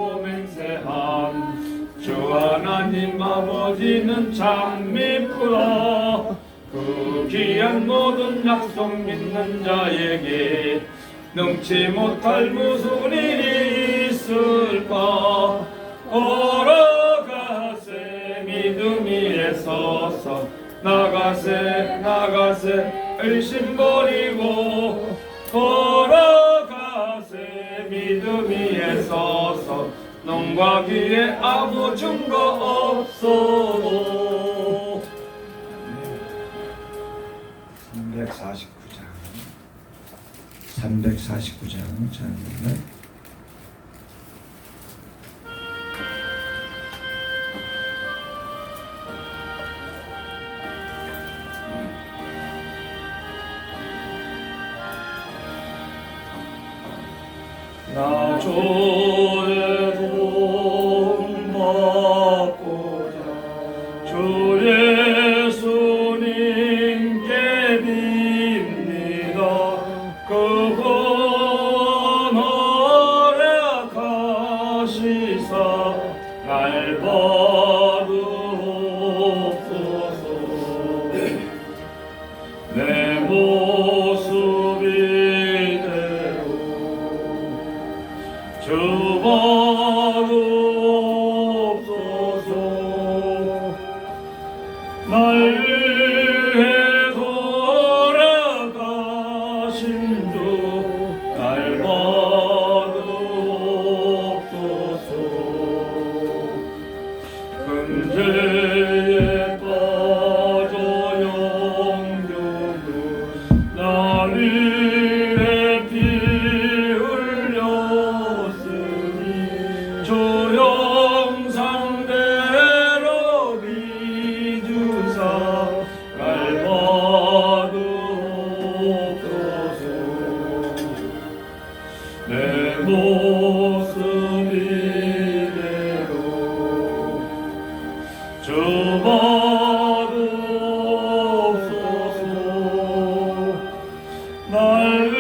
크고 맹세한 주 하나님 아버지는 참 미쁘다. 그 귀한 모든 약속 믿는 자에게 능치 못할 무슨 일이 있을까. 걸어가세 믿음 위에 서서 나가세 의심 버리고 걸어가세 믿음 위에 서서 눈과 귀에 아무 증거 없어도. 349장 찬양입니다. 나 주의 도움 받고자 주 예수님께 빕니다. 그분 허락하시사 날 받으옵소서. 내 모습 이대로 주 받으옵소서. 날 위해 돌아가신 주 날 받으옵소서. 금제에 빠져 영육을 날 위해 피 흘렸으니 주 형상대로 빚으사 날 받으옵소서. 내 모습 이대로 주 받으옵소서. 날 위해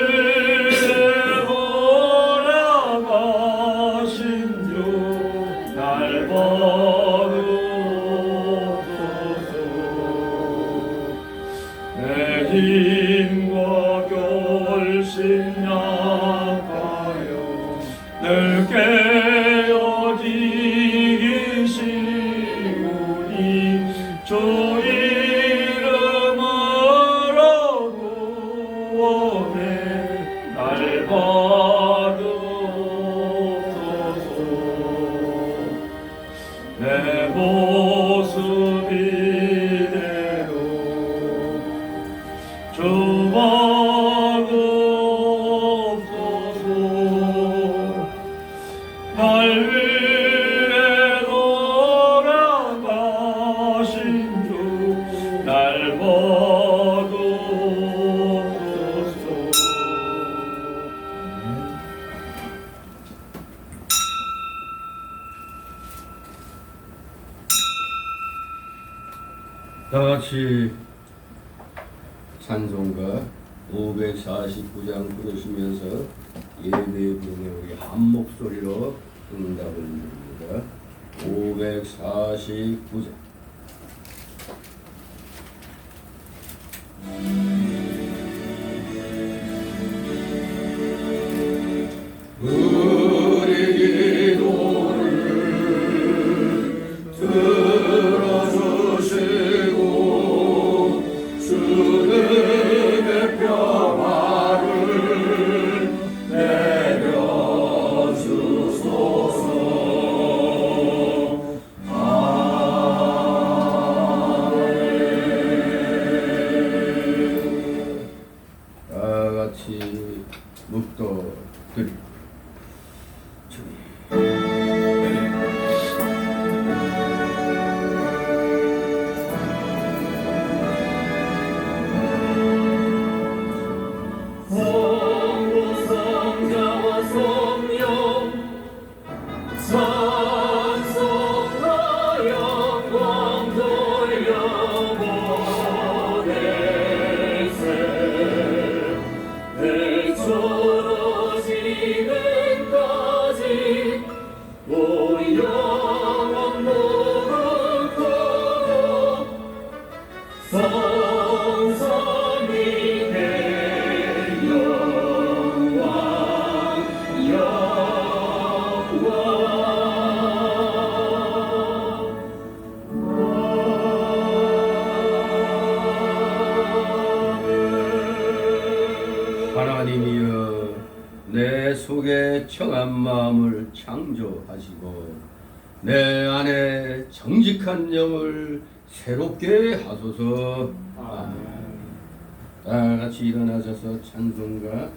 돌아가신 주 날 받으옵소서. 내 힘과 결심 약하여 늘 깨어지시오니 주 이름으로 구원해 날 받으옵소서. 내 모습 이대로 주 받으옵소서. 날 위해 돌아가신 주 날 받으옵소서. 다 같이 찬송가 549장 부르시면서 예배 부르며 우리 한 목소리로 응답을 드립니다. 549장. 우리 기도를 들어주시고 주님의 평화를 내려주소서. 다 같이 묵도드립니다. 우리 영원 무릎 꿇고 성삼위 대영왕 하나님이여 내 속에 청한 마음을 창조하시고 내 안에 정직한 영을 새롭게 하소서. 아멘. 다 같이 일어나셔서 찬송가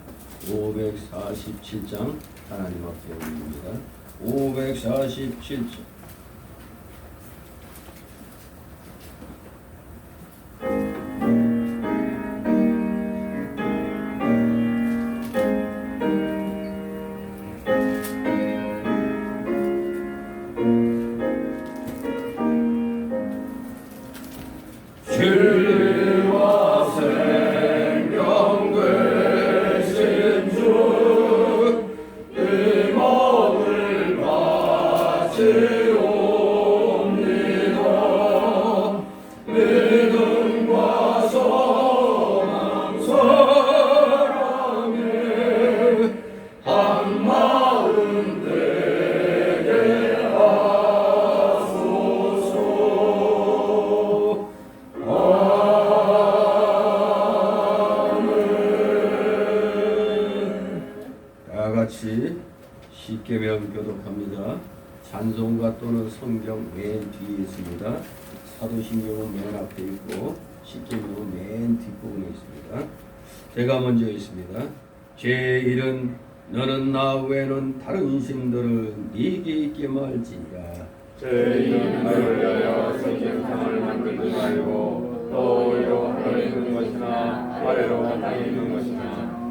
547장 하나님 앞에 올립니다. 547장. 주와 생명 되신 주 음원을 바치옵니다. 믿음과 소망 사랑에 한마음 되게 하소서. 다 같이 십계명 교독합니다. 찬송가 또는 성경 맨 뒤에 있습니다. 사도신경은 맨 앞에 있고 십계명은 맨 뒷부분에 있습니다. 제가 먼저 있습니다. 제1은 너는 나 외에는 다른 신들은 네게 있게 말지니라. 제2는 너를 위하여 성경상을 만들지 말고 또 위로 하늘에 있는 것이나 아래로 땅에 있는 것이나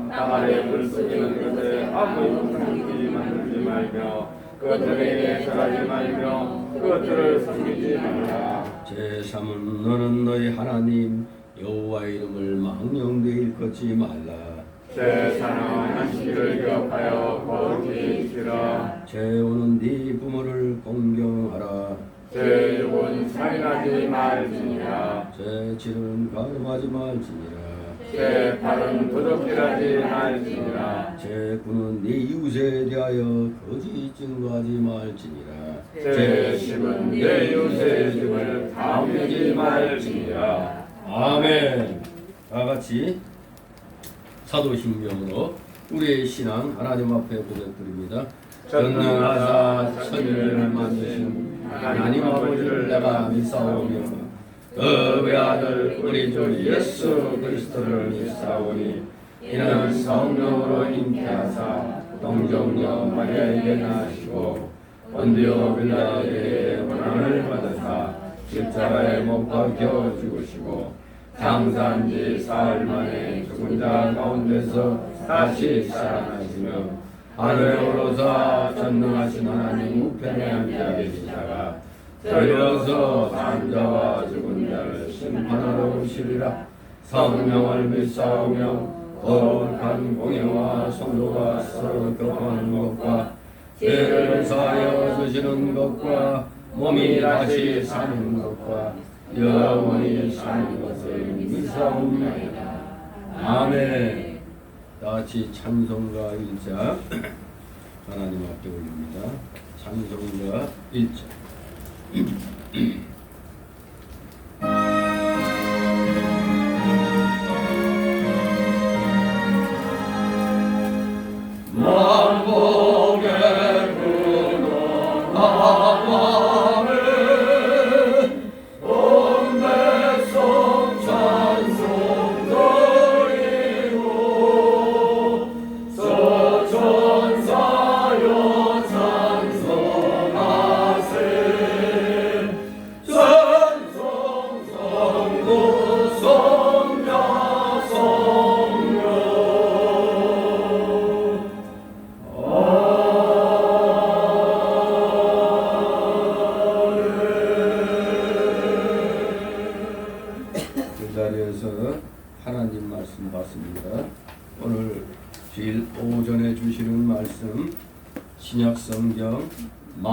땅 아래 물 썩이는 것에 아무 형상이지 만들지 말며 그것들에게 절하지 말며 그것들을 섬기지 말라. 제3은 너는 너희 하나님 여호와 이름을 망령되이 일컫지 말라. 제4는 안식일을 기억하여 거룩히 지키라. 제5는 네 부모를 공경하라. 제6은 살인하지 말지니라. 제7은 가늠하지 말지니라. 제8은 도적질하지 말지니라. 제9는 네 이웃에 대하여 거짓 증거하지 말지니라. 제10은 내 이웃의 집을 탐내지 말지니라. 아멘. 다 같이 사도신경으로 우리의 신앙 하나님 앞에 고백드립니다. 전능하사 천지를 만드신 하나님 아버지를 내가 믿사오며 그 외아들 우리 주 예수 그리스도를 믿사오니 이는 성령으로 잉태하사 동정녀 마리아에게 나시고 본디오 빌라에게 고난을 받으사 십자가에 못 박혀 죽으시고 장사한 지 사흘 만에 죽은 자 가운데서 다시 살아나시며 하늘에 오르사 전능하신 하나님 우편에 앉아 계시다가 저리로서 산 자와 죽은 자를 심판하러 오시리라. 성령을 믿사오며 거룩한 공예와 성도가 서로 교통하는 것과 죄를 사하여 주시는 것과 몸이 다시 사는 것과 영원히 사는 것을 믿사옵나이다. 아멘. 다같이 찬송가 1장 하나님 앞에 올립니다. 찬송가 1장. 만복의 근원 하나님 온 백성 찬송 드리고 서천사여 찬송하세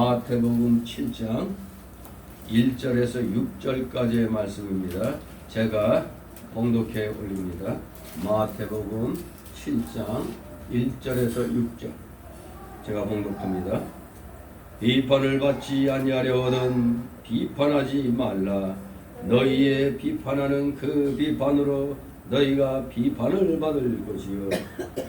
마태복음 7장 1절에서 6절까지의 말씀입니다. 제가 봉독해 올립니다. 마태복음 7장 1절에서 6절 제가 봉독합니다. 비판을 받지 아니하려거든 비판하지 말라. 너희의 비판하는 그 비판으로 너희가 비판을 받을 것이요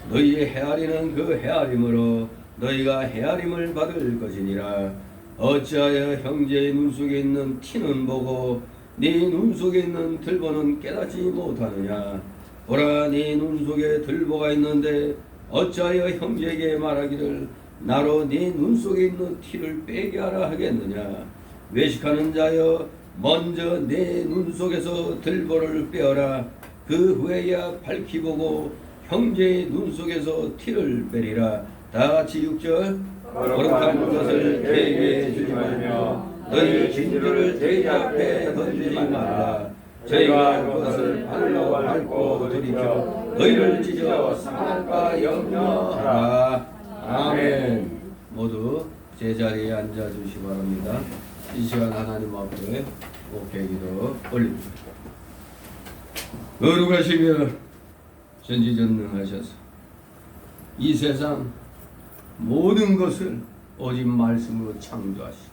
너희의 헤아리는 그 헤아림으로 너희가 헤아림을 받을 것이니라. 어찌하여 형제의 눈 속에 있는 티는 보고 네 눈 속에 있는 들보는 깨닫지 못하느냐. 보라, 네 눈 속에 들보가 있는데 어찌하여 형제에게 말하기를 나로 네 눈 속에 있는 티를 빼게 하라 하겠느냐. 외식하는 자여, 먼저 내 눈 속에서 들보를 빼어라. 그 후에야 밝히 보고 형제의 눈 속에서 티를 빼리라. 다 같이 6절. 거룩한 것을 대게 주지 말며 너희 진주를 돼지 앞에 던지지 말라. 저희가 그것을 발로 밟고 돌이켜 너희를 찢어 상할까 염려하라. 아멘. 모두 제자리에 앉아주시기 바랍니다. 이 시간 하나님 앞에 목회기도 올립니다. 거룩하시며 전지전능하셔서 이 세상 모든 것을 오직 말씀으로 창조하시고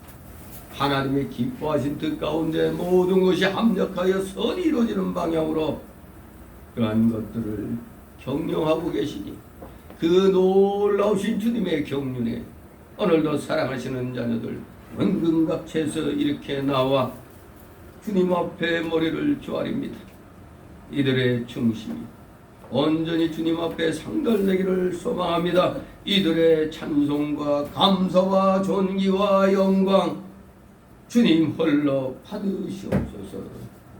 하나님의 기뻐하신 뜻 가운데 모든 것이 합력하여 선이 이루어지는 방향으로 그러한 것들을 경영하고 계시니 그 놀라우신 주님의 경륜에 오늘도 사랑하시는 자녀들 원근각체에서 이렇게 나와 주님 앞에 머리를 조아립니다. 이들의 중심이 온전히 주님 앞에 상달되기를 소망합니다. 이들의 찬송과 감사와 존귀와 영광 주님 홀로 받으시옵소서.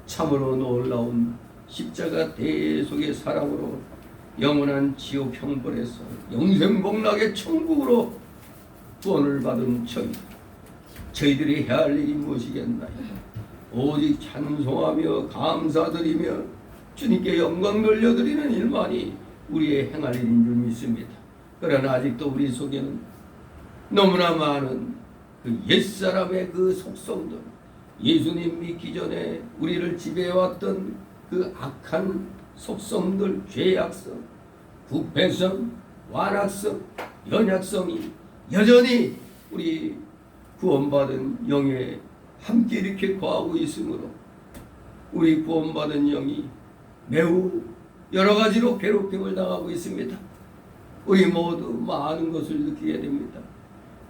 참으로 놀라운 십자가 대속의 사랑으로 영원한 지옥 형벌에서 영생복락의 천국으로 구원을 받은 저희들이 해야 할 일이 무엇이겠나요? 오직 찬송하며 감사드리며 주님께 영광 돌려드리는 일만이 우리의 행할 일인 줄 믿습니다. 그러나 아직도 우리 속에는 너무나 많은 그 옛사람의 그 속성들, 예수님 믿기 전에 우리를 지배해왔던 그 악한 속성들, 죄악성, 부패성, 완악성, 연약성이 여전히 우리 구원받은 영에 함께 이렇게 거하고 있으므로 우리 구원받은 영이 매우 여러 가지로 괴롭힘을 당하고 있습니다. 우리 모두 많은 것을 느끼게 됩니다.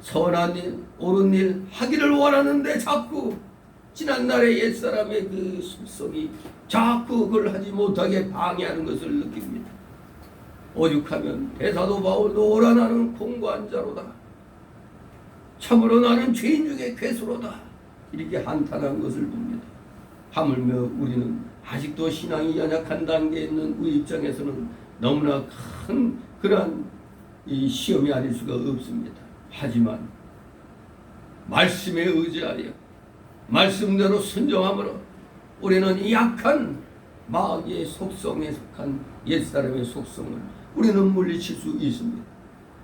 선한 일, 옳은 일 하기를 원하는데 자꾸 지난날의 옛사람의 그 속성이 자꾸 그걸 하지 못하게 방해하는 것을 느낍니다. 오죽하면 대사도 바울도 오라 나는 공고한 자로다. 참으로 나는 죄인 중에 괴수로다. 이렇게 한탄한 것을 봅니다. 하물며 우리는 아직도 신앙이 연약한 단계에 있는 우리 입장에서는 너무나 큰 그러한 이 시험이 아닐 수가 없습니다. 하지만 말씀에 의지하여 말씀대로 순종함으로 우리는 이 약한 마귀의 속성에 속한 옛사람의 속성을 우리는 물리칠 수 있습니다.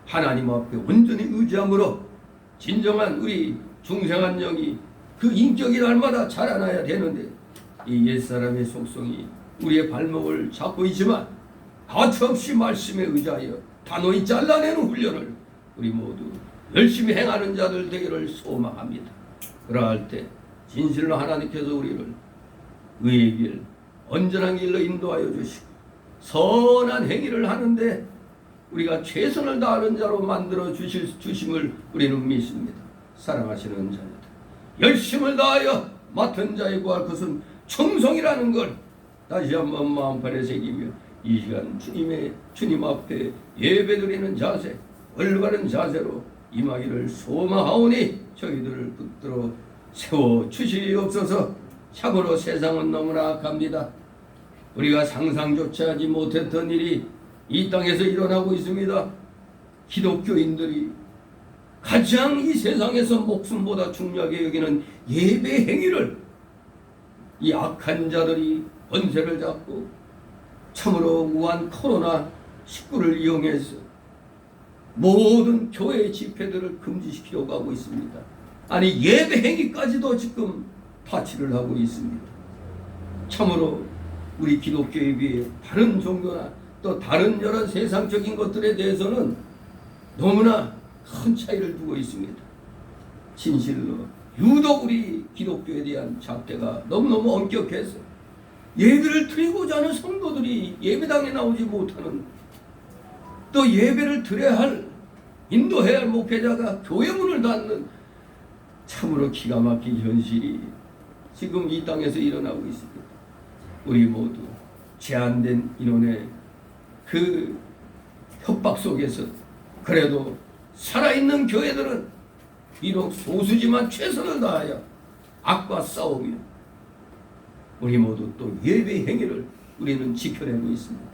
하나님 앞에 온전히 의지함으로 진정한 우리 중생한 영이 그 인격이 날마다 자라나야 되는데 이 옛사람의 속성이 우리의 발목을 잡고 있지만 가차없이 말씀에 의지하여 단호히 잘라내는 훈련을 우리 모두 열심히 행하는 자들 되기를 소망합니다. 그러할 때 진실로 하나님께서 우리를 의의 길, 온전한 길로 인도하여 주시고 선한 행위를 하는데 우리가 최선을 다하는 자로 만들어 주심을 우리는 믿습니다. 사랑하시는 자녀들, 열심을 다하여 맡은 자에 구할 것은 충성이라는 걸 다시 한번 마음판에 새기며 이 시간 주님 앞에 예배드리는 자세, 올바른 자세로 임하기를 소망하오니 저희들을 붙들어 세워 주시옵소서. 참으로 세상은 너무나 악합니다. 우리가 상상조차 하지 못했던 일이 이 땅에서 일어나고 있습니다. 기독교인들이 가장 이 세상에서 목숨보다 중요하게 여기는 예배 행위를 이 악한 자들이 권세를 잡고 참으로 우한 코로나19를 이용해서 모든 교회 집회들을 금지시키려고 하고 있습니다. 아니 예배 행위까지도 지금 파치를 하고 있습니다. 참으로 우리 기독교에 비해 다른 종교나 또 다른 여러 세상적인 것들에 대해서는 너무나 큰 차이를 두고 있습니다. 진실로 유독 우리 기독교에 대한 잣대가 너무너무 엄격해서 예배를 드리고자 하는 성도들이 예배당에 나오지 못하는, 또 예배를 드려야 할 인도해야 할 목회자가 교회 문을 닫는 참으로 기가 막힌 현실이 지금 이 땅에서 일어나고 있습니다. 우리 모두 제한된 인원의 그 협박 속에서 그래도 살아있는 교회들은 비록 소수지만 최선을 다하여 악과 싸우며 우리 모두 또 예배 행위를 우리는 지켜내고 있습니다.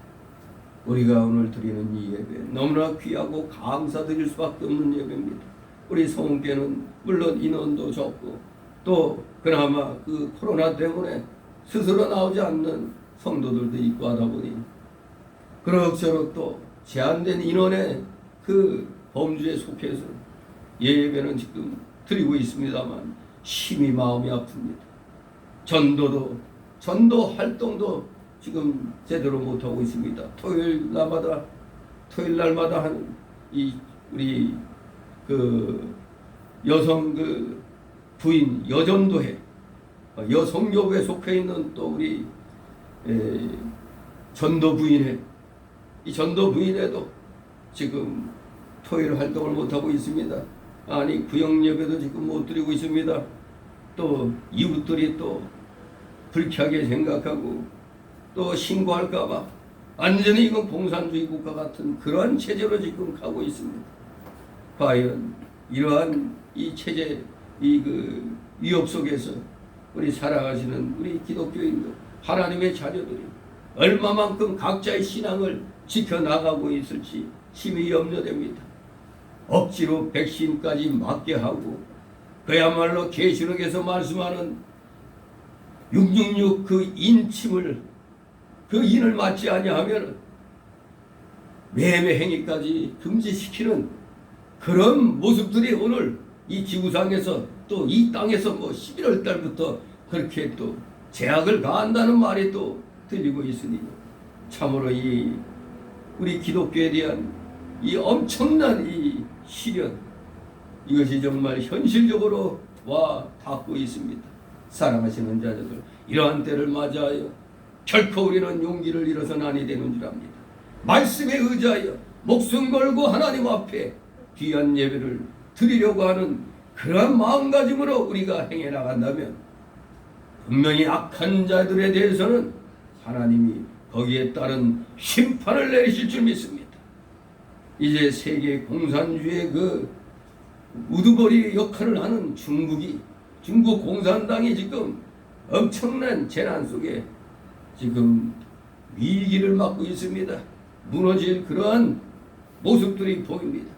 우리가 오늘 드리는 이 예배 너무나 귀하고 감사드릴 수밖에 없는 예배입니다. 우리 성교회는 물론 인원도 적고 또 그나마 그 코로나 때문에 스스로 나오지 않는 성도들도 있고 하다 보니 그럭저럭 또 제한된 인원의 그 범주에 속해서 예배는 지금 드리고 있습니다만 심히 마음이 아픕니다. 전도 활동도 지금 제대로 못하고 있습니다. 토요일 날마다 하는 이 우리 그 여성 그 부인 여전도회, 여성교부에 속해 있는 또 우리 전도 부인회, 이 전도 부인회도 지금 토요일 활동을 못하고 있습니다. 아니 구역 예배도 지금 못 드리고 있습니다. 또 이웃들이 또 불쾌하게 생각하고 또 신고할까봐 완전히 이건 공산주의 국가 같은 그러한 체제로 지금 가고 있습니다. 과연 이러한 이 체제 이 그 위협 속에서 우리 살아가시는 우리 기독교인들, 하나님의 자녀들이 얼마만큼 각자의 신앙을 지켜나가고 있을지 심히 염려됩니다. 억지로 백신까지 맞게 하고 그야말로 계시록에서 말씀하는 666 그 인침을 그 인을 맞지 아니하면 매매 행위까지 금지시키는 그런 모습들이 오늘 이 지구상에서 또 이 땅에서 11월 달부터 그렇게 또 제약을 가한다는 말이 또 들리고 있으니 참으로 이 우리 기독교에 대한 이 엄청난 이 시련, 이것이 정말 현실적으로 와 닿고 있습니다. 사랑하시는 자녀들, 이러한 때를 맞이하여 결코 우리는 용기를 잃어서는 아니 되는 줄 압니다. 말씀에 의지하여 목숨 걸고 하나님 앞에 귀한 예배를 드리려고 하는 그러한 마음가짐으로 우리가 행해 나간다면 분명히 악한 자들에 대해서는 하나님이 거기에 따른 심판을 내리실 줄 믿습니다. 이제 세계 공산주의의 그 우두머리 역할을 하는 중국 공산당이 지금 엄청난 재난 속에 지금 위기를 맞고 있습니다. 무너질 그러한 모습들이 보입니다.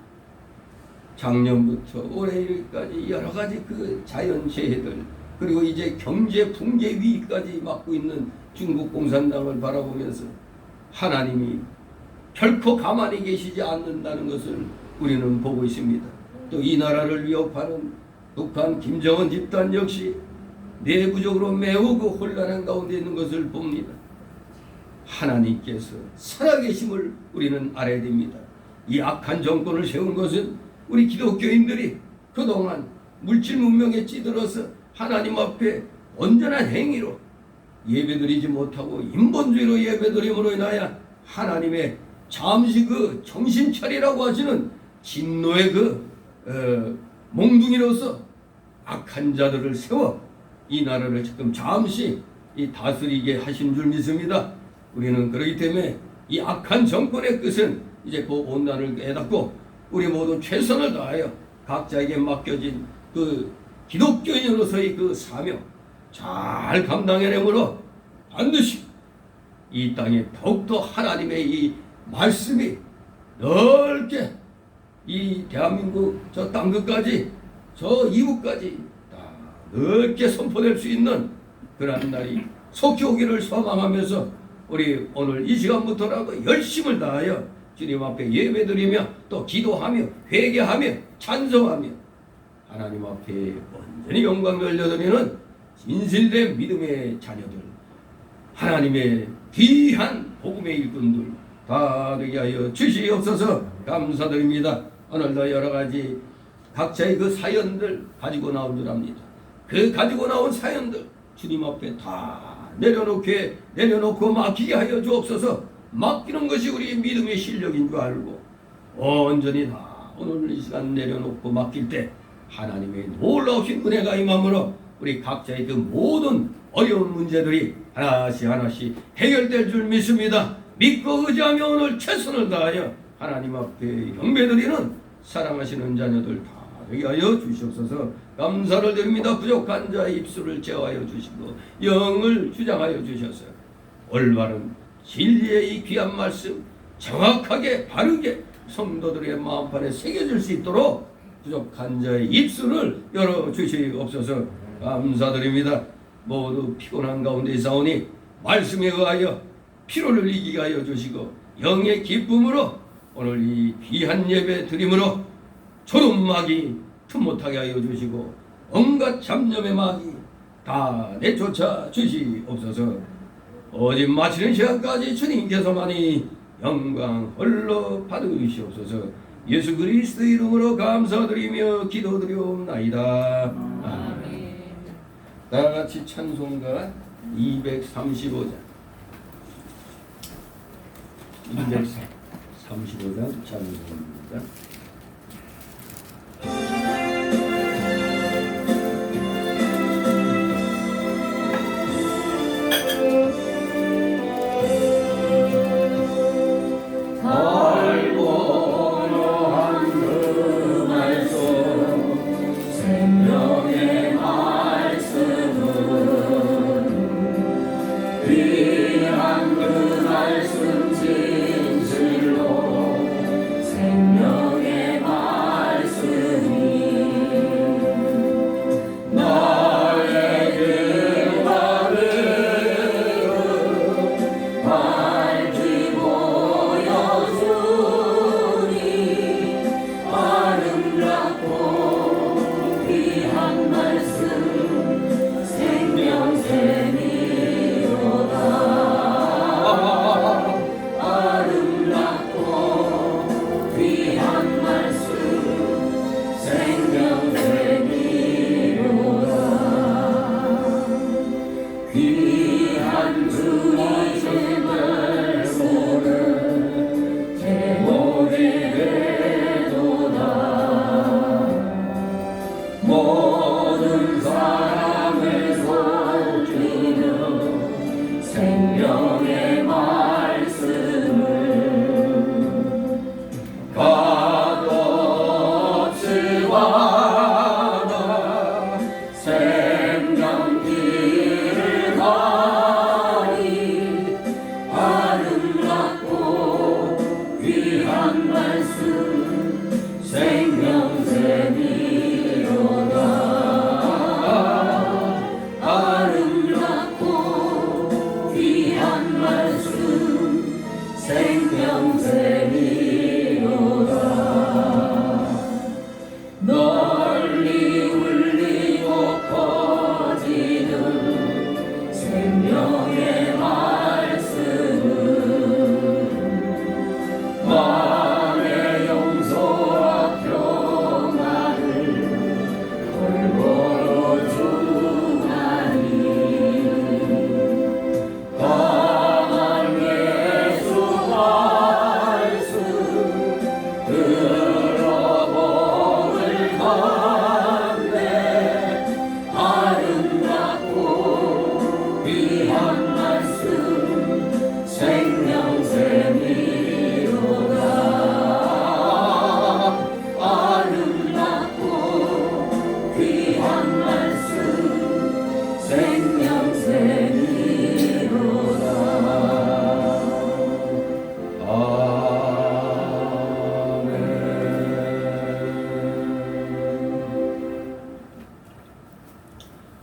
작년부터 올해까지 여러 가지 그 자연재해들, 그리고 이제 경제 붕괴 위기까지 맞고 있는 중국 공산당을 바라보면서 하나님이 결코 가만히 계시지 않는다는 것을 우리는 보고 있습니다. 또 이 나라를 위협하는 북한 김정은 집단 역시 내부적으로 매우 그 혼란한 가운데 있는 것을 봅니다. 하나님께서 살아계심을 우리는 알아야 됩니다. 이 악한 정권을 세운 것은 우리 기독교인들이 그동안 물질 문명에 찌들어서 하나님 앞에 온전한 행위로 예배드리지 못하고 인본주의로 예배드림으로 인하여 하나님의 잠시 그 정신 차리라고 하시는 진노의 몽둥이로서 악한 자들을 세워 이 나라를 지금 잠시 이 다스리게 하신 줄 믿습니다. 우리는 그렇기 때문에 이 악한 정권의 끝은 이제 그 온난을 깨닫고 우리 모두 최선을 다하여 각자에게 맡겨진 그 기독교인으로서의 그 사명 잘 감당해내므로 반드시 이 땅에 더욱더 하나님의 이 말씀이 넓게 이 대한민국 저 땅끝까지 저 이국까지 다 넓게 선포될 수 있는 그러한 날이 속히 오기를 소망하면서 우리 오늘 이 시간부터라도 열심을 다하여 주님 앞에 예배드리며 또 기도하며 회개하며 찬송하며 하나님 앞에 온전히 영광 돌려드리는 진실된 믿음의 자녀들, 하나님의 귀한 복음의 일꾼들 다 되게 하여 주시옵소서. 감사드립니다. 오늘도 여러 가지 각자의 그 사연들 가지고 나온 줄 압니다. 그 가지고 나온 사연들 주님 앞에 다 내려놓고 맡기게 하여 주옵소서. 맡기는 것이 우리 믿음의 실력인 줄 알고 온전히 다 오늘 이 시간 내려놓고 맡길 때 하나님의 놀라우신 은혜가 임함으로 우리 각자의 그 모든 어려운 문제들이 하나씩 해결될 줄 믿습니다. 믿고 의지하며 오늘 최선을 다하여 하나님 앞에 경배드리는 사랑하시는 자녀들 다 되게 하여 주시옵소서. 감사를 드립니다. 부족한 자의 입술을 제어하여 주시고 영을 주장하여 주셔서 올바른 진리의 이 귀한 말씀 정확하게 바르게 성도들의 마음판에 새겨질 수 있도록 부족한 자의 입술을 열어주시옵소서. 감사드립니다. 모두 피곤한 가운데 있사오니 말씀에 의하여 피로를 이기게 하여 주시고 영의 기쁨으로 오늘 이 귀한 예배 드림으로 졸음막이 틈못하게 하여 주시고 온갖 잡념의 막이 다 내쫓아 주시옵소서. 오직 마치는 시간까지 주님께서만이 영광 홀로 받으시옵소서. 예수 그리스도 이름으로 감사드리며 기도드리옵나이다. 아멘. 다같이 찬송가 235장 235장 찬송입니다.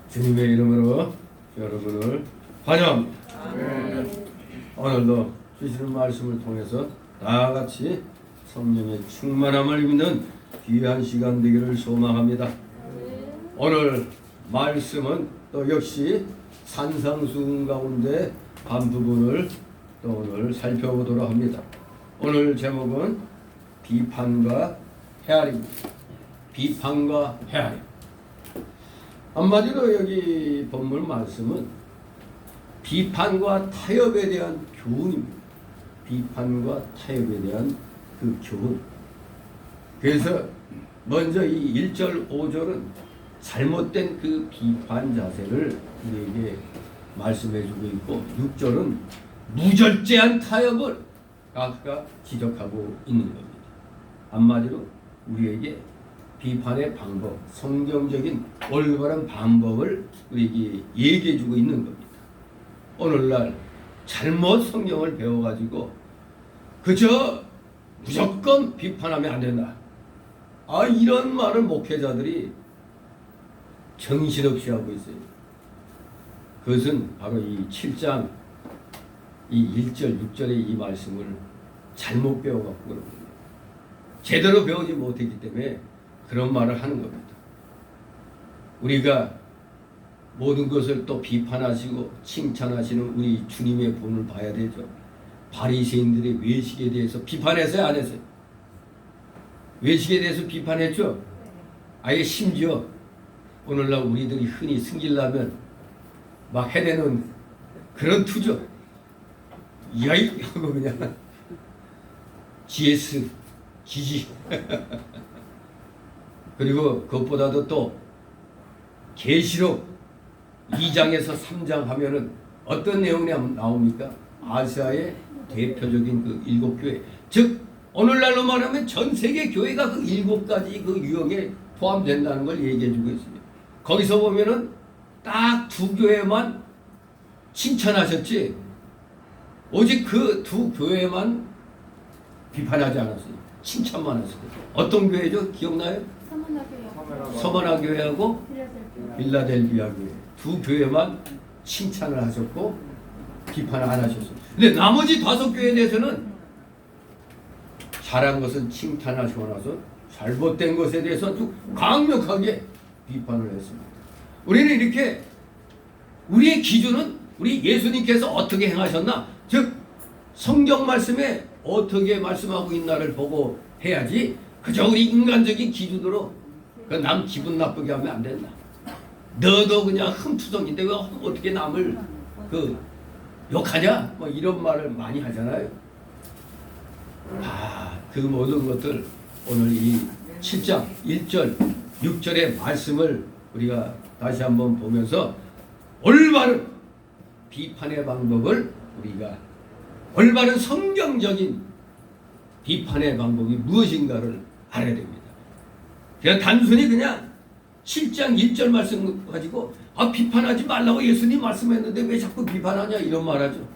주님의 이름으로 여러분을 환영합니다. 오늘도 주시는 말씀을 통해서 다 같이 성령의 충만함을 입는 귀한 시간 되기를 소망합니다. 오늘 말씀은 또 역시 산상수훈 가운데 한 부분을 또 오늘 살펴보도록 합니다. 오늘 제목은 비판과 헤아림입니다. 비판과 헤아림. 한마디로 여기 본문 말씀은 비판과 타협에 대한 교훈입니다. 비판과 타협에 대한 그 교훈. 그래서 먼저 이 1절, 5절은 잘못된 그 비판 자세를 우리에게 말씀해주고 있고 6절은 무절제한 타협을 아까 지적하고 있는 겁니다. 한마디로 우리에게 비판의 방법, 성경적인 올바른 방법을 우리에게 얘기해주고 있는 겁니다. 오늘날 잘못 성경을 배워가지고 그저 무조건 비판하면 안 된다. 이런 말을 목회자들이 정신없이 하고 있어요. 그것은 바로 이 7장 이 1절, 6절의 이 말씀을 잘못 배워갖고 그런 겁니다. 제대로 배우지 못했기 때문에 그런 말을 하는 겁니다. 우리가 모든 것을 또 비판하시고 칭찬하시는 우리 주님의 본을 봐야 되죠. 바리새인들의 외식에 대해서 비판했어요, 안 했어요? 외식에 대해서 비판했죠. 아예 심지어 오늘날 우리들이 흔히 승질나면 막 해대는 그런 투죠. 야이 하고 그냥 GS 지지. 그리고 그것보다도 또 계시록 2장에서 3장 하면은 어떤 내용이 나옵니까? 아시아의 대표적인 그 7교회, 즉 오늘날로 말하면 전 세계 교회가 그 7가지 그 유형에 포함된다는 걸 얘기해주고 있습니다. 거기서 보면은 딱 2교회만 칭찬하셨지 오직 그 2교회만 비판하지 않았어요. 칭찬만 했어요. 어떤 교회죠? 기억나요? 서머나 교회하고 빌라델비아 교회 2교회만 칭찬을 하셨고 비판을 안 하셨어요. 근데 나머지 5교회에 대해서는 잘한 것은 칭찬하시고 나서 잘못된 것에 대해서 아주 강력하게 비판을 했습니다. 우리는 이렇게 우리의 기준은 우리 예수님께서 어떻게 행하셨나, 즉 성경 말씀에 어떻게 말씀하고 있나를 보고 해야지 그저 우리 인간적인 기준으로 남 기분 나쁘게 하면 안 된다. 너도 그냥 흠투성인데 왜 어떻게 남을 그 욕하냐? 뭐 이런 말을 많이 하잖아요. 그 모든 것들 오늘 이 7장 1절 6절의 말씀을 우리가 다시 한번 보면서 올바른 비판의 방법을 우리가 올바른 성경적인 비판의 방법이 무엇인가를 알아야 됩니다. 그냥 단순히 그냥 7장 1절 말씀 가지고 비판하지 말라고 예수님 말씀했는데 왜 자꾸 비판하냐 이런 말하죠.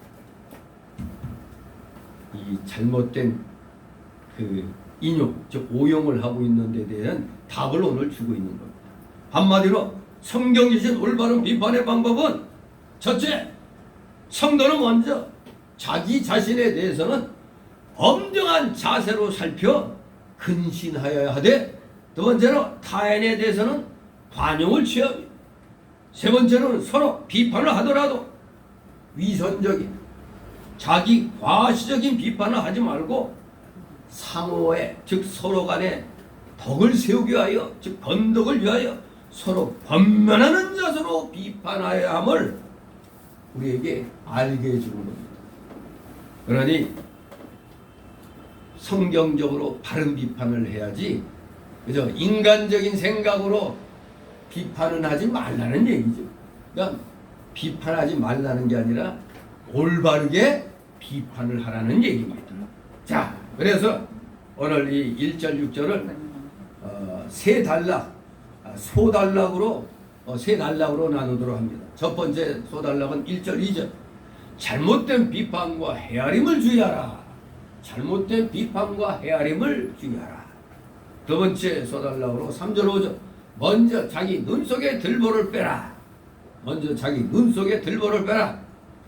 이 잘못된 그 인용, 즉 오용을 하고 있는 데 대한 답을 오늘 주고 있는 겁니다. 한마디로 성경 주신 올바른 비판의 방법은 첫째, 성도는 먼저 자기 자신에 대해서는 엄정한 자세로 살펴 근신하여야 하되, 두 번째로 타인에 대해서는 관용을 취하며, 세 번째로는 서로 비판을 하더라도 위선적인 자기 과시적인 비판을 하지 말고 상호에, 즉 서로 간에 덕을 세우기 위하여, 즉 건덕을 위하여 서로 권면하는 자세로 비판하여야 함을 우리에게 알게 해주는 겁니다. 그러니 성경적으로 바른 비판을 해야지 그죠? 인간적인 생각으로 비판은 하지 말라는 얘기죠. 그러니까 비판하지 말라는 게 아니라 올바르게 비판을 하라는 얘기입니다. 자, 그래서 오늘 이 1절 6절을 세 단락, 소단락으로 세 단락으로 나누도록 합니다. 첫 번째 소단락은 1절 2절. 잘못된 비판과 헤아림을 주의하라. 잘못된 비판과 헤아림을 주의하라. 두 번째 소단락으로 3절 5절. 먼저 자기 눈 속에 들보를 빼라. 먼저 자기 눈 속에 들보를 빼라.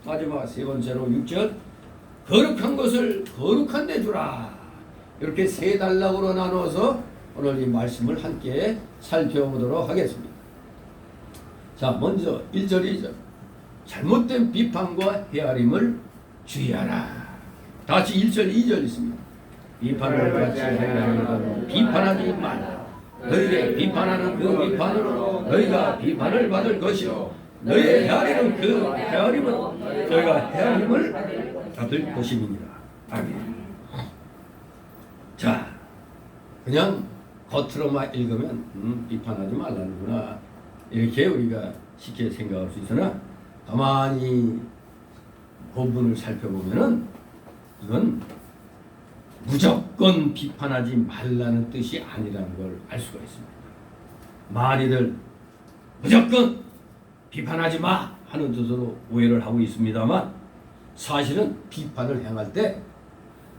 마지막 세 번째로 6절. 거룩한 것을 거룩한 데 주라. 이렇게 세 단락으로 나누어서 오늘 이 말씀을 함께 살펴보도록 하겠습니다. 자, 먼저 1절이죠. 잘못된 비판과 헤아림을 주의하라. 다시 1절, 2절 있습니다. 비판을 받지 아니하는 비판하지 말라. 너희의 비판하는 그 비판으로 너희가 비판을 받을 것이요 너희의 헤아리는 그 헤아림은 너희가 헤아림을 받을 것임이니라. 아멘. 자, 그냥 겉으로만 읽으면 비판하지 말라는구나 이렇게 우리가 쉽게 생각할 수 있으나 가만히 본문을 살펴보면은 이건 무조건 비판하지 말라는 뜻이 아니라는 걸 알 수가 있습니다. 많이들 무조건 비판하지 마 하는 뜻으로 오해를 하고 있습니다만 사실은 비판을 행할 때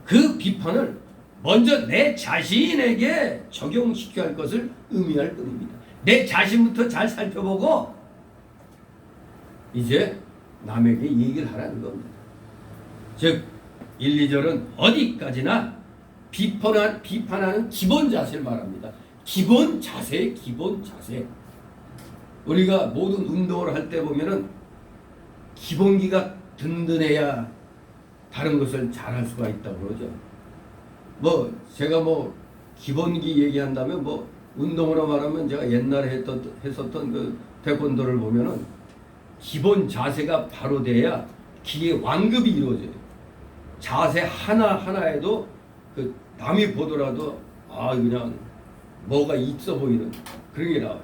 그 비판을 먼저 내 자신에게 적용시켜야 할 것을 의미할 뿐입니다. 내 자신부터 잘 살펴보고 이제 남에게 얘기를 하라는 겁니다. 즉 1, 2절은 어디까지나 비판하는 기본 자세를 말합니다. 기본 자세, 기본 자세. 우리가 모든 운동을 할 때 보면은 기본기가 든든해야 다른 것을 잘할 수가 있다고 그러죠. 제가 기본기 얘기한다면 운동으로 말하면 제가 옛날에 했었던 그 태권도를 보면은 기본 자세가 바로 돼야 기의 완급이 이루어져요. 자세 하나하나에도 그 남이 보더라도 그냥 뭐가 있어 보이는 그런 게 나와요.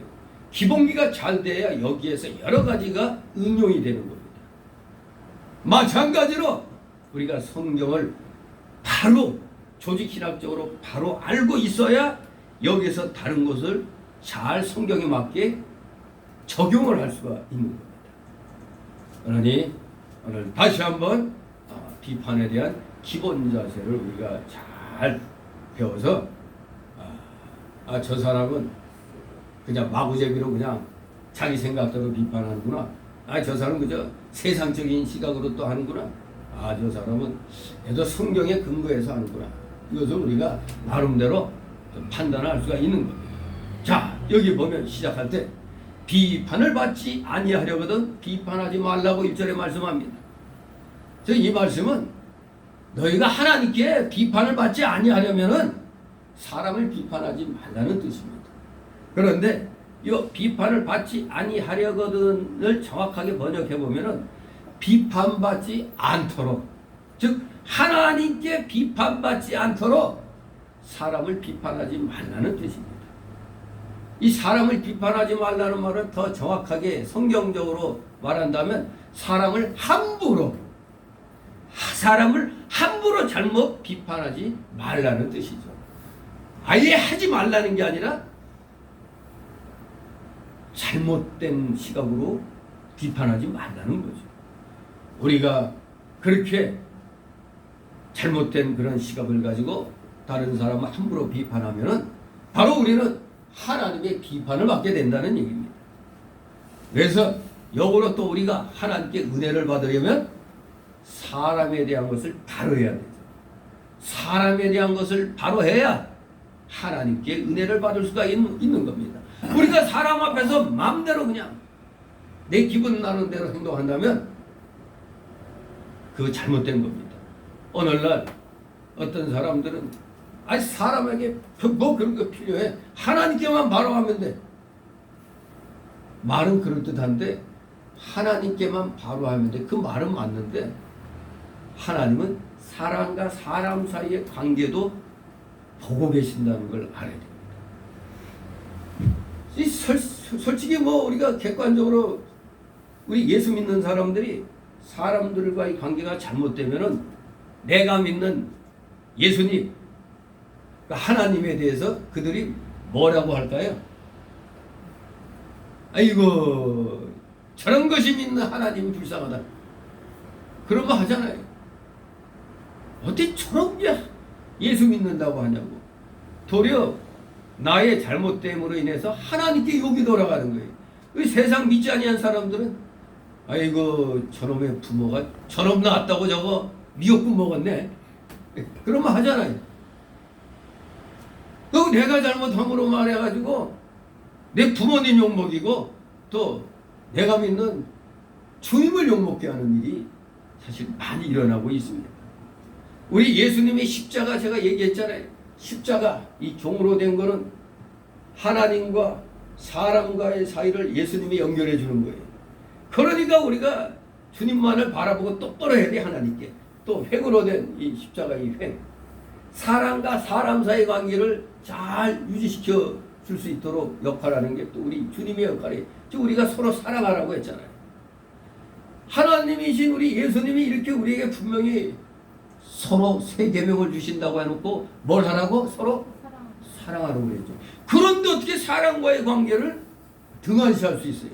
기본기가 잘 돼야 여기에서 여러 가지가 응용이 되는 겁니다. 마찬가지로 우리가 성경을 바로 조직신학적으로 바로 알고 있어야 여기서 다른 것을 잘 성경에 맞게 적용을 할 수가 있는 겁니다. 그러니 오늘 다시 한번 비판에 대한 기본 자세를 우리가 잘 배워서 저 사람은 그냥 마구잡이로 그냥 자기 생각대로 비판하는구나. 저 사람은 그저 세상적인 시각으로 또 하는구나. 저 사람은 그래도 성경에 근거해서 하는구나. 이것을 우리가 나름대로 판단할 수가 있는 겁니다. 자, 여기 보면 시작할 때 비판을 받지 아니하려거든 비판하지 말라고 1절에 말씀합니다. 이 말씀은 너희가 하나님께 비판을 받지 아니하려면은 사람을 비판하지 말라는 뜻입니다. 그런데 이 비판을 받지 아니하려거든을 정확하게 번역해 보면은 비판받지 않도록, 즉 하나님께 비판받지 않도록 사람을 비판하지 말라는 뜻입니다. 이 사람을 비판하지 말라는 말은 더 정확하게 성경적으로 말한다면 사람을 함부로 잘못 비판하지 말라는 뜻이죠. 아예 하지 말라는 게 아니라 잘못된 시각으로 비판하지 말라는 거죠. 우리가 그렇게 잘못된 그런 시각을 가지고 다른 사람을 함부로 비판하면은 바로 우리는 하나님의 비판을 받게 된다는 얘기입니다. 그래서 역으로 또 우리가 하나님께 은혜를 받으려면 사람에 대한 것을 바로 해야 되죠. 사람에 대한 것을 바로 해야 하나님께 은혜를 받을 수가 있는 겁니다. 우리가 사람 앞에서 마음대로 그냥 내 기분 나는 대로 행동한다면 그거 잘못된 겁니다. 오늘날 어떤 사람들은 사람에게 그런 거 필요해. 하나님께만 바로 하면 돼. 말은 그럴듯한데 하나님께만 바로 하면 돼. 그 말은 맞는데 하나님은 사람과 사람 사이의 관계도 보고 계신다는 걸 알아야 됩니다. 솔직히 우리가 객관적으로 우리 예수 믿는 사람들이 사람들과의 관계가 잘못되면은 내가 믿는 예수님, 하나님에 대해서 그들이 뭐라고 할까요? 아이고 저런 것이 믿는 하나님이 불쌍하다. 그런 거 하잖아요. 어떻게 저런 게 예수 믿는다고 하냐고. 도리어 나의 잘못됨으로 인해서 하나님께 욕이 돌아가는 거예요. 이 세상 믿지 아니한 사람들은 아이고 저놈의 부모가 저놈 낳았다고 저거 미역국 먹었네. 그런 말 하잖아요. 그 내가 잘못함으로 말해가지고 내 부모님 욕먹이고 또 내가 믿는 주님을 욕먹게 하는 일이 사실 많이 일어나고 있습니다. 우리 예수님의 십자가 제가 얘기했잖아요. 십자가 이 종으로 된 거는 하나님과 사람과의 사이를 예수님이 연결해 주는 거예요. 그러니까 우리가 주님만을 바라보고 똑바로 해야 돼. 하나님께 또 횡으로 된 이 십자가의 횡, 사람과 사람 사이의 관계를 잘 유지시켜 줄 수 있도록 역할하는 게 또 우리 주님의 역할이에요. 즉 우리가 서로 사랑하라고 했잖아요. 하나님이신 우리 예수님이 이렇게 우리에게 분명히 서로 세 계명을 주신다고 해놓고 뭘 하라고? 서로 사랑하라고 그랬죠. 그런데 어떻게 사랑과의 관계를 등한시할 수 있어요?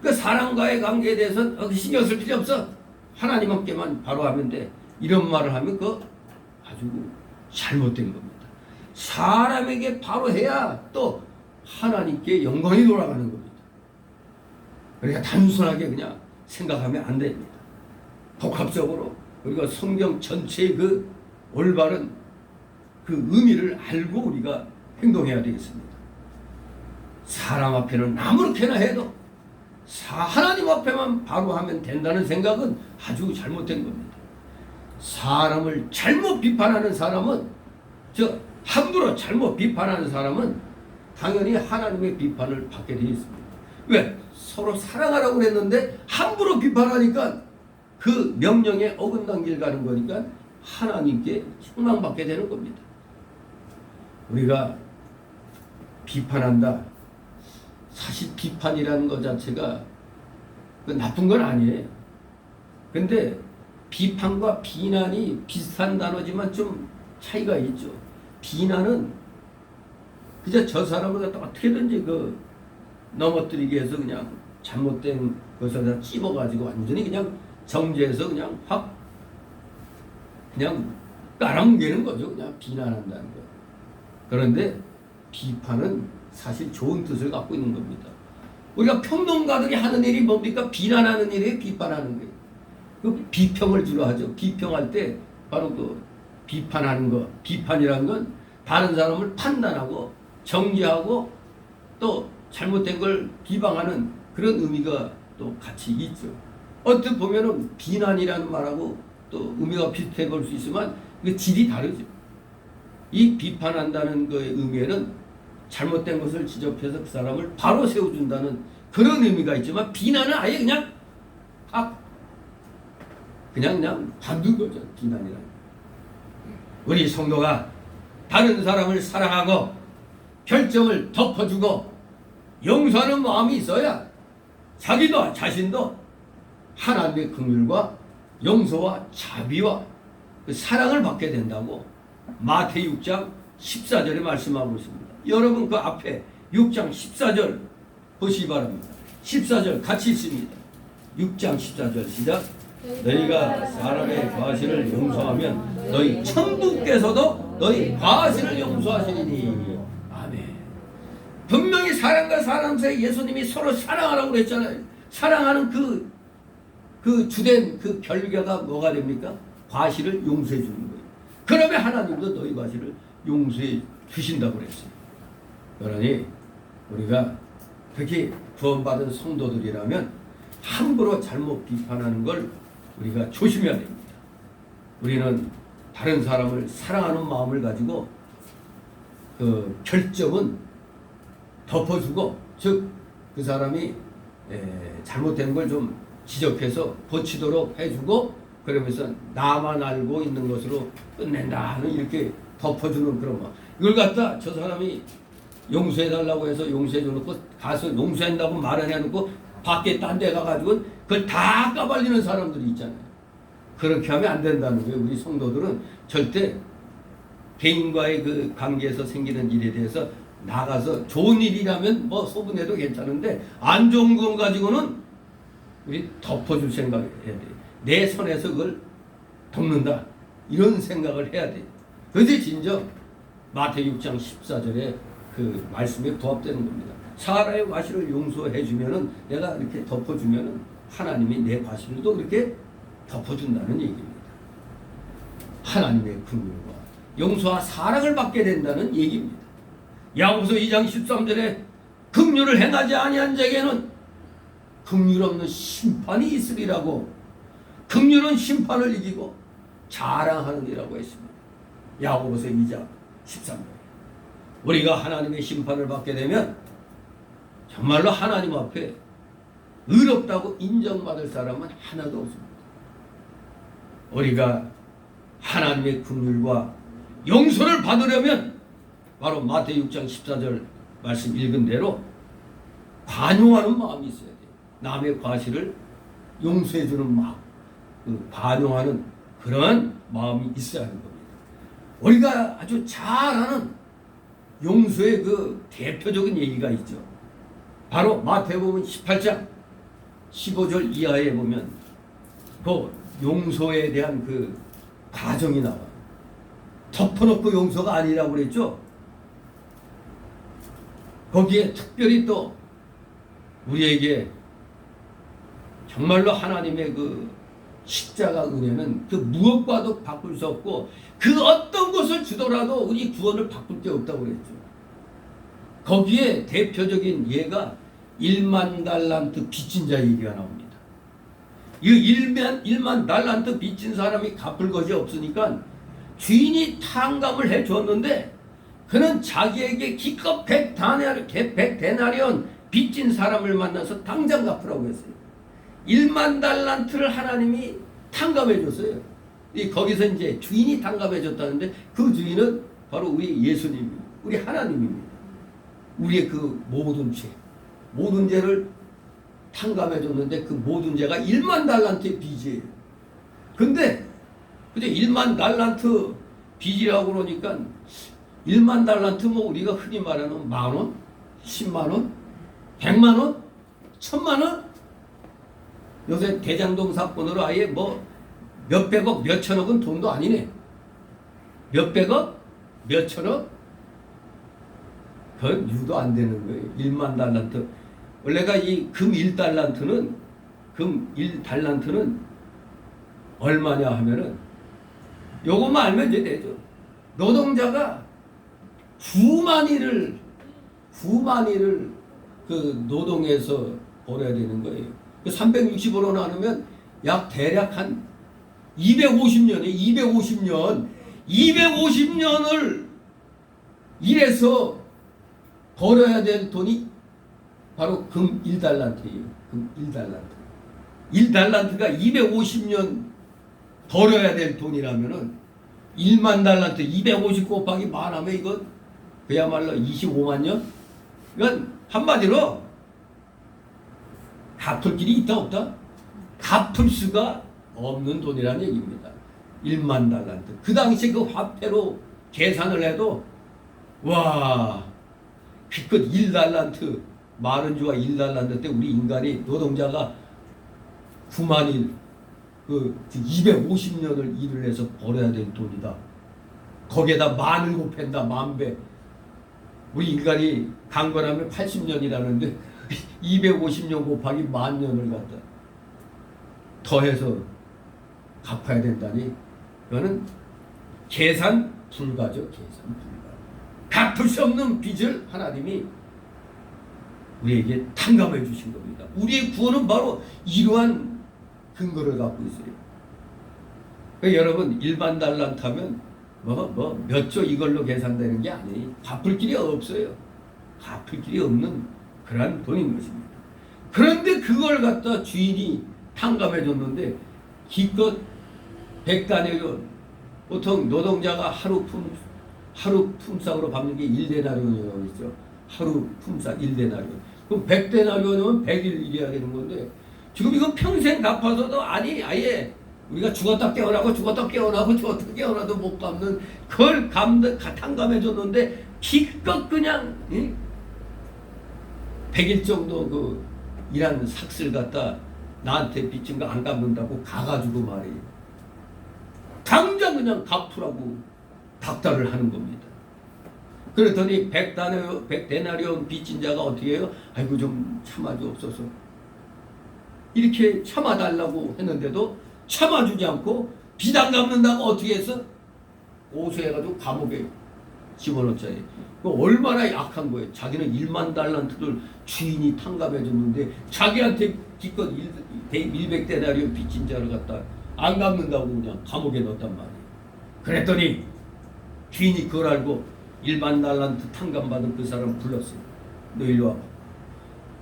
그 사랑과의 관계에 대해서는 신경 쓸 필요 없어. 하나님께만 바로 하면 돼. 이런 말을 하면 그 아주 잘못된 겁니다. 사람에게 바로 해야 또 하나님께 영광이 돌아가는 겁니다. 그러니까 단순하게 그냥 생각하면 안 됩니다. 복합적으로 우리가 성경 전체의 그 올바른 그 의미를 알고 우리가 행동해야 되겠습니다. 사람 앞에는 아무렇게나 해도 하나님 앞에만 바로 하면 된다는 생각은 아주 잘못된 겁니다. 사람을 잘못 비판하는 사람은 함부로 잘못 비판하는 사람은 당연히 하나님의 비판을 받게 되어 있습니다. 왜? 서로 사랑하라고 했는데 함부로 비판하니까 그 명령에 어긋난 길 가는 거니까 하나님께 책망받게 되는 겁니다. 우리가 비판한다. 사실 비판이라는 것 자체가 나쁜 건 아니에요. 근데 비판과 비난이 비슷한 단어지만 좀 차이가 있죠. 비난은 그저 저 사람을 갖다 어떻게든지 넘어뜨리기 위해서 그냥 잘못된 것을 다 찝어가지고 완전히 그냥 정죄해서 그냥 확 그냥 깔아뭉개는 거죠. 그냥 비난한다는 거. 그런데 비판은 사실 좋은 뜻을 갖고 있는 겁니다. 우리가 평론가들이 하는 일이 뭡니까? 비난하는 일이에요, 비판하는 거예요. 그 비평을 주로 하죠. 비평할 때 바로 그 비판하는 거, 비판이라는 건 다른 사람을 판단하고 정죄하고 또 잘못된 걸 비방하는 그런 의미가 또 같이 있죠. 어떻게 보면은 비난이라는 말하고 또 의미가 비슷해 볼 수 있지만 그 질이 다르죠. 이 비판한다는 거의 의미에는 잘못된 것을 지적해서 그 사람을 바로 세워준다는 그런 의미가 있지만 비난은 아예 그냥 그냥 받는 거죠. 비난이란. 우리 성도가 다른 사람을 사랑하고 결정을 덮어주고 용서하는 마음이 있어야 자기도 자신도 하나님의 긍휼과 용서와 자비와 그 사랑을 받게 된다고 마태복음 6장 14절에 말씀하고 있습니다. 여러분 그 앞에 6장 14절 보시기 바랍니다. 14절 같이 있습니다. 6장 14절 시작. 너희가 사람의 과실을 용서하면 너희 천부께서도 너희 과실을 용서하시리니. 아멘. 분명히 사람과 사람 사이 예수님이 서로 사랑하라고 그랬잖아요. 사랑하는 그 주된 그 결과가 뭐가 됩니까? 과실을 용서해 주는 거예요. 그러면 하나님도 너희 과실을 용서해 주신다고 그랬어요. 그러니 우리가 특히 구원받은 성도들이라면 함부로 잘못 비판하는 걸 우리가 조심해야 됩니다. 우리는 다른 사람을 사랑하는 마음을 가지고 그 결점은 덮어주고, 즉 그 사람이 잘못된 걸 좀 지적해서 고치도록 해주고, 그러면서 나만 알고 있는 것으로 끝낸다 하는 이렇게 덮어주는 그런 마음. 이걸 갖다 저 사람이 용서해달라고 해서 용서해줘놓고 가서 용서한다고 말을 해놓고 밖에 딴 데 가가지고 그걸 다 까발리는 사람들이 있잖아요. 그렇게 하면 안 된다는 거예요. 우리 성도들은 절대 개인과의 그 관계에서 생기는 일에 대해서 나가서 좋은 일이라면 뭐 소분해도 괜찮은데 안 좋은 건 가지고는 우리 덮어줄 생각을 해야 돼요. 내 선에서 그걸 덮는다. 이런 생각을 해야 돼요. 그것이 진정 마태복음 6장 14절에 그 말씀에 부합되는 겁니다. 사람의 과실을 용서해 주면은 내가 이렇게 덮어주면은 하나님이 내 과실도 그렇게 덮어준다는 얘기입니다. 하나님의 긍휼과 용서와 사랑을 받게 된다는 얘기입니다. 야고보서 2장 13절에 긍휼을 행하지 아니한 자에게는, 긍휼 없는 심판이 있으리라고 긍휼은 심판을 이기고 자랑하느니라고 했습니다. 야고보서 2장 13절. 우리가 하나님의 심판을 받게 되면 정말로 하나님 앞에 의롭다고 인정받을 사람은 하나도 없습니다. 우리가 하나님의 긍휼과 용서를 받으려면 바로 마태복음 6장 14절 말씀 읽은 대로 관용하는 마음이 있어야 돼요. 남의 과실을 용서해주는 마음, 그 관용하는 그런 마음이 있어야 하는 겁니다. 우리가 아주 잘 아는 용서의 그 대표적인 얘기가 있죠. 바로 마태복음 18장 15절 이하에 보면 그 용서에 대한 그 과정이 나와요. 덮어놓고 용서가 아니라고 그랬죠. 거기에 특별히 또 우리에게 정말로 하나님의 그 십자가 은혜는 그 무엇과도 바꿀 수 없고 그 어떤 것을 주더라도 우리 구원을 바꿀 게 없다고 그랬죠. 거기에 대표적인 예가 1만 달란트 빚진 자 얘기가 나옵니다. 이 1만 달란트 빚진 사람이 갚을 것이 없으니까 주인이 탕감을 해줬는데 그는 자기에게 기껏 100데나리온 빚진 사람을 만나서 당장 갚으라고 했어요. 1만 달란트를 하나님이 탕감해 줬어요. 거기서 이제 주인이 탕감해 줬다는데 그 주인은 바로 우리 예수님입니다. 우리 하나님입니다. 우리의 그 모든 죄, 모든 죄를 탕감해 줬는데 그 모든 죄가 1만 달란트의 빚이에요. 근데 1만 달란트 빚이라고 그러니까 1만 달란트 뭐 우리가 흔히 말하는 만원, 10만원, 100만원, 1000만원? 요새 대장동 사건으로 아예 뭐 몇백억, 몇천억은 돈도 아니네. 몇백억, 몇천억? 그건 유도 안 되는 거예요. 1만 달란트. 원래가 이 금 1달란트는 얼마냐 하면은 요것만 알면 이제 되죠. 노동자가 9만일을 그 노동에서 벌어야 되는 거예요. 365로 나누면 약 대략 한 250년을 일해서 벌어야 될 돈이 바로 금 1달란트예요. 금 1달란트. 1달란트가 250년 벌어야 될 돈이라면은 1만 달란트 250 곱하기 만 하면 이건 그야말로 25만 년? 이건 한마디로 갚을 길이 있다 없다? 갚을 수가 없는 돈이라는 얘기입니다. 1만 달란트. 그 당시 그 화폐로 계산을 해도 와 기껏 1달란트 마른주가 1달란트 때 우리 인간이 노동자가 9만일 그 250년을 일을 해서 벌어야 될 돈이다. 거기에다 만을 곱한다. 만배. 우리 인간이 강건하면 80년이라는데 250년 곱하기 만년을 갖다 더해서 갚아야 된다니 이거는 계산 불가죠. 계산 불가. 갚을 수 없는 빚을 하나님이 우리에게 탕감해 주신 겁니다. 우리의 구원은 바로 이러한 근거를 갖고 있어요. 그러니까 여러분 1만 달란트 하면 몇 조 이걸로 계산되는 게 아니에요. 갚을 길이 없어요. 갚을 길이 없는 그러한 돈인 것입니다. 그런데 그걸 갖다 주인이 탕감해 줬는데 기껏 100데나리온 보통 노동자가 하루 품삯으로 갚는 게 1데나리온이라고 있죠. 하루 품삯 1데나리온. 그럼 100데나리온이면 100일 일해야 되는 건데 지금 이건 평생 갚아서도 아니 아예 우리가 죽었다 깨어나고 깨어나도 못 갚는 그걸 탕감해 줬는데 기껏 그냥 100일 정도 그 일한 삭슬 갖다 나한테 빚진 거 안 갚는다고 가가지고 말이에요. 당장 그냥 갚으라고 닥달을 하는 겁니다. 그랬더니 100데나리온 빚진 자가 어떻게 해요? 아이고 좀 참아주옵소서. 이렇게 참아달라고 했는데도 참아주지 않고 빚 안 갚는다고 어떻게 했어? 고소해가지고 감옥에 10원짜리. 그 얼마나 약한 거예요. 자기는 1만 달란트를 주인이 탕감해 줬는데 자기한테 기껏 100데나리온 빚진 자를 갖다 안 갚는다고 그냥 감옥에 넣었단 말이에요. 그랬더니 주인이 그걸 알고 1만 달란트 탕감받은 그 사람 불렀어요. 너 일로 와봐.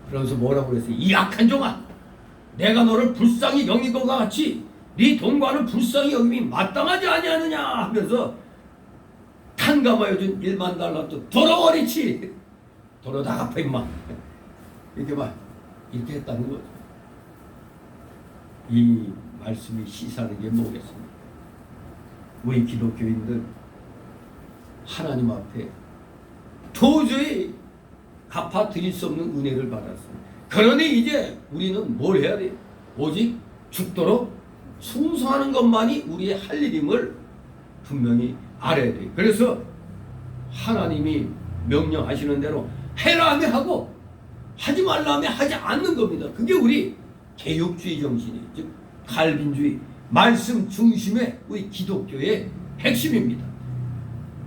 그러면서 뭐라고 그랬어요? 이 악한 종아, 내가 너를 불쌍히 여긴 것과 같이 네 돈과는 불쌍히 여김이 마땅하지 아니하느냐 하면서 탕감하여 준 1만 달란트 돌아버리치. 돌아 다 갚아 임마. 이렇게 했다는 거죠. 이 말씀이 시사하는 게 뭐겠습니까? 우리 기독교인들 하나님 앞에 도저히 갚아 드릴 수 없는 은혜를 받았어요. 그러니 이제 우리는 뭘 해야 돼요? 오직 죽도록 충성하는 것만이 우리의 할 일임을 분명히 알아야 돼요. 그래서 하나님이 명령하시는 대로 해라 하면 하고 하지 말라 하면 하지 않는 겁니다. 그게 우리 개혁주의 정신이에요. 즉 칼빈주의 말씀 중심의 우리 기독교의 핵심입니다.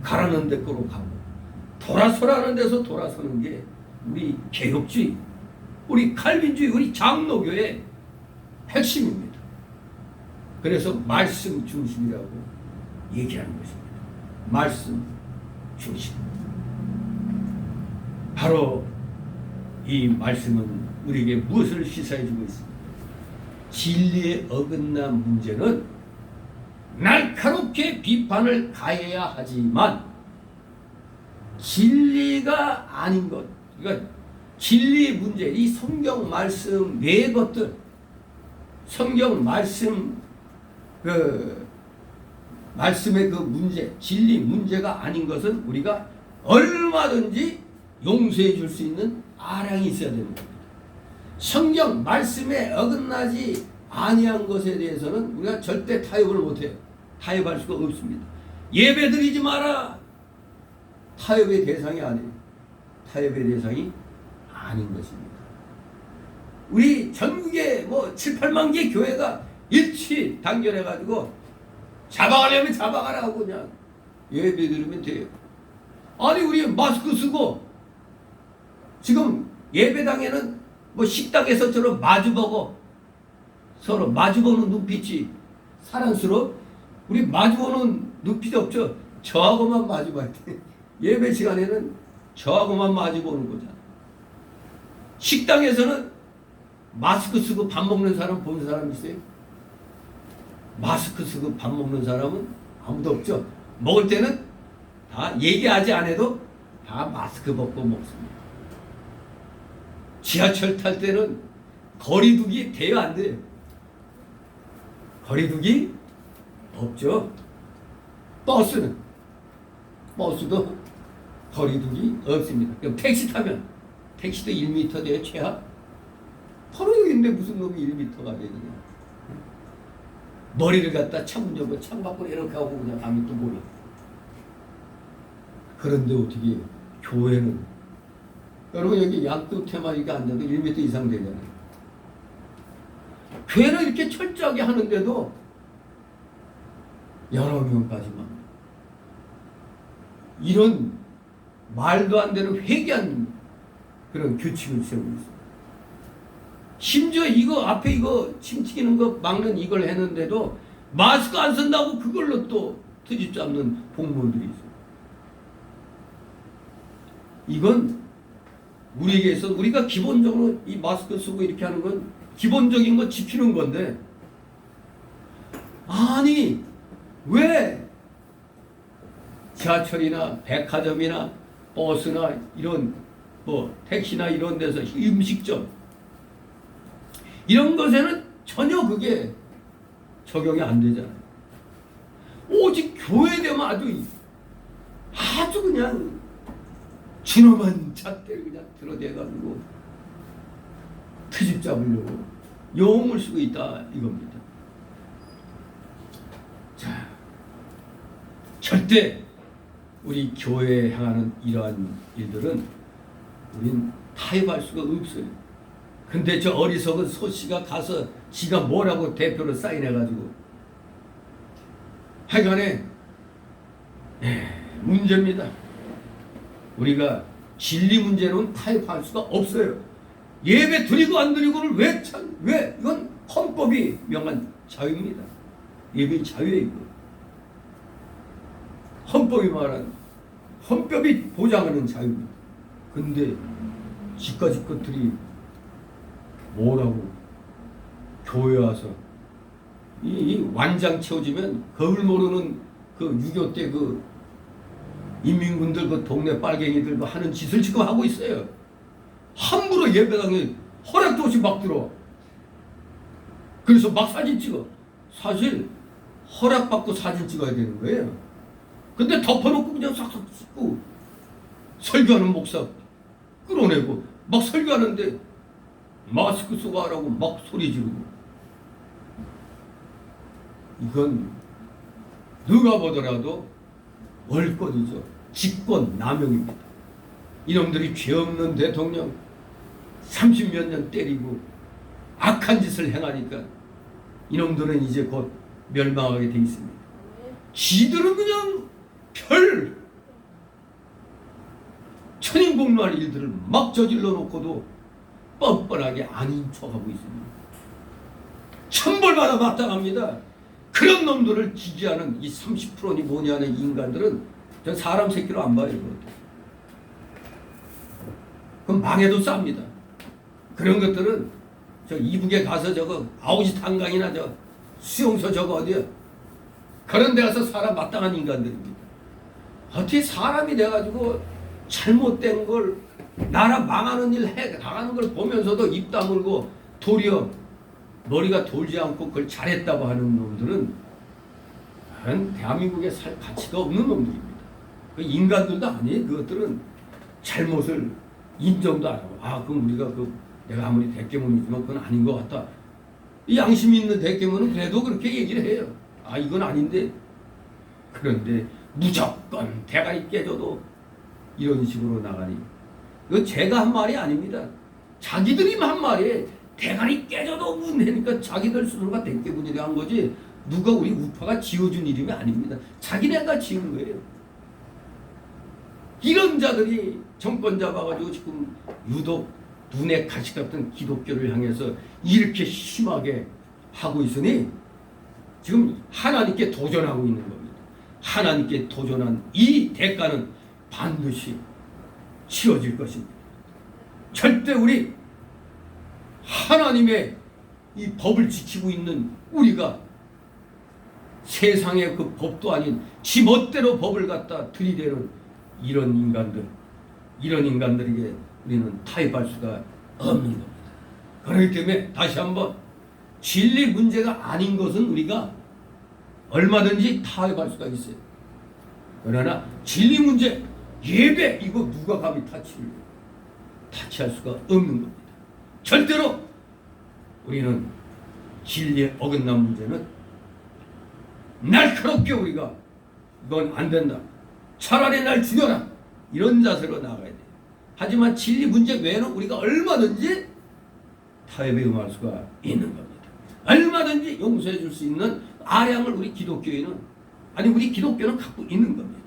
가라는 데로 가고 돌아서라는 데서 돌아서는 게 우리 개혁주의, 우리 칼빈주의, 우리 장로교의 핵심입니다. 그래서 말씀 중심이라고 얘기하는 것입니다. 말씀 중심. 바로 이 말씀은 우리에게 무엇을 시사해주고 있습니까? 진리에 어긋난 문제는 날카롭게 비판을 가해야 하지만 진리가 아닌 것, 그러니까 진리의 문제, 이 성경 말씀 외의 것들, 성경 말씀 말씀의 그 문제, 진리 문제가 아닌 것은 우리가 얼마든지 용서해 줄 수 있는 아량이 있어야 되는 겁니다. 성경 말씀에 어긋나지 아니한 것에 대해서는 우리가 절대 타협을 못해요. 타협할 수가 없습니다. 예배 드리지 마라. 타협의 대상이 아니에요. 타협의 대상이 아닌 것입니다. 우리 전국에 뭐 7, 8만 개 교회가 일치 단결해가지고 잡아가려면 잡아가라 하고 그냥 예배 드리면 돼요. 아니 우리 마스크 쓰고 지금 예배당에는 뭐 식당에서처럼 마주보고 서로 마주보는 눈빛이 사랑스러워? 우리 마주보는 눈빛이 없죠. 저하고만 마주봐야 돼. 예배 시간에는 저하고만 마주보는 거잖아. 식당에서는 마스크 쓰고 밥 먹는 사람 본 사람 있어요? 마스크 쓰고 밥 먹는 사람은 아무도 없죠. 먹을 때는 다 얘기하지 않아도 다 마스크 벗고 먹습니다. 지하철 탈 때는 거리두기 돼요, 안 돼요? 거리두기 없죠. 버스도 거리두기 없습니다. 그럼 택시 타면 택시도 1m 돼요, 최하? 바로 여기인데 무슨 놈이 1m가 되느냐. 머리를 갖다 창문 열고 창밖으로 이렇게 하고 그냥 가면 또 몰라. 그런데 어떻게 해요? 교회는 여러분 여기 양쪽 테마니까 앉아도 1m 이상 되잖아요. 교회는 이렇게 철저하게 하는데도 여러 명까지만 이런 말도 안 되는 회개한 그런 규칙을 세우고 있습니다. 심지어 이거 앞에 이거 침 튀기는 거 막는 이걸 했는데도 마스크 안 쓴다고 그걸로 또 트집 잡는 공무원들이 있어요. 이건 우리에게서 우리가 기본적으로 이 마스크 쓰고 이렇게 하는 건 기본적인 거 지키는 건데 아니 왜 지하철이나 백화점이나 버스나 이런 뭐 택시나 이런 데서 음식점 이런 것에는 전혀 그게 적용이 안 되잖아요. 오직 교회 되면 아주 그냥 진호만 잣대를 그냥 들어대가지고 트집 잡으려고 용을 쓰고 있다 이겁니다. 자, 절대 우리 교회에 향하는 이러한 일들은 우린 타협할 수가 없어요. 근데 저 어리석은 소씨가 가서 지가 뭐라고 대표로 사인해가지고 하여간에 문제입니다. 우리가 진리 문제로는 타협할 수가 없어요. 예배 드리고 안 드리고를 왜 이건 헌법이 명한 자유입니다. 예배의 자유예요. 이거. 헌법이 말한 헌법이 보장하는 자유입니다. 근데 지까지 것들이 뭐라고 교회 와서 이 완장 채워지면 겁을 모르는 그 6.25 때 그 인민군들 그 동네 빨갱이들 그 하는 짓을 지금 하고 있어요. 함부로 예배당에 허락도 없이 막 들어와. 그래서 막 사진 찍어. 사실 허락받고 사진 찍어야 되는 거예요. 근데 덮어놓고 그냥 싹싹 찍고 설교하는 목사 끌어내고 막 설교하는데 마스크 쓰고 하라고 막 소리 지르고. 이건 누가 보더라도 월권이죠. 직권 남용입니다. 이놈들이 죄 없는 대통령 30몇 년 때리고 악한 짓을 행하니까 이놈들은 이제 곧 멸망하게 돼 있습니다. 지들은 그냥 별 천인공노할 일들을 막 저질러 놓고도 뻔뻔하게 아닌 척하고 있습니다. 천벌받아 마땅합니다. 그런 놈들을 지지하는 이 30%니 뭐니 하는 인간들은 전 사람 새끼로 안 봐요. 그럼 망해도 쌉니다. 그런 것들은 저 이북에 가서 저거 아우지 탄강이나 저 수용소 저거 어디야 그런 데 가서 살아 마땅한 인간들입니다. 어떻게 사람이 돼가지고 잘못된 걸 나라 망하는 일 해 나가는 걸 보면서도 입 다물고 도리어 머리가 돌지 않고 그걸 잘했다고 하는 놈들은 대한민국에 살 가치가 없는 놈들입니다. 그 인간들도 아니에요. 그것들은 잘못을 인정도 안 하고 그럼 우리가 내가 아무리 대깨문이지만 그건 아닌 것 같다. 이 양심 있는 대깨문은 그래도 그렇게 얘기를 해요. 이건 아닌데. 그런데 무조건 대가리 깨져도 이런 식으로 나가니 이거 제가 한 말이 아닙니다. 자기들이 한 말이에요. 대가리 깨져도 문제니까 자기들 스스로가 대깨문이라 한 거지 누가 우리 우파가 지어준 이름이 아닙니다. 자기네가 지은 거예요. 이런 자들이 정권 잡아가지고 지금 유독 눈에 가시 같은 기독교를 향해서 이렇게 심하게 하고 있으니 지금 하나님께 도전하고 있는 겁니다. 하나님께 도전한 이 대가는 반드시 치러질 것입니다. 절대 우리 하나님의 이 법을 지키고 있는 우리가 세상의 그 법도 아닌 지 멋대로 법을 갖다 들이대는 이런 인간들에게 우리는 타협할 수가 없는 겁니다. 그렇기 때문에 다시 한번 진리 문제가 아닌 것은 우리가 얼마든지 타협할 수가 있어요. 그러나 진리 문제, 예배 이거 누가 감히 타치할 수가 없는 겁니다. 절대로 우리는 진리에 어긋난 문제는 날카롭게 우리가 이건 안 된다. 차라리 날 죽여라. 이런 자세로 나가야 돼요. 하지만 진리 문제 외에는 우리가 얼마든지 타협에 응할 수가 있는 겁니다. 얼마든지 용서해 줄 수 있는 아량을 우리 기독교는 갖고 있는 겁니다.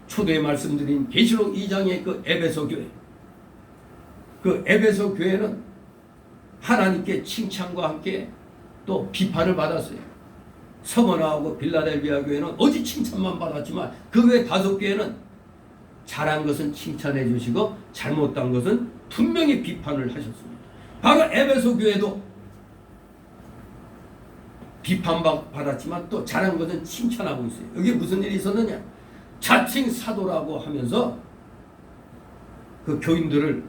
초대에 말씀드린 계시록 2장의 그 에베소 교회, 그 에베소 교회는 하나님께 칭찬과 함께 또 비판을 받았어요. 서머나하고 빌라델비아 교회는 어디 칭찬만 받았지만 그 외 5교회는 잘한 것은 칭찬해 주시고 잘못한 것은 분명히 비판을 하셨습니다. 바로 에베소 교회도 비판받았지만 또 잘한 것은 칭찬하고 있어요. 여기 무슨 일이 있었느냐? 자칭 사도라고 하면서 그 교인들을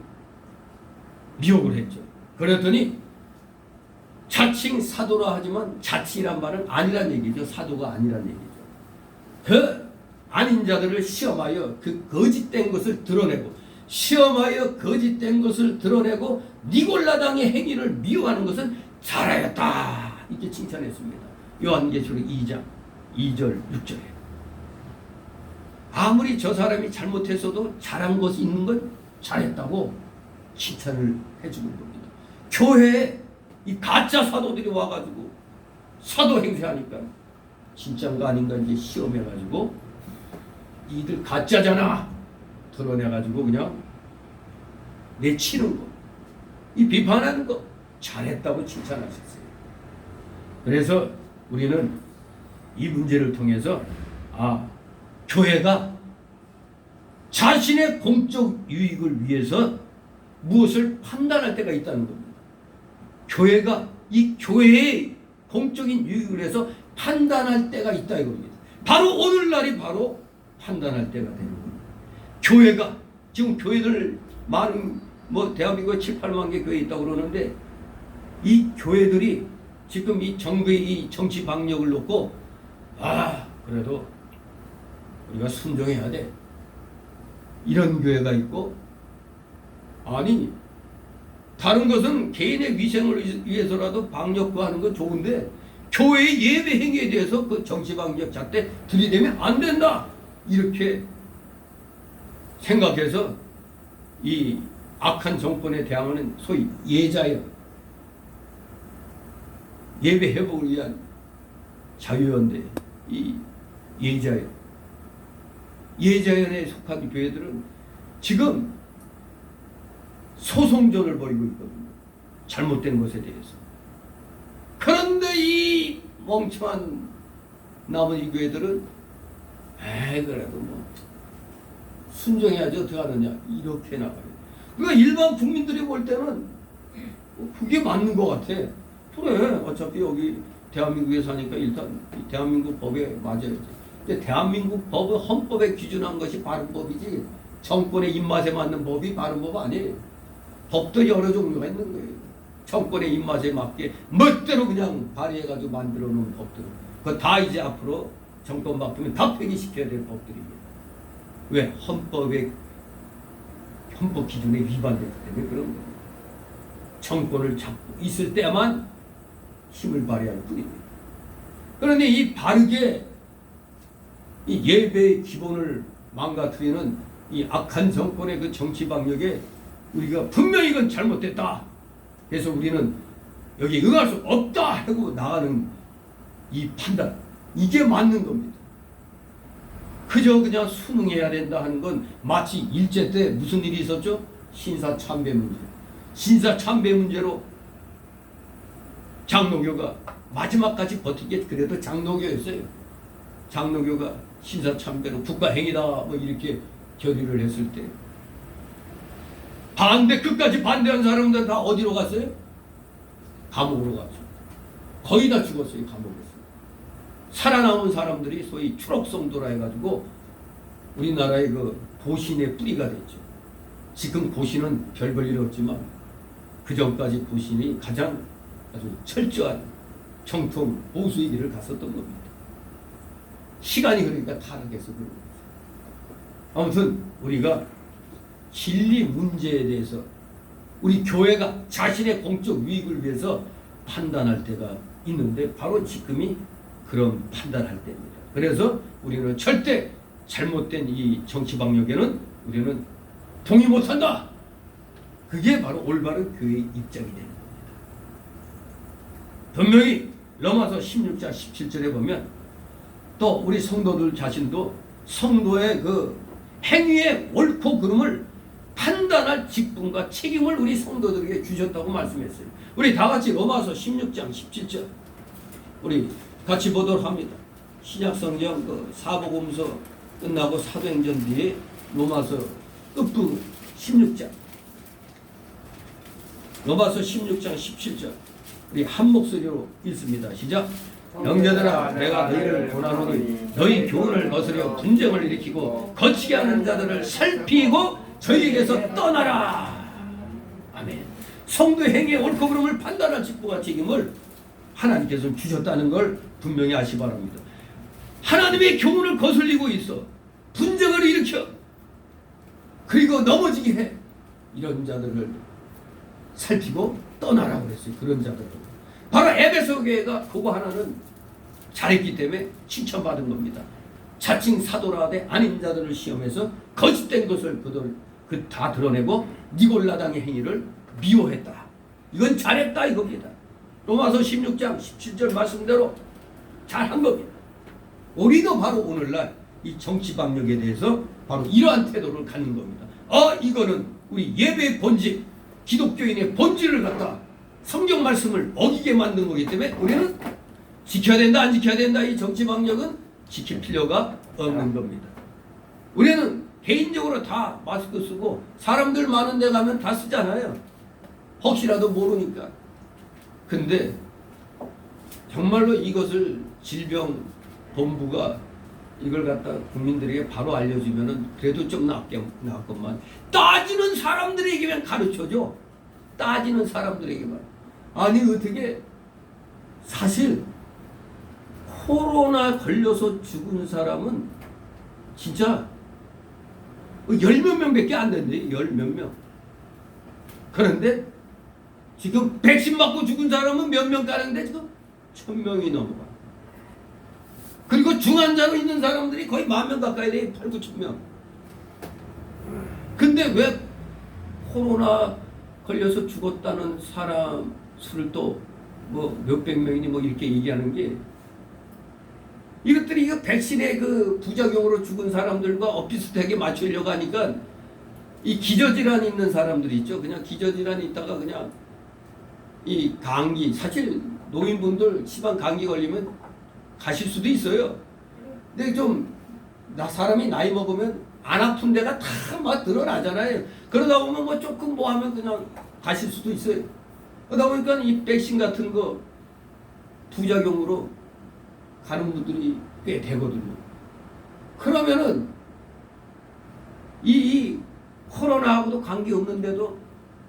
미혹을 했죠. 그랬더니 자칭 사도라 하지만 자칭이란 말은 아니란 얘기죠. 사도가 아니란 얘기죠. 그 아닌 자들을 시험하여 그 거짓된 것을 드러내고 니골라당의 행위를 미워하는 것은 잘하였다. 이렇게 칭찬했습니다. 요한계시록 2장 2절 6절에 아무리 저 사람이 잘못했어도 잘한 것이 있는 건 잘했다고 칭찬을 해주는 겁니다. 교회에 이 가짜 사도들이 와가지고 사도 행세하니까 진짜인가 아닌가 이제 시험해가지고 이들 가짜잖아 드러내가지고 그냥 내치는 거, 이 비판하는 거 잘했다고 칭찬하셨어요. 그래서 우리는 이 문제를 통해서 교회가 자신의 공적 유익을 위해서 무엇을 판단할 때가 있다는 겁니다. 교회가 이 교회의 공적인 유익을 위해서 판단할 때가 있다 이겁니다. 바로 오늘날이 바로 판단할 때가 되는 겁니다. 교회가 지금 교회들 많은 대한민국에 7, 8만 개 교회 있다고 그러는데 이 교회들이 지금 이 정부의 이 정치 방역을 놓고 그래도 우리가 순종해야 돼. 이런 교회가 있고 아니 다른 것은 개인의 위생을 위해서라도 방역도 하는 건 좋은데 교회의 예배 행위에 대해서 그 정치 방역 잣대 들이대면 안 된다. 이렇게 생각해서 이 악한 정권에 대항하는 소위 예자연, 예배 회복을 위한 자유연대, 이 예자연에 속한 교회들은 지금 소송전을 벌이고 있거든요. 잘못된 것에 대해서. 그런데 이 멍청한 나머지 교회들은 그래도 순종해야지 어떻게 하느냐 이렇게 나가요. 그러니까 일반 국민들이 볼 때는 그게 맞는 것 같아. 그래 어차피 여기 대한민국에 사니까 일단 대한민국 법에 맞아야지. 근데 대한민국 법은 헌법에 기준한 것이 바른 법이지 정권의 입맛에 맞는 법이 바른 법 아니에요. 법도 여러 종류가 있는 거예요. 정권의 입맛에 맞게 멋대로 그냥 발의해가지고 만들어 놓은 법들. 그거 다 이제 앞으로 정권 바꾸면 다 폐기시켜야 될 법들입니다. 왜? 헌법 기준에 위반되기 때문에 그런 거예요. 정권을 잡고 있을 때만 힘을 발휘할 뿐입니다. 그런데 이 바르게 이 예배의 기본을 망가뜨리는 이 악한 정권의 그 정치 방역에 우리가 분명히 이건 잘못됐다. 그래서 우리는 여기 응할 수 없다 하고 나가는 이 판단, 이게 맞는 겁니다. 그저 그냥 순응해야 된다 하는 건 마치 일제 때 무슨 일이 있었죠? 신사참배 문제. 신사참배 문제로 장로교가 마지막까지 버틴 게 그래도 장로교였어요. 장로교가 신사참배로 국가행위다 이렇게 결의를 했을 때 끝까지 반대한 사람들 다 어디로 갔어요? 감옥으로 갔죠. 거의 다 죽었어요. 감옥에서. 살아남은 사람들이 소위 추록성도라 해가지고 우리나라의 그 고신의 뿌리가 됐죠. 지금 고신은 별 볼 일 없지만 그 전까지 고신이 가장 아주 철저한 정통 보수의 길을 갔었던 겁니다. 시간이 그러니까 타락해서 그런 거죠. 아무튼 우리가 진리 문제에 대해서 우리 교회가 자신의 공적 유익을 위해서 판단할 때가 있는데 바로 지금이 그런 판단할 때입니다. 그래서 우리는 절대 잘못된 이 정치 방역에는 우리는 동의 못한다. 그게 바로 올바른 교회의 입장이 되는 겁니다. 분명히 로마서 16장 17절에 보면 또 우리 성도들 자신도 성도의 그 행위의 옳고 그름을 판단할 직분과 책임을 우리 성도들에게 주셨다고 말씀했어요. 우리 다 같이 로마서 16장 17절 우리 같이 보도록 합니다. 신약성경 그 사복음서 끝나고 사도행전 뒤에 로마서 끝부분 16장 로마서 16장 17절 우리 한 목소리로 읽습니다. 시작. 형제들아 내가 너희를 권하노니 너희 교훈을 거스려 분쟁을 일으키고 거치게 하는 자들을 살피고 저희에게서 떠나라. 아멘. 성도 행위의 옳고 그름을 판단할 직분과 책임을 하나님께서 주셨다는 걸 분명히 아시 바랍니다. 하나님의 교훈을 거슬리고 있어 분쟁을 일으켜 그리고 넘어지게 해 이런 자들을 살피고 떠나라고 그랬어요. 그런 자들을 바로 에베소 교회가 그거 하나는 잘했기 때문에 칭찬받은 겁니다. 자칭 사도라 하되 아닌 자들을 시험해서 거짓된 것을 다 드러내고 니골라당의 행위를 미워했다. 이건 잘했다 이겁니다. 로마서 16장 17절 말씀대로 잘한 겁니다. 우리도 바로 오늘날 이 정치 방역에 대해서 바로 이러한 태도를 갖는 겁니다. 이거는 우리 예배의 본질, 기독교인의 본질을 갖다 성경 말씀을 어기게 만든 거기 때문에 우리는 지켜야 된다, 안 지켜야 된다, 이 정치 방역은 지킬 필요가 없는 겁니다. 우리는 개인적으로 다 마스크 쓰고 사람들 많은 데 가면 다 쓰잖아요. 혹시라도 모르니까. 근데 정말로 이것을 질병본부가 이걸 갖다 국민들에게 바로 알려주면은 그래도 좀 나았건만 따지는 사람들에게만 가르쳐줘. 따지는 사람들에게만. 아니 어떻게 사실 코로나 걸려서 죽은 사람은 진짜 10몇 명밖에 안 된대. 10몇 명. 그런데 지금 백신 맞고 죽은 사람은 몇 명 가는데 지금 1000명이 넘어가. 그리고 중환자로 있는 사람들이 거의 10,000명 가까이 돼. 8, 9천 명. 근데 왜 코로나 걸려서 죽었다는 사람 수를 또 뭐 몇백 명이니 뭐 이렇게 얘기하는 게 이것들이 이거 백신의 그 부작용으로 죽은 사람들과 엇비슷하게 맞추려고 하니까 이 기저질환 있는 사람들이 있죠. 그냥 기저질환 있다가 그냥 이 감기, 사실 노인분들 심한 감기 걸리면 가실 수도 있어요. 근데 좀 사람이 나이 먹으면 안 아픈 데가 다 막 드러나잖아요. 그러다 보면 뭐 조금 뭐 하면 그냥 가실 수도 있어요. 그러다 보니까 이 백신 같은 거 부작용으로 가는 분들이 꽤 되거든요. 그러면은 이 코로나하고도 관계 없는데도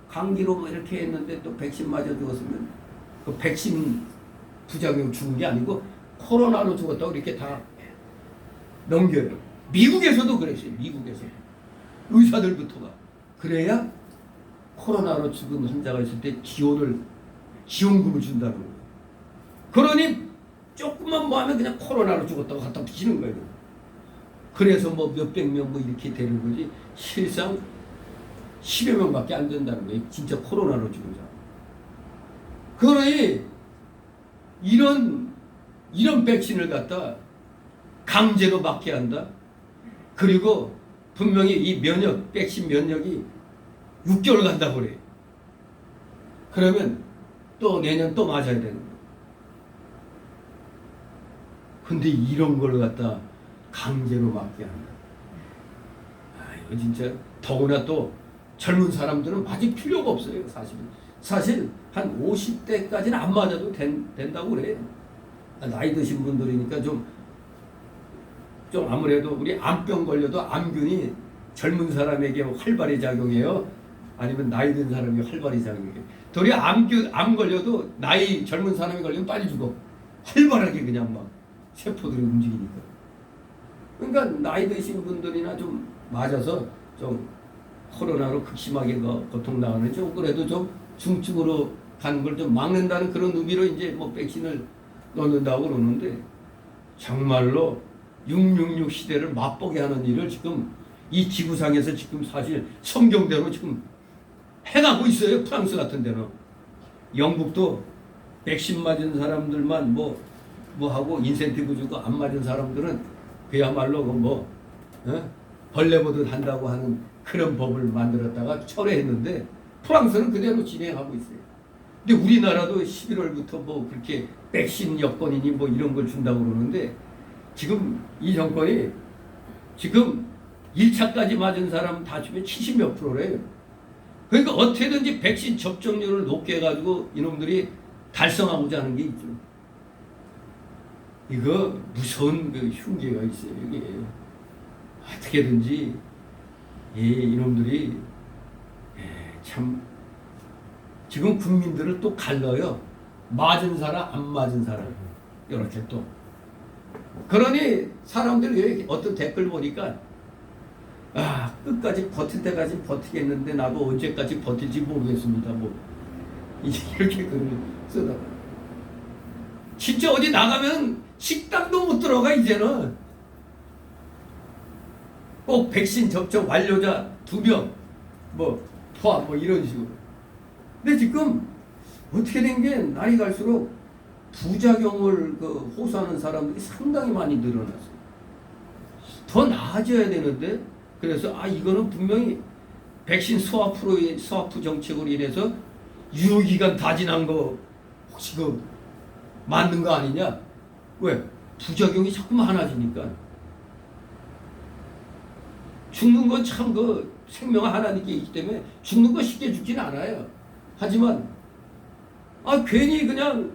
감기로 뭐 이렇게 했는데 또 백신 맞아 죽었으면 그 백신 부작용 죽은 게 아니고 코로나로 죽었다고 이렇게 다 넘겨요. 미국에서도 그랬어요. 미국에서 의사들부터가 그래야 코로나로 죽은 환자가 있을 때 지원금을 준다는 거예요. 그러니 조금만 뭐 하면 그냥 코로나로 죽었다고 갖다 붙이는 거예요. 그래서 뭐 몇백 명 뭐 이렇게 되는 거지 실상 10여 명밖에 안 된다는 거예요. 진짜 코로나로 죽은 사람. 그러니 이런 백신을 갖다 강제로 맞게 한다. 그리고 분명히 이 백신 면역이 6개월 간다고 그래요. 그러면 또 내년 또 맞아야 되는 거예요. 근데 이런 걸 갖다 강제로 맞게 한다. 이거 진짜 더구나 또 젊은 사람들은 맞을 필요가 없어요. 사실 한 50대까지는 안 맞아도 된다고 그래요. 나이 드신 분들이니까 좀 아무래도 우리 암병 걸려도 암균이 젊은 사람에게 활발히 작용해요. 아니면 나이 든 사람이 활발히 작용해요. 도리어 암 걸려도 나이 젊은 사람이 걸리면 빨리 죽어. 활발하게 그냥 막 세포들이 움직이니까. 그러니까 나이 드신 분들이나 좀 맞아서 좀 코로나로 극심하게 고통 나가는 좀 그래도 좀 중증으로 가는 걸 좀 막는다는 그런 의미로 이제 뭐 백신을 넣는다고 그러는데 정말로 666 시대를 맛보게 하는 일을 지금 이 지구상에서 지금 사실 성경대로 지금 해가고 있어요. 프랑스 같은 데는. 영국도 백신 맞은 사람들만 뭐 하고 인센티브 주고 안 맞은 사람들은 그야말로 벌레 보듯 한다고 하는 그런 법을 만들었다가 철회했는데 프랑스는 그대로 진행하고 있어요. 근데 우리나라도 11월부터 뭐 그렇게 백신 여권이니 뭐 이런 걸 준다고 그러는데 지금 이 정권이 지금 1차까지 맞은 사람 다 주면 70몇 %래요. 그러니까 어떻게든지 백신 접종률을 높게 해가지고 이놈들이 달성하고자 하는 게 있죠. 이거 무서운 그 흉계가 있어요. 이게 어떻게든지 이놈들이 참 지금 국민들을 또 갈라요. 맞은 사람 안 맞은 사람 이렇게 또. 그러니 사람들이 어떤 댓글 보니까 끝까지 버틸 때까지 버티겠는데 나도 언제까지 버틸지 모르겠습니다. 뭐 이렇게 글을 쓰다가 진짜 어디 나가면 식당도 못 들어가. 이제는 꼭 백신 접종 완료자 2명 뭐 포함 뭐 이런 식으로. 근데 지금 어떻게 된 게 나이 갈수록 부작용을 호소하는 사람들이 상당히 많이 늘어났어요. 더 나아져야 되는데 그래서 이거는 분명히 백신 스와프 정책으로 인해서 유효기간 다 지난 거 혹시 그 맞는 거 아니냐? 왜? 부작용이 자꾸 많아지니까. 죽는 건 참 그 생명은 하나님께 있기 때문에 죽는 거 쉽게 죽지는 않아요. 하지만 괜히 그냥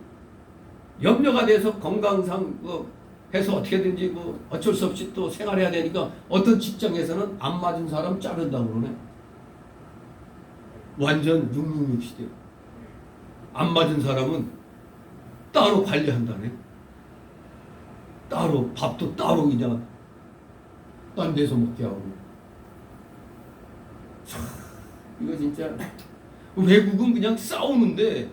염려가 돼서 건강상 해서 어떻게든지 어쩔 수 없이 또 생활해야 되니까 어떤 직장에서는 안 맞은 사람 자른다고 그러네. 완전 666 시대. 안 맞은 사람은 따로 관리한다네. 따로 밥도 따로 그냥 딴 데서 먹게 하고. 참, 이거 진짜 외국은 그냥 싸우는데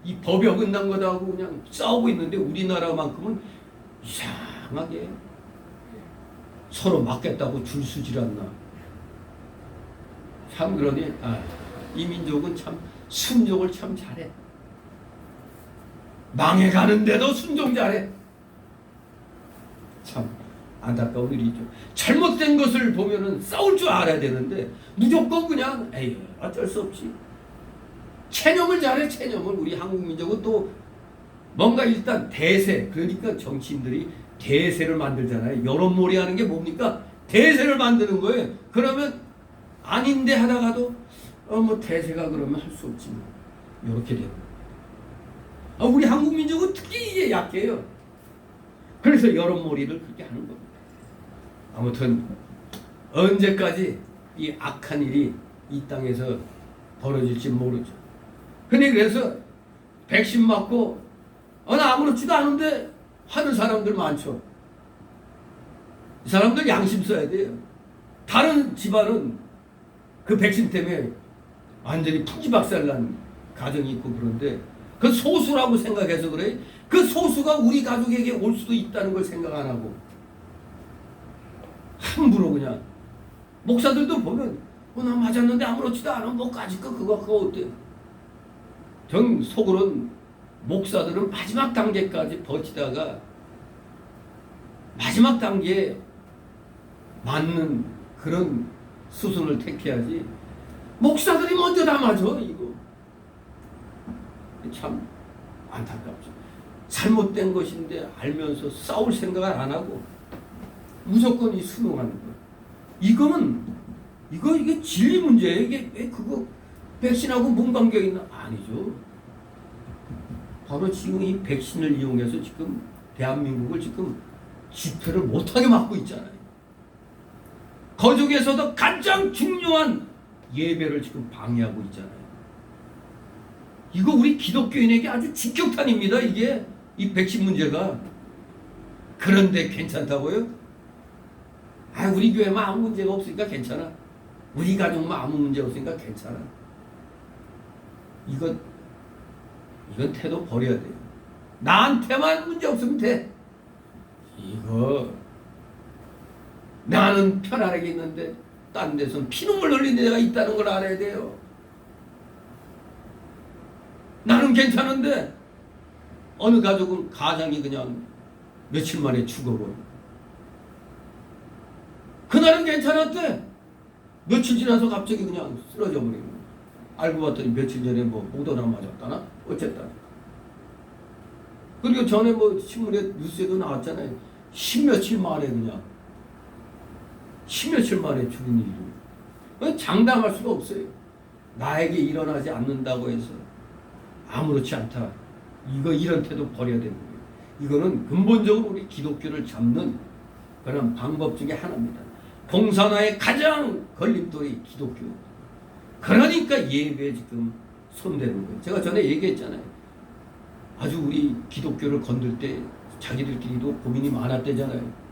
이 법이 어긋난 거다 하고 그냥 싸우고 있는데 우리나라만큼은 이상하게 서로 맞겠다고 줄 서질 않나. 참 그러니 이 민족은 참 순종을 참 잘해. 망해가는데도 순종 잘해. 참 안타까운 일이죠. 잘못된 것을 보면은 싸울 줄 알아야 되는데 무조건 그냥 에이 어쩔 수 없지. 체념을 잘해. 체념을. 우리 한국 민족은 또 뭔가 일단 대세, 그러니까 정치인들이 대세를 만들잖아요. 여론몰이 하는 게 뭡니까? 대세를 만드는 거예요. 그러면 아닌데 하다가도 대세가 그러면 할 수 없지 뭐. 이렇게 되는 거예요. 우리 한국 민족은 특히 이게 약해요. 그래서 여론몰이를 그렇게 하는 겁니다. 아무튼 언제까지 이 악한 일이 이 땅에서 벌어질지 모르죠. 근데 그래서 백신 맞고 나 아무렇지도 않은데 하는 사람들 많죠. 이 사람들 양심 써야 돼요. 다른 집안은 그 백신 때문에 완전히 풍지박살난 가정이 있고 그런데 그 소수라고 생각해서 그래. 그 소수가 우리 가족에게 올 수도 있다는 걸 생각 안 하고 함부로 그냥. 목사들도 보면 나 맞았는데 아무렇지도 않아. 뭐까짓 거 그거 어때? 전 속으로는 목사들은 마지막 단계까지 버티다가 마지막 단계에 맞는 그런 수순을 택해야지. 목사들이 먼저 다 맞아 이거. 참 안타깝죠. 잘못된 것인데 알면서 싸울 생각을 안 하고 무조건 순응하는 거. 이게 진리 문제예요. 이게 왜 그거 백신하고 뭔 관계가 있나? 아니죠. 바로 지금 이 백신을 이용해서 지금 대한민국을 지금 집회를 못하게 막고 있잖아요. 그 중에서도 가장 중요한 예배를 지금 방해하고 있잖아요. 이거 우리 기독교인에게 아주 직격탄입니다. 이게 이 백신 문제가. 그런데 괜찮다고요? 우리 교회만 아무 문제가 없으니까 괜찮아. 우리 가족만 아무 문제 없으니까 괜찮아. 이건 태도 버려야 돼요. 나한테만 문제 없으면 돼. 이거 나는 편안하게 있는데 딴 데서는 피눈물 흘리는 데가 있다는 걸 알아야 돼요. 나는 괜찮은데 어느 가족은 가장이 그냥 며칠 만에 죽어버려. 그날은 괜찮았대. 며칠 지나서 갑자기 그냥 쓰러져 버리는 거야. 알고 봤더니 며칠 전에 모더나 맞았다나 어쨌다. 그리고 전에 신문에 뉴스에도 나왔잖아요. 10며칠 만에 그냥 10며칠 만에 죽은 일이. 장담할 수가 없어요. 나에게 일어나지 않는다고 해서 아무렇지 않다. 이런 태도 버려야 되는 거예요. 이거는 근본적으로 우리 기독교를 잡는 그런 방법 중에 하나입니다. 공산화의 가장 걸림돌이 기독교. 그러니까 예배에 지금 손대는 거예요. 제가 전에 얘기했잖아요. 아주 우리 기독교를 건들 때 자기들끼리도 고민이 많았대잖아요.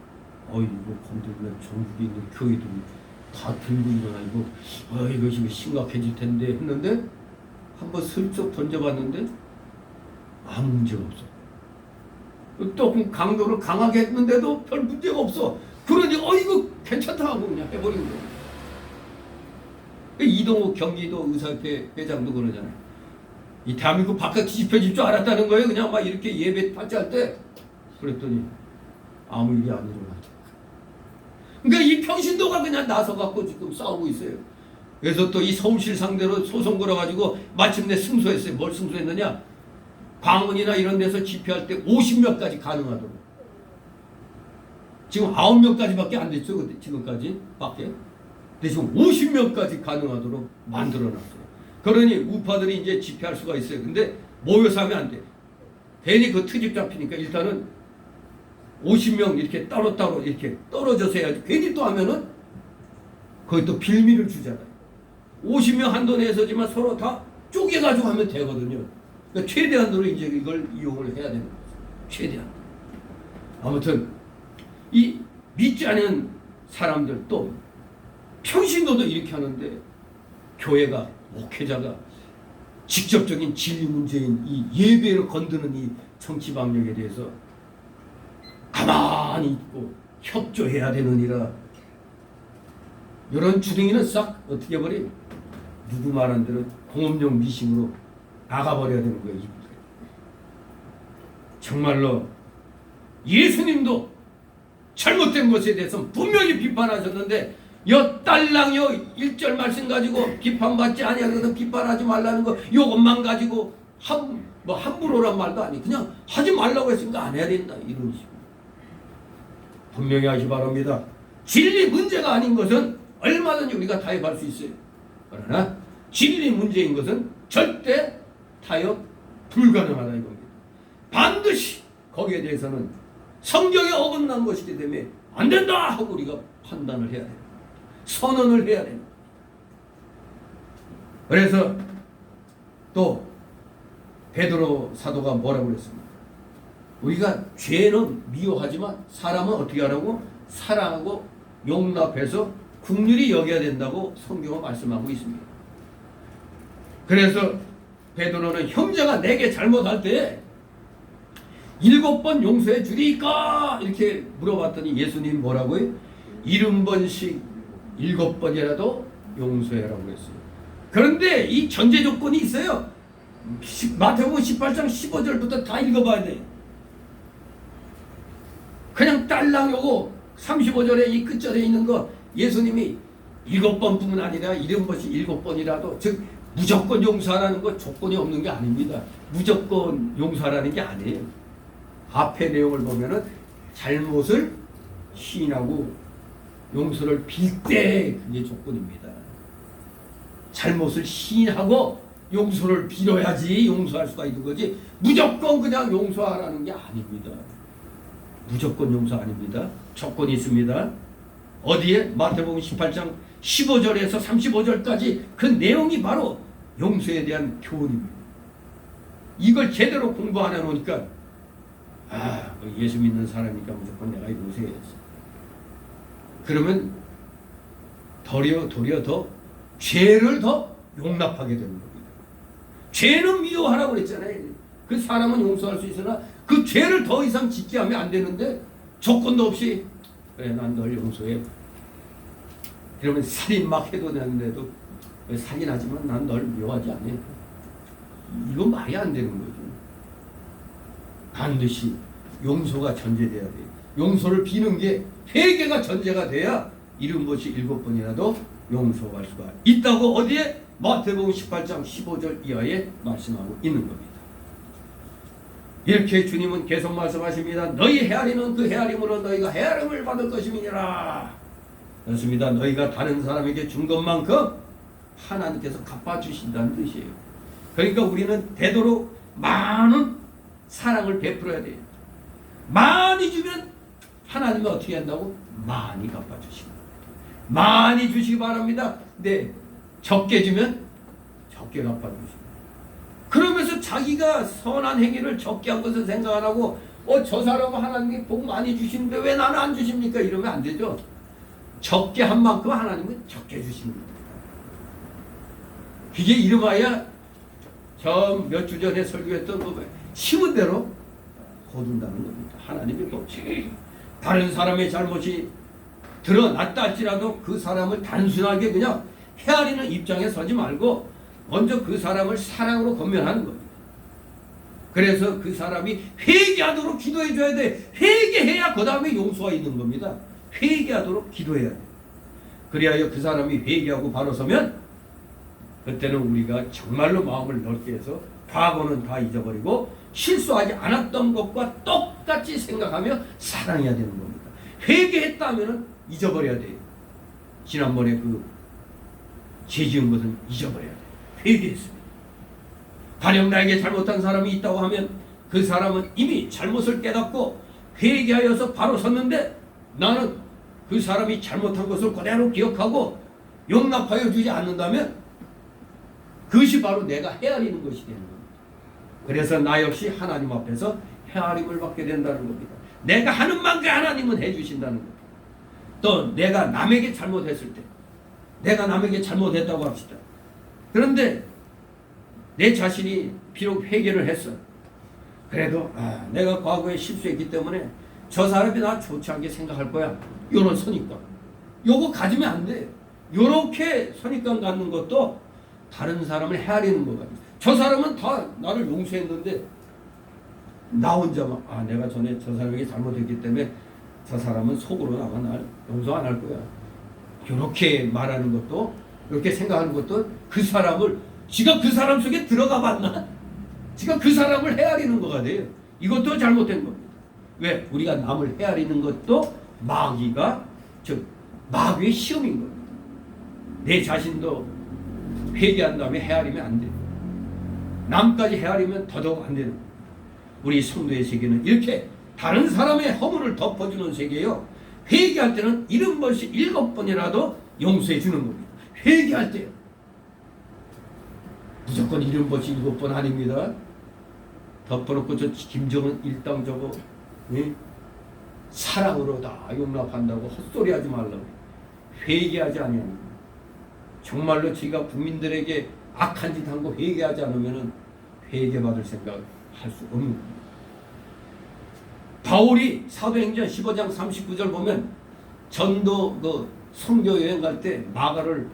이거 건들면 전국에 있는 교회들이 다 들고 일어나. 이거 지금 심각해질 텐데 했는데 한번 슬쩍 던져봤는데 아무 문제가 없어. 또 강도를 강하게 했는데도 별 문제가 없어. 그러니 이거 괜찮다 하고 그냥 해버리는 거예요. 이동욱 경기도 의사협회 회장도 그러잖아요. 이 대한민국 바깥 뒤집혀질 줄 알았다는 거예요. 그냥 막 이렇게 예배 발제할 때. 그랬더니 아무 일이 안 일어나죠. 그러니까 이 평신도가 그냥 나서갖고 지금 싸우고 있어요. 그래서 또 이 서울시 상대로 소송 걸어가지고 마침내 승소했어요. 뭘 승소했느냐? 광원이나 이런 데서 집회할 때 50명까지 가능하도록. 지금 9명까지밖에 안 됐죠. 지금까지 밖에. 근데 지금 50명까지 가능하도록 만들어놨어요. 그러니 우파들이 이제 집회할 수가 있어요. 근데 모여서 하면 안 돼. 괜히 그 트집 잡히니까 일단은 50명 이렇게 따로따로 이렇게 떨어져서 해야지. 괜히 또 하면은 거기 또 빌미를 주잖아요. 50명 한도 내서지만 서로 다 쪼개가지고 하면 되거든요. 그러니까 최대한으로 이제 이걸 이용을 해야 되는 거죠. 최대한. 아무튼 이 믿지 않은 사람들 또 평신도도 이렇게 하는데 교회가 목회자가 직접적인 진리 문제인 이 예배를 건드는 이 정치 방역에 대해서 가만히 있고 협조해야 되느니라. 이런 주둥이는 싹 어떻게 버리? 누구 말한 대로 공업용 미싱으로 나가버려야 되는 거예요. 정말로 예수님도 잘못된 것에 대해서 분명히 비판하셨는데 딸랑요 1절 말씀 가지고 비판받지 아니하거든 비판하지 말라는 거 요것만 가지고 함부로란 말도 아니 그냥 하지 말라고 했으니까 안 해야 된다 이런 식으로 분명히 하시 바랍니다. 진리 문제가 아닌 것은 얼마든지 우리가 타협할 수 있어요. 그러나 진리 문제인 것은 절대 타협 불가능하다 이겁니다. 반드시 거기에 대해서는 성경에 어긋난 것이기 때문에 안 된다 하고 우리가 판단을 해야 돼요. 선언을 해야 됩니다. 그래서 또 베드로 사도가 뭐라고 그랬습니까? 우리가 죄는 미워하지만 사람은 어떻게 하라고? 사랑하고 용납해서 긍휼히 여겨야 된다고 성경은 말씀하고 있습니다. 그래서 베드로는 형제가 내게 잘못할 때 7번 용서해 주리까? 이렇게 물어봤더니 예수님 뭐라고요? 70번씩 7번이라도 용서해라고 했어요. 그런데 이 전제 조건이 있어요. 마태복음 18장 15절부터 다 읽어봐야 돼요. 그냥 딸랑 요거 35절에 이 끝절에 있는 거 예수님이 7번뿐만 아니라 70번씩 7번이라도 즉 무조건 용서하라는 거 조건이 없는 게 아닙니다. 무조건 용서하라는 게 아니에요. 앞에 내용을 보면은 잘못을 시인하고 용서를 빌 때 그게 조건입니다. 잘못을 시인하고 용서를 빌어야지 용서할 수가 있는 거지 무조건 그냥 용서하라는 게 아닙니다. 무조건 용서 아닙니다. 조건이 있습니다. 어디에? 마태복음 18장 15절에서 35절까지 그 내용이 바로 용서에 대한 교훈입니다. 이걸 제대로 공부 안 해놓으니까 예수 믿는 사람이니까 무조건 내가 용서해야지. 그러면 도리어 더 죄를 더 용납하게 되는 겁니다. 죄는 미워하라고 그랬잖아요. 그 사람은 용서할 수 있으나 그 죄를 더 이상 짓게 하면 안 되는데 조건도 없이 그래 난 널 용서해. 그러면 살인 막 해도 되는데도 살인하지만 난 널 미워하지 않아. 이건 말이 안 되는 거죠. 반드시 용서가 전제돼야 돼요. 용서를 비는 게 회개가 전제가 돼야 70번씩 7번이라도 용서할 수가 있다고 어디에? 마태복음 18장 15절 이하에 말씀하고 있는 겁니다. 이렇게 주님은 계속 말씀하십니다. 너희 헤아리는 그 헤아림으로 너희가 헤아림을 받을 것임이니라. 그렇습니다. 너희가 다른 사람에게 준 것만큼 하나님께서 갚아주신다는 뜻이에요. 그러니까 우리는 되도록 많은 사랑을 베풀어야 돼요. 많이 주면 하나님은 어떻게 한다고? 많이 갚아주시고 많이 주시기 바랍니다. 근데 적게 주면 적게 갚아주시고 그러면서 자기가 선한 행위를 적게 한 것을 생각 안 하고 저 사람은 하나님이 복 많이 주시는데 왜 나는 안 주십니까? 이러면 안 되죠. 적게 한 만큼 하나님은 적게 주시는 겁니다. 그게 이름하여 저 몇 주 전에 설교했던 거 심은 대로 거둔다는 겁니다. 하나님의 법칙. 다른 사람의 잘못이 드러났다 할지라도 그 사람을 단순하게 그냥 헤아리는 입장에 서지 말고 먼저 그 사람을 사랑으로 권면하는 겁니다. 그래서 그 사람이 회개하도록 기도해 줘야 돼. 회개해야 그 다음에 용서가 있는 겁니다. 회개하도록 기도해야 돼. 그리하여 그 사람이 회개하고 바로 서면 그때는 우리가 정말로 마음을 넓게 해서 과거는 다 잊어버리고 실수하지 않았던 것과 똑같이 생각하며 사랑해야 되는 겁니다. 회개했다면 잊어버려야 돼요. 지난번에 그 죄 지은 것은 잊어버려야 돼요. 회개했습니다. 가령 나에게 잘못한 사람이 있다고 하면 그 사람은 이미 잘못을 깨닫고 회개하여서 바로 섰는데 나는 그 사람이 잘못한 것을 그대로 기억하고 용납하여 주지 않는다면 그것이 바로 내가 헤아리는 것이 되는 겁니다. 그래서 나 역시 하나님 앞에서 헤아림을 받게 된다는 겁니다. 내가 하는 만큼 하나님은 해주신다는 겁니다. 또 내가 남에게 잘못했을 때 내가 남에게 잘못했다고 합시다. 그런데 내 자신이 비록 회개를 했어. 그래도 내가 과거에 실수했기 때문에 저 사람이 나 좋지 않게 생각할 거야. 요런 선입관. 요거 가지면 안 돼. 요렇게 선입관 갖는 것도 다른 사람을 헤아리는 거거든. 저 사람은 다 나를 용서했는데 나 혼자만 내가 전에 저 사람에게 잘못했기 때문에 저 사람은 속으로 아마 날 용서 안 할 거야. 이렇게 말하는 것도 이렇게 생각하는 것도 그 사람을 지가 그 사람 속에 들어가 봤나? 지가 그 사람을 헤아리는 거가 돼요. 이것도 잘못된 겁니다. 왜? 우리가 남을 헤아리는 것도 마귀의 시험인 겁니다. 내 자신도 회개한 다음에 헤아리면 안 돼요. 남까지 헤아리면 더더욱 안 되는 거예요. 우리 성도의 세계는 이렇게 다른 사람의 허물을 덮어주는 세계예요. 회개할 때는 70번씩 7번이라도 용서해 주는 겁니다. 회개할 때요. 무조건 70번씩 7번 아닙니다. 덮어놓고 저 김정은 일당 저거 사랑으로 다 용납한다고 헛소리하지 말라고. 회개하지 아니하는 정말로 지가 국민들에게 악한 짓 한 거 회개하지 않으면 회개받을 생각 할 수 없는 겁니다. 바울이 사도행전 15장 39절 보면 전도 선교 여행 갈 때 마가를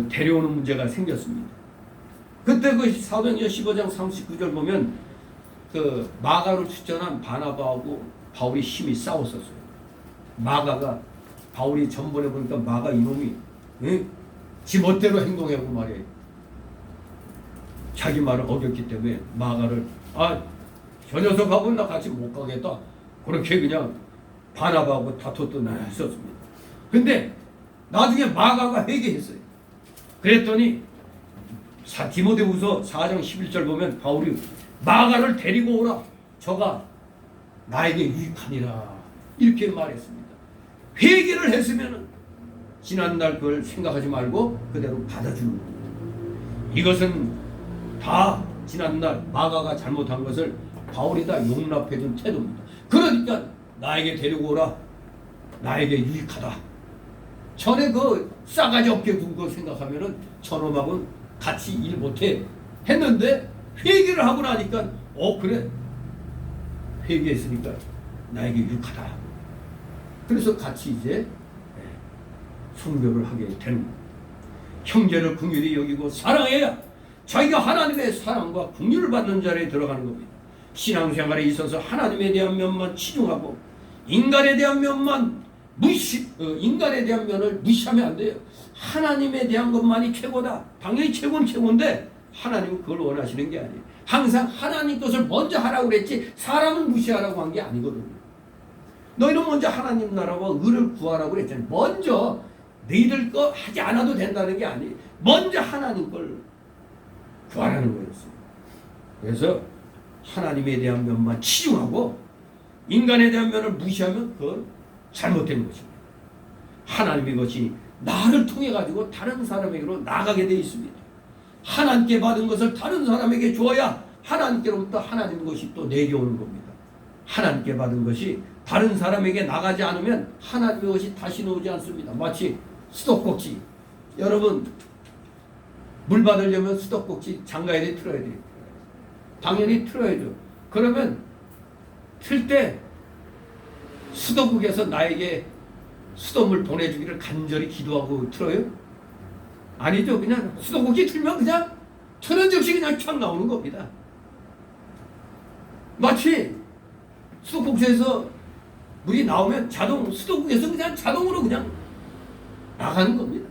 데려오는 문제가 생겼습니다. 그때 그 사도행전 15장 39절 보면 그 마가를 추천한 바나바하고 바울이 심히 싸웠었어요. 마가가 바울이 전번에 보니까 마가 이놈이 지 멋대로 행동하고 말이에요. 자기 말을 어겼기 때문에 마가를 저 녀석하고 나 같이 못 가겠다. 그렇게 그냥 바나바하고 다퉜던 날이 있었습니다. 근데 나중에 마가가 회개했어요. 그랬더니 디모데후서 4장 11절 보면 바울이 마가를 데리고 오라. 저가 나에게 유익하니라. 이렇게 말했습니다. 회개를 했으면 지난날 그걸 생각하지 말고 그대로 받아주는 겁니다. 이것은 다 지난날 마가가 잘못한 것을 바울이 다 용납해준 태도입니다. 그러니까 나에게 데리고 오라. 나에게 유익하다. 전에 그 싸가지 없게 군 거 생각하면은 저놈하고는 같이 일 못해 했는데 회개를 하고 나니까 그래 회개했으니까 나에게 유익하다. 그래서 같이 이제 순교를 하게 되는 거예요. 형제를 긍휼히 여기고 사랑해야 자기가 하나님의 사랑과 긍휼을 받는 자리에 들어가는 겁니다. 신앙생활에 있어서 하나님에 대한 면만 치중하고 인간에 대한 면을 무시하면 안 돼요. 하나님에 대한 것만이 최고다. 당연히 최고는 최고인데 하나님은 그걸 원하시는 게 아니에요. 항상 하나님 것을 먼저 하라고 그랬지 사람은 무시하라고 한 게 아니거든요. 너희는 먼저 하나님 나라와 의를 구하라고 그랬잖아요. 먼저 너희들 거 하지 않아도 된다는 게 아니에요. 먼저 하나님 걸 구하라는 거였어요. 그래서 하나님에 대한 면만 치중하고 인간에 대한 면을 무시하면 그건 잘못된 것입니다. 하나님의 것이 나를 통해 가지고 다른 사람에게로 나가게 되어 있습니다. 하나님께 받은 것을 다른 사람에게 주어야 하나님께로부터 하나님의 것이 또 내려오는 겁니다. 하나님께 받은 것이 다른 사람에게 나가지 않으면 하나님의 것이 다시 나오지 않습니다. 마치 수도꼭지. 여러분 물 받으려면 수도꼭지 장가에 틀어야 돼요. 당연히 틀어야죠. 그러면 틀 때 수도국에서 나에게 수돗물 보내주기를 간절히 기도하고 틀어요? 아니죠. 그냥 수도꼭지 틀면 그냥 천연적시 그냥 촥 나오는 겁니다. 마치 수도꼭지에서 물이 나오면 수도국에서 그냥 자동으로 그냥 나가는 겁니다.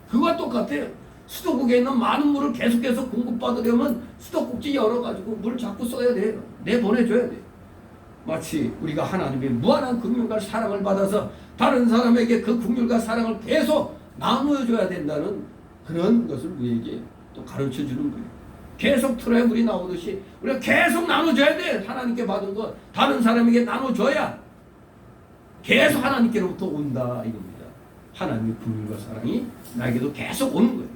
그거와 똑같아요. 수도국에 있는 많은 물을 계속해서 공급받으려면 수도꼭지 열어가지고 물을 자꾸 써야 돼요. 내보내줘야 돼요. 마치 우리가 하나님의 무한한 긍휼과 사랑을 받아서 다른 사람에게 그 긍휼과 사랑을 계속 나누어줘야 된다는 그런 것을 우리에게 또 가르쳐주는 거예요. 계속 틀어야 물이 나오듯이 우리가 계속 나눠줘야 돼. 하나님께 받은 거 다른 사람에게 나눠줘야 계속 하나님께로부터 온다 이겁니다. 하나님의 긍휼과 사랑이 나에게도 계속 오는 거예요.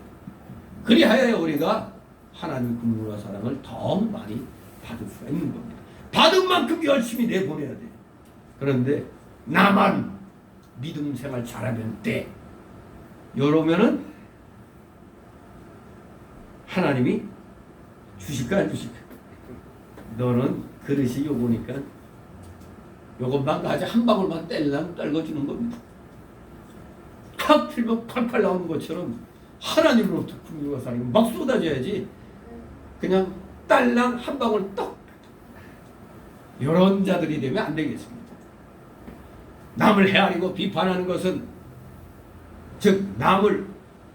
그리하여 우리가 하나님의 긍휼과 사랑을 더 많이 받을 수가 있는 겁니다. 받은 만큼 열심히 내보내야 돼. 그런데 나만 믿음 생활 잘하면 돼. 이러면은 하나님이 주실까 안 주실까? 너는 그릇이 요거니까 요것만 가져 한 방울만 뗄랑 떨궈주는 겁니다. 탁 틀면 팔팔 나오는 것처럼 하나님으로부터 긍휼과 사랑이 막 쏟아져야지 그냥 딸랑 한 방울 떡 이런 자들이 되면 안 되겠습니다. 남을 헤아리고 비판하는 것은 즉 남을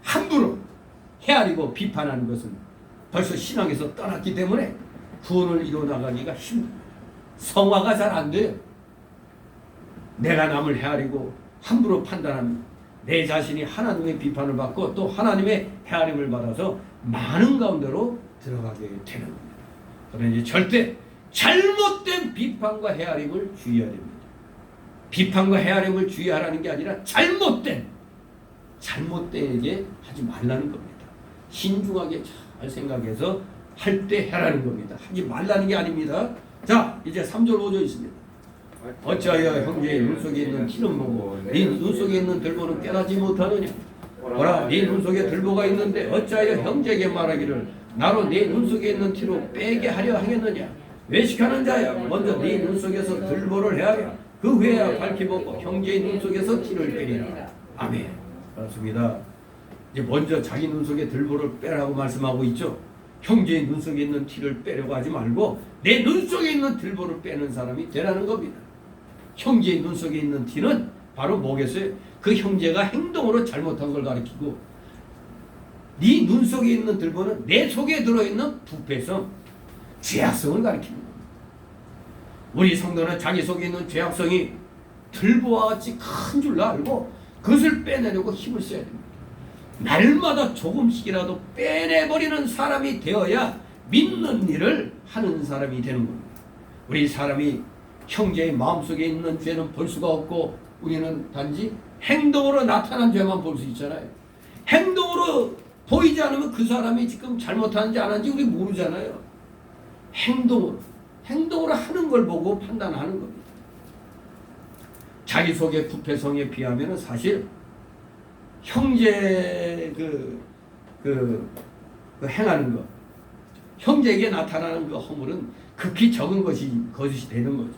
함부로 헤아리고 비판하는 것은 벌써 신앙에서 떠났기 때문에 구원을 이루어나가기가 힘듭니다. 성화가 잘 안 돼요. 내가 남을 헤아리고 함부로 판단하면 내 자신이 하나님의 비판을 받고 또 하나님의 헤아림을 받아서 많은 가운데로 들어가게 되는 겁니다. 그러니 절대 잘못된 비판과 헤아림을 주의해야 됩니다. 비판과 헤아림을 주의하라는 게 아니라 잘못되게 하지 말라는 겁니다. 신중하게 잘 생각해서 할 때 해라는 겁니다. 하지 말라는 게 아닙니다. 자, 이제 3절 5절 있습니다. 어찌하여 형제의 눈 속에 있는 티는 보고 네 눈 속에 있는 들보는 깨닫지 못하느냐. 보라, 네 눈 속에 들보가 있는데 어찌하여 형제에게 말하기를 나로 네 눈 속에 있는 티로 빼게 하려 하겠느냐. 외식하는 자야, 먼저 네 눈 속에서 들보를 헤아려 그 후에야 밝히 보고 형제의 눈 속에서 티를 빼리라. 아멘. 그렇습니다. 이제 먼저 자기 눈 속에 들보를 빼라고 말씀하고 있죠. 형제의 눈 속에 있는 티를 빼려고 하지 말고 내 눈 속에 있는 들보를 빼는 사람이 되라는 겁니다. 형제의 눈 속에 있는 티는 바로 뭐겠어요? 그 형제가 행동으로 잘못한 걸 가리키고 네 눈 속에 있는 들보는 내 속에 들어있는 부패성, 죄악성을 가리키는 겁니다. 우리 성도는 자기 속에 있는 죄악성이 들보와 같이 큰 줄 알고 그것을 빼내려고 힘을 써야 됩니다. 날마다 조금씩이라도 빼내버리는 사람이 되어야 믿는 일을 하는 사람이 되는 겁니다. 우리 사람이 형제의 마음속에 있는 죄는 볼 수가 없고 우리는 단지 행동으로 나타난 죄만 볼 수 있잖아요. 행동으로 보이지 않으면 그 사람이 지금 잘못하는지 안 하는지 우리 모르잖아요. 행동으로 하는 걸 보고 판단하는 겁니다. 자기 속의 부패성에 비하면 사실 형제 행하는 것, 형제에게 나타나는 그 허물은 극히 적은 것이 되는 거죠.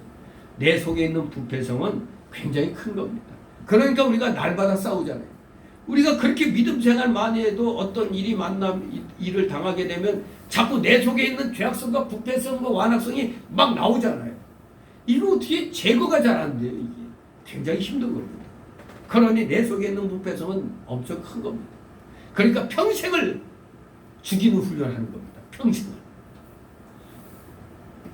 내 속에 있는 부패성은 굉장히 큰 겁니다. 그러니까 우리가 날마다 싸우잖아요. 우리가 그렇게 믿음 생활 많이 해도 어떤 일을 당하게 되면 자꾸 내 속에 있는 죄악성과 부패성과 완악성이 막 나오잖아요. 이거 어떻게 제거가 잘 안 돼요. 이게 굉장히 힘든 겁니다. 그러니 내 속에 있는 부패성은 엄청 큰 겁니다. 그러니까 평생을 죽이는 훈련하는 겁니다. 평생을.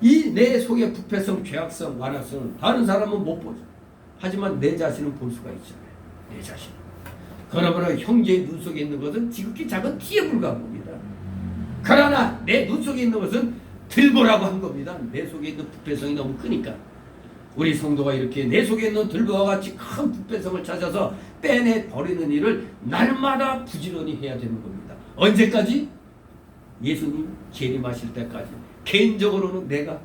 이 내 속의 부패성, 죄악성, 완악성은 다른 사람은 못 보죠. 하지만 내 자신은 볼 수가 있잖아요. 내 자신. 그러므로 형제의 눈 속에 있는 것은 지극히 작은 티에 불과한 겁니다. 그러나 내 눈 속에 있는 것은 들보라고 한 겁니다. 내 속에 있는 부패성이 너무 크니까. 우리 성도가 이렇게 내 속에 있는 들보와 같이 큰 부패성을 찾아서 빼내버리는 일을 날마다 부지런히 해야 되는 겁니다. 언제까지? 예수님 재림하실 때까지. 개인적으로는 내가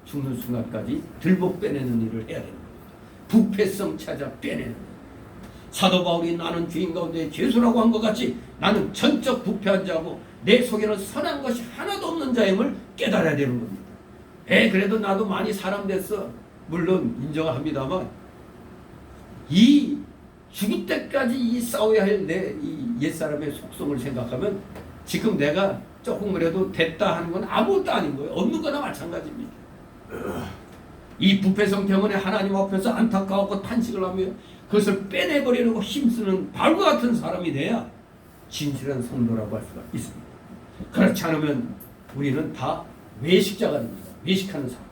죽는 순간까지 들보 빼내는 일을 해야 되는 겁니다. 부패성 찾아 빼내는 겁니다. 사도 바울이 나는 죄인 가운데 죄수라고 한 것 같이 나는 전적 부패한 자고 내 속에는 선한 것이 하나도 없는 자임을 깨달아야 되는 겁니다. 그래도 나도 많이 사람 됐어. 물론 인정합니다만 이 죽을 때까지 이 싸워야 할 내 이 옛사람의 속성을 생각하면 지금 내가 조금 그래도 됐다 하는 건 아무것도 아닌 거예요. 없는 거나 마찬가지입니다. 이 부패성 때문에 하나님 앞에서 안타까웠고 탄식을 하며 그것을 빼내버리려고 힘쓰는 바울과 같은 사람이 돼야 진실한 성도라고 할 수가 있습니다. 그렇지 않으면 우리는 다 외식자가 됩니다. 외식하는 사람.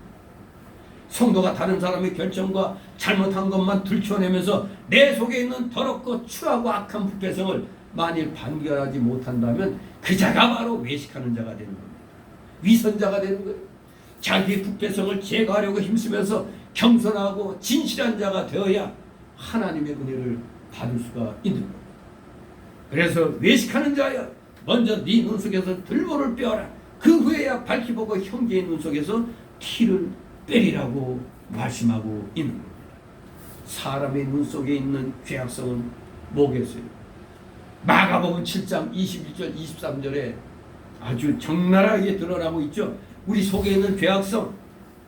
성도가 다른 사람의 결정과 잘못한 것만 들춰내면서 내 속에 있는 더럽고 추하고 악한 부패성을 만일 반겨하지 못한다면 그 자가 바로 외식하는 자가 되는 겁니다. 위선자가 되는 거예요. 자기의 부패성을 제거하려고 힘쓰면서 겸손하고 진실한 자가 되어야 하나님의 은혜를 받을 수가 있는 겁니다. 그래서 외식하는 자야 먼저 네 눈 속에서 들보를 빼어라. 그 후에야 밝히 보고 형제의 눈 속에서 티를 빼리라고 말씀하고 있는 겁니다. 사람의 눈 속에 있는 죄악성은 뭐겠어요? 마가복음 7장 21절 23절에 아주 적나라하게 드러나고 있죠. 우리 속에 있는 죄악성,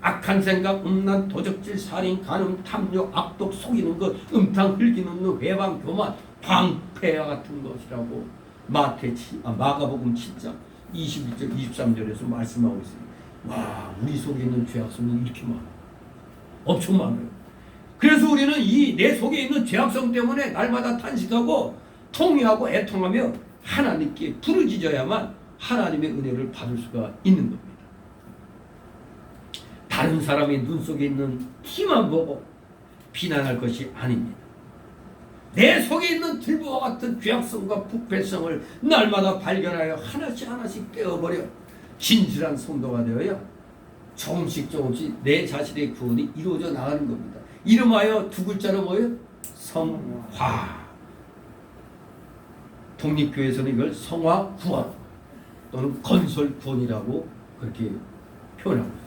악한 생각, 음란, 도적질, 살인, 간음, 탐욕, 악독, 속이는 것, 음탕, 흘기는 회방, 교만, 방패와 같은 것이라고 마가복음 7장 21절 23절에서 말씀하고 있습니다. 와, 우리 속에 있는 죄악성이 이렇게 많아. 엄청 많아요. 그래서 우리는 이 내 속에 있는 죄악성 때문에 날마다 탄식하고 통회하고 애통하며 하나님께 부르짖어야만 하나님의 은혜를 받을 수가 있는 겁니다. 다른 사람의 눈 속에 있는 티만 보고 비난할 것이 아닙니다. 내 속에 있는 들보와 같은 죄악성과 부패성을 날마다 발견하여 하나씩 하나씩 떼어버려 진실한 성도가 되어야 조금씩 내 자신의 구원이 이루어져 나가는 겁니다. 이름하여 두 글자로 뭐예요? 성화. 독립교회에서는 이걸 성화 구원 또는 건설 구원이라고 그렇게 표현하고 있습니다.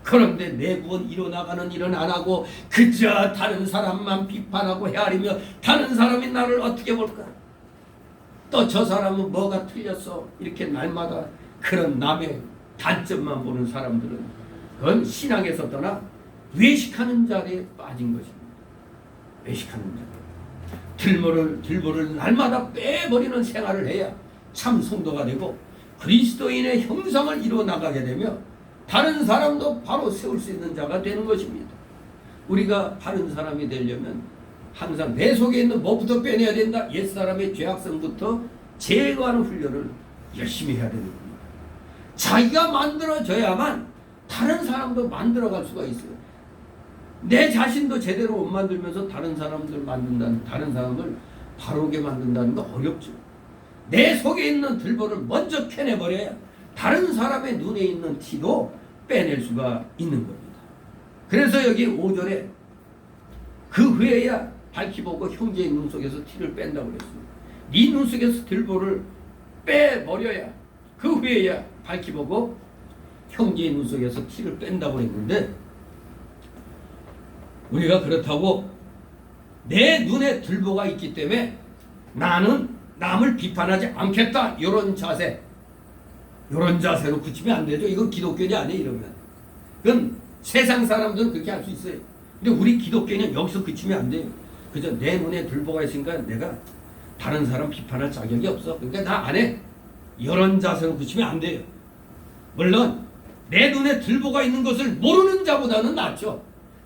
그런데 내 구원 이뤄나가는 일은 안 하고 그저 다른 사람만 비판하고 헤아리며 다른 사람이 나를 어떻게 볼까? 또 저 사람은 뭐가 틀렸어? 이렇게 날마다 그런 남의 단점만 보는 사람들은 그건 신앙에서 떠나 외식하는 자리에 빠진 것입니다. 외식하는 자. 들보를 날마다 빼버리는 생활을 해야 참 성도가 되고 그리스도인의 형상을 이뤄나가게 되며 다른 사람도 바로 세울 수 있는 자가 되는 것입니다. 우리가 바른 사람이 되려면 항상 내 속에 있는 뭐부터 빼내야 된다. 옛사람의 죄악성부터 제거하는 훈련을 열심히 해야 되는 겁니다. 자기가 만들어져야만 다른 사람도 만들어갈 수가 있어요. 내 자신도 제대로 못 만들면서 다른 사람을 바르게 만든다는 거 어렵죠. 내 속에 있는 들보를 먼저 캐내버려야 다른 사람의 눈에 있는 티도 빼낼 수가 있는 겁니다. 그래서 여기 5절에 그 후에야 밝히 보고 형제의 눈 속에서 티를 뺀다고 그랬습니다. 네 눈 속에서 들보를 빼버려야 그 후에야 밝히 보고 형제의 눈 속에서 티를 뺀다고 했는데 우리가 그렇다고 내 눈에 들보가 있기 때문에 나는 남을 비판하지 않겠다 이런 자세로 그치면 안 되죠. 이건 기독교이 아니에요. 이러면 그건 세상 사람들은 그렇게 할 수 있어요. 근데 우리 기독교는 여기서 그치면 안 돼요. 그저 내 눈에 들보가 있으니까 내가 다른 사람 비판할 자격이 없어. 그러니까 나 안 해. 이런 자세로 그치면 안 돼요. 물론 내 눈에 들보가 있는 것을 모르는 자보다는 낫죠.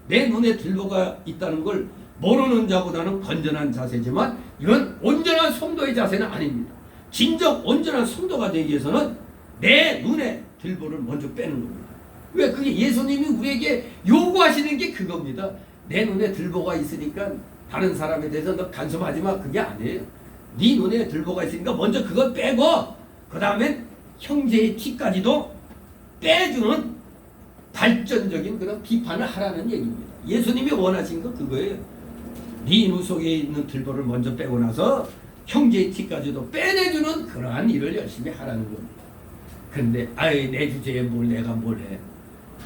내 눈에 들보가 있다는 걸 모르는 자보다는 건전한 자세지만 이건 온전한 성도의 자세는 아닙니다. 진정 온전한 성도가 되기 위해서는 내 눈에 들보를 먼저 빼는 겁니다. 왜? 그게 예수님이 우리에게 요구하시는 게 그겁니다. 내 눈에 들보가 있으니까 다른 사람에 대해서 너 간섭하지 마. 그게 아니에요. 네 눈에 들보가 있으니까 먼저 그거 빼고 그 다음에 형제의 티까지도 빼주는 발전적인 그런 비판을 하라는 얘기입니다. 예수님이 원하신 거 그거예요. 네 눈 속에 있는 들보를 먼저 빼고 나서 형제의 티까지도 빼내주는 그러한 일을 열심히 하라는 겁니다. 근데 아이 내 주제에 내가 뭘 해.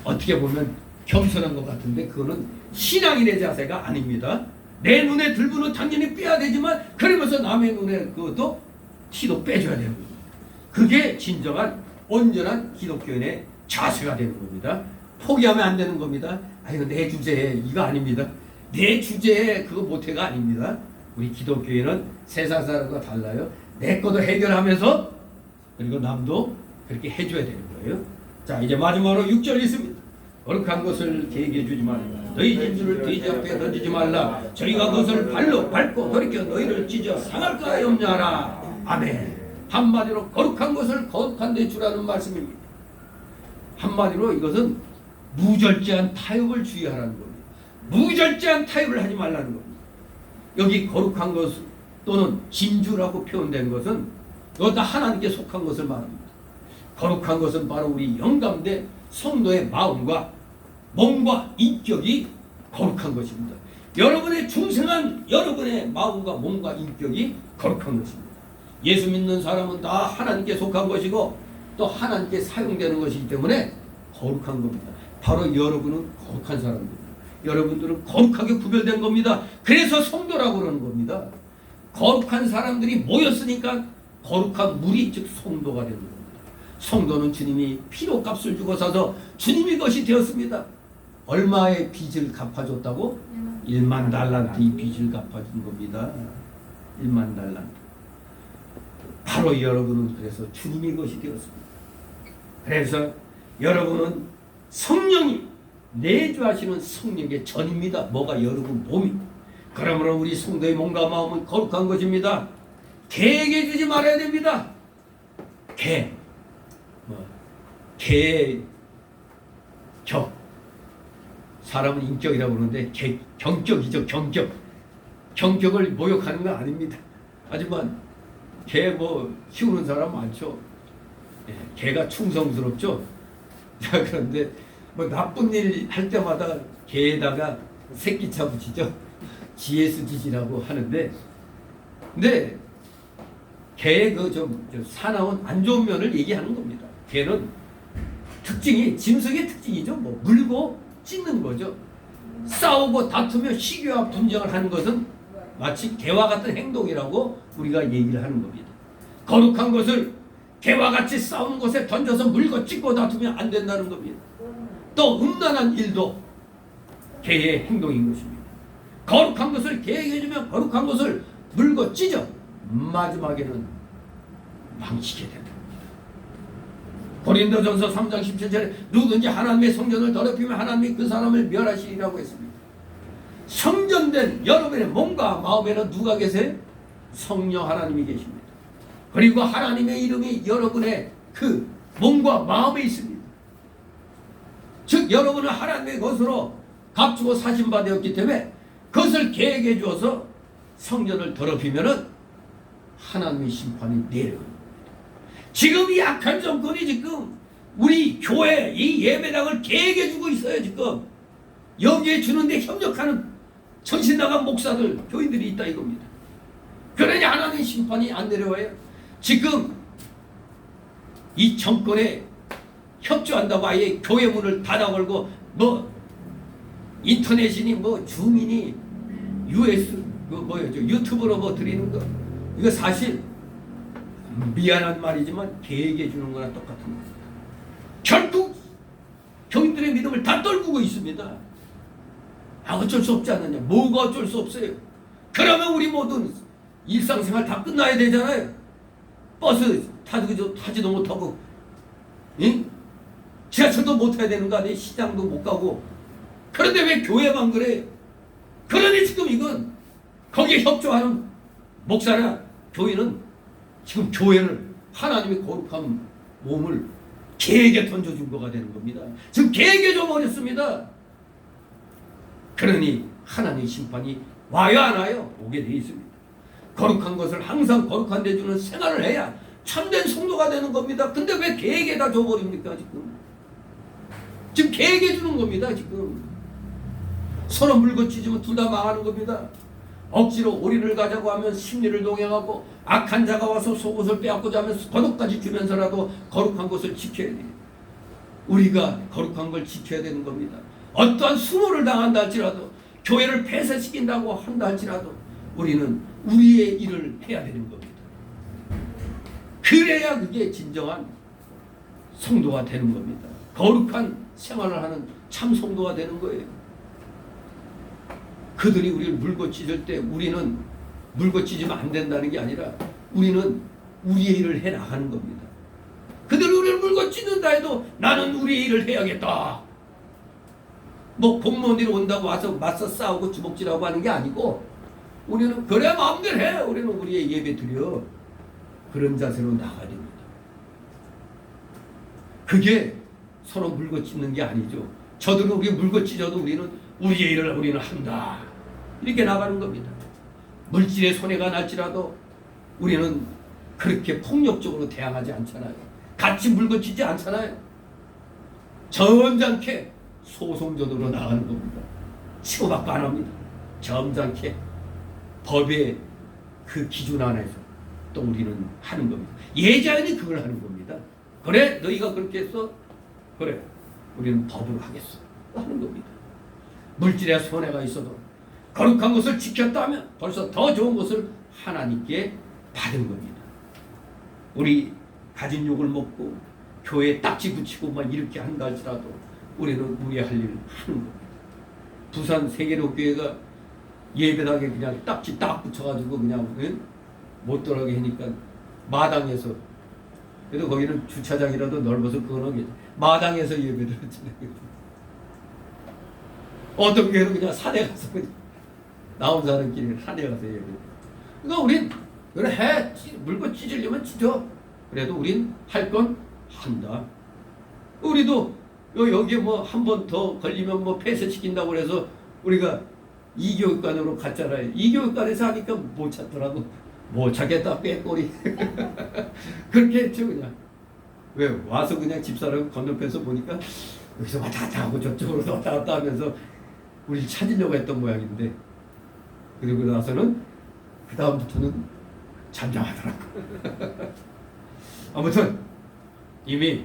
어떻게 보면 겸손한 것 같은데 그거는 신앙인의 자세가 아닙니다. 내 눈에 들보는 당연히 빼야 되지만 그러면서 남의 눈에 그것도 티도 빼줘야 되는 겁니다. 그게 진정한 온전한 기독교인의 자세가 되는 겁니다. 포기하면 안 되는 겁니다. 아이고 내 주제에 이거 아닙니다. 내 주제에 그거 못해가 아닙니다. 우리 기독교인은 세상 사람과 달라요. 내 것도 해결하면서 그리고 남도 그렇게 해줘야 되는 거예요. 자 이제 마지막으로 6절 있습니다. 거룩한 것을 계획해 주지 말라. 너희 진주를 돼지 앞에 던지지 말라. 저희가 그것을 발로 밟고 돌이켜 너희를 찢어 상할까 염려하라. 아멘. 한마디로 거룩한 것을 거룩한 데 주라는 말씀입니다. 한마디로 이것은 무절제한 타협을 주의하라는 겁니다. 무절제한 타협을 하지 말라는 겁니다. 여기 거룩한 것 또는 진주라고 표현된 것은 이것 다 하나님께 속한 것을 말합니다. 거룩한 것은 바로 우리 영감대 성도의 마음과 몸과 인격이 거룩한 것입니다. 여러분의 중생한 여러분의 마음과 몸과 인격이 거룩한 것입니다. 예수 믿는 사람은 다 하나님께 속한 것이고 또 하나님께 사용되는 것이기 때문에 거룩한 겁니다. 바로 여러분은 거룩한 사람입니다. 여러분들은 거룩하게 구별된 겁니다. 그래서 성도라고 그러는 겁니다. 거룩한 사람들이 모였으니까 거룩한 무리 즉 성도가 되는 겁니다. 성도는 주님이 피로 값을 주고 사서 주님의 것이 되었습니다. 얼마의 빚을 갚아줬다고? 1만 달란트의 빚을 갚아준 겁니다. 1만 달란트. 바로 여러분은 그래서 주님의 것이 되었습니다. 그래서 여러분은 성령이 내주하시는 성령의 전입니다. 뭐가 여러분 몸이. 그러므로 우리 성도의 몸과 마음은 거룩한 것입니다. 개에게 주지 말아야 됩니다. 개. 격. 사람은 인격이라고 그러는데 경격이죠. 경격. 경격을 모욕하는 건 아닙니다. 하지만 개 키우는 사람 많죠. 개가 충성스럽죠. 자, 그런데 나쁜 일 할 때마다 개에다가 새끼차 붙이죠. GSG라고 하는데, 근데 개의 좀 사나운 안 좋은 면을 얘기하는 겁니다. 개는 특징이 짐승의 특징이죠. 물고 찢는 거죠. 싸우고 다투며 시기와 분쟁을 하는 것은 마치 개와 같은 행동이라고 우리가 얘기를 하는 겁니다. 거룩한 것을 개와 같이 싸우는 곳에 던져서 물고 찢고 다투면 안 된다는 겁니다. 또 음란한 일도 개의 행동인 것입니다. 거룩한 것을 개에게 해주면 거룩한 것을 물고 찢어 마지막에는 망치게 된다. 고린도전서 3장 17절에 누구든지 하나님의 성전을 더럽히면 하나님이 그 사람을 멸하시리라고 했습니다. 성전된 여러분의 몸과 마음에는 누가 계세요? 성령 하나님이 계십니다. 그리고 하나님의 이름이 여러분의 그 몸과 마음에 있습니다. 즉 여러분은 하나님의 것으로 값주고 사신 바 되었기 때문에 그것을 개에게 주어서 성전을 더럽히면은 하나님의 심판이 내려옵니다. 지금 이 악한 정권이 지금 우리 교회 이 예배당을 개에게 주고 있어요. 지금 여기에 주는데 협력하는 정신 나간 목사들 교인들이 있다 이겁니다. 그러니 하나님의 심판이 안 내려와요. 지금 이 정권에 협조한다고 아예 교회 문을 닫아 걸고 인터넷이니 줌이니 US 유튜브로 드리는 거 이거 사실 미안한 말이지만 개에게 주는 거랑 똑같은 겁니다. 결국 교인들의 믿음을 다 떨구고 있습니다. 어쩔 수 없지 않느냐. 뭐가 어쩔 수 없어요. 그러면 우리 모든 일상생활 다 끝나야 되잖아요. 버스 타지도 못하고 지하철도 못 타야 되는 거 아니에요. 시장도 못 가고. 그런데 왜 교회만 그래? 그러니 지금 이건 거기에 협조하는 목사나 교인은 지금 교회를 하나님의 거룩한 몸을 개에게 던져준 거가 되는 겁니다. 지금 개에게 줘버렸습니다. 그러니 하나님의 심판이 와요 안 와요? 오게 돼 있습니다. 거룩한 것을 항상 거룩한 데 주는 생활을 해야 참된 성도가 되는 겁니다. 근데 왜 개에게 다 줘버립니까? 지금 개에게 주는 겁니다. 지금 서로 물고 찢으면 둘 다 망하는 겁니다. 억지로 오리를 가자고 하면 심리를 동행하고 악한 자가 와서 속옷을 빼앗고자 하면 겉옷까지 주면서라도 거룩한 것을 지켜야 돼요. 우리가 거룩한 걸 지켜야 되는 겁니다. 어떠한 수모를 당한다 할지라도 교회를 폐쇄시킨다고 한다 할지라도 우리는 우리의 일을 해야 되는 겁니다. 그래야 그게 진정한 성도가 되는 겁니다. 거룩한 생활을 하는 참 성도가 되는 거예요. 그들이 우리를 물고 찢을 때 우리는 물고 찢으면 안 된다는 게 아니라 우리는 우리의 일을 해 나가는 겁니다. 그들이 우리를 물고 찢는다 해도 나는 우리의 일을 해야겠다. 뭐 공무원들이 온다고 와서 맞서 싸우고 주먹질하고 하는 게 아니고 우리는 그래 마음대로 해. 우리는 우리의 예배 드려. 그런 자세로 나가야 됩니다. 그게 서로 물고치는 게 아니죠. 저들은 우리 물고치져도 우리는 우리의 일을 우리는 한다. 이렇게 나가는 겁니다. 물질의 손해가 날지라도 우리는 그렇게 폭력적으로 대항하지 않잖아요. 같이 물고치지 않잖아요. 점잖게 소송전으로 나가는 겁니다. 치고받고 안 합니다. 점잖게 법의 그 기준 안에서 또 우리는 하는 겁니다. 예자연이 그걸 하는 겁니다. 그래 너희가 그렇게 했어? 그래 우리는 법으로 하겠어 하는 겁니다. 물질에 손해가 있어도 거룩한 것을 지켰다면 벌써 더 좋은 것을 하나님께 받은 겁니다. 우리 가진 욕을 먹고 교회에 딱지 붙이고 막 이렇게 한다 할지라도 우리는 우리의 할 일을 하는 겁니다. 부산 세계로교회가 예배당에 그냥 딱지 딱 붙여가지고 그냥 못 들어가게 하니까 마당에서, 그래도 거기는 주차장이라도 넓어서 그거는 마당에서 예배를 드려요. 어떤 교회는 그냥 산에 가서 그냥 나온 사람끼리 산에 가서 예배. 그러니까 우린 그래 해 물고 찢으려면 찢어. 그래도 우린 할 건 한다. 우리도 여기에 뭐 한 번 더 걸리면 뭐 폐쇄시킨다고 그래서 우리가 이교육관으로 갔잖아요. 이교육관에서 하니까 못 찾더라고. 못 찾겠다 빼꼬리. 그렇게 했죠 그냥. 왜 와서 그냥 집사람 건너편에서 보니까 여기서 왔다 갔다 하고 저쪽으로 왔다 갔다 하면서 우리를 찾으려고 했던 모양인데, 그리고 나서는 그 다음부터는 잠잠하더라고. 아무튼 이미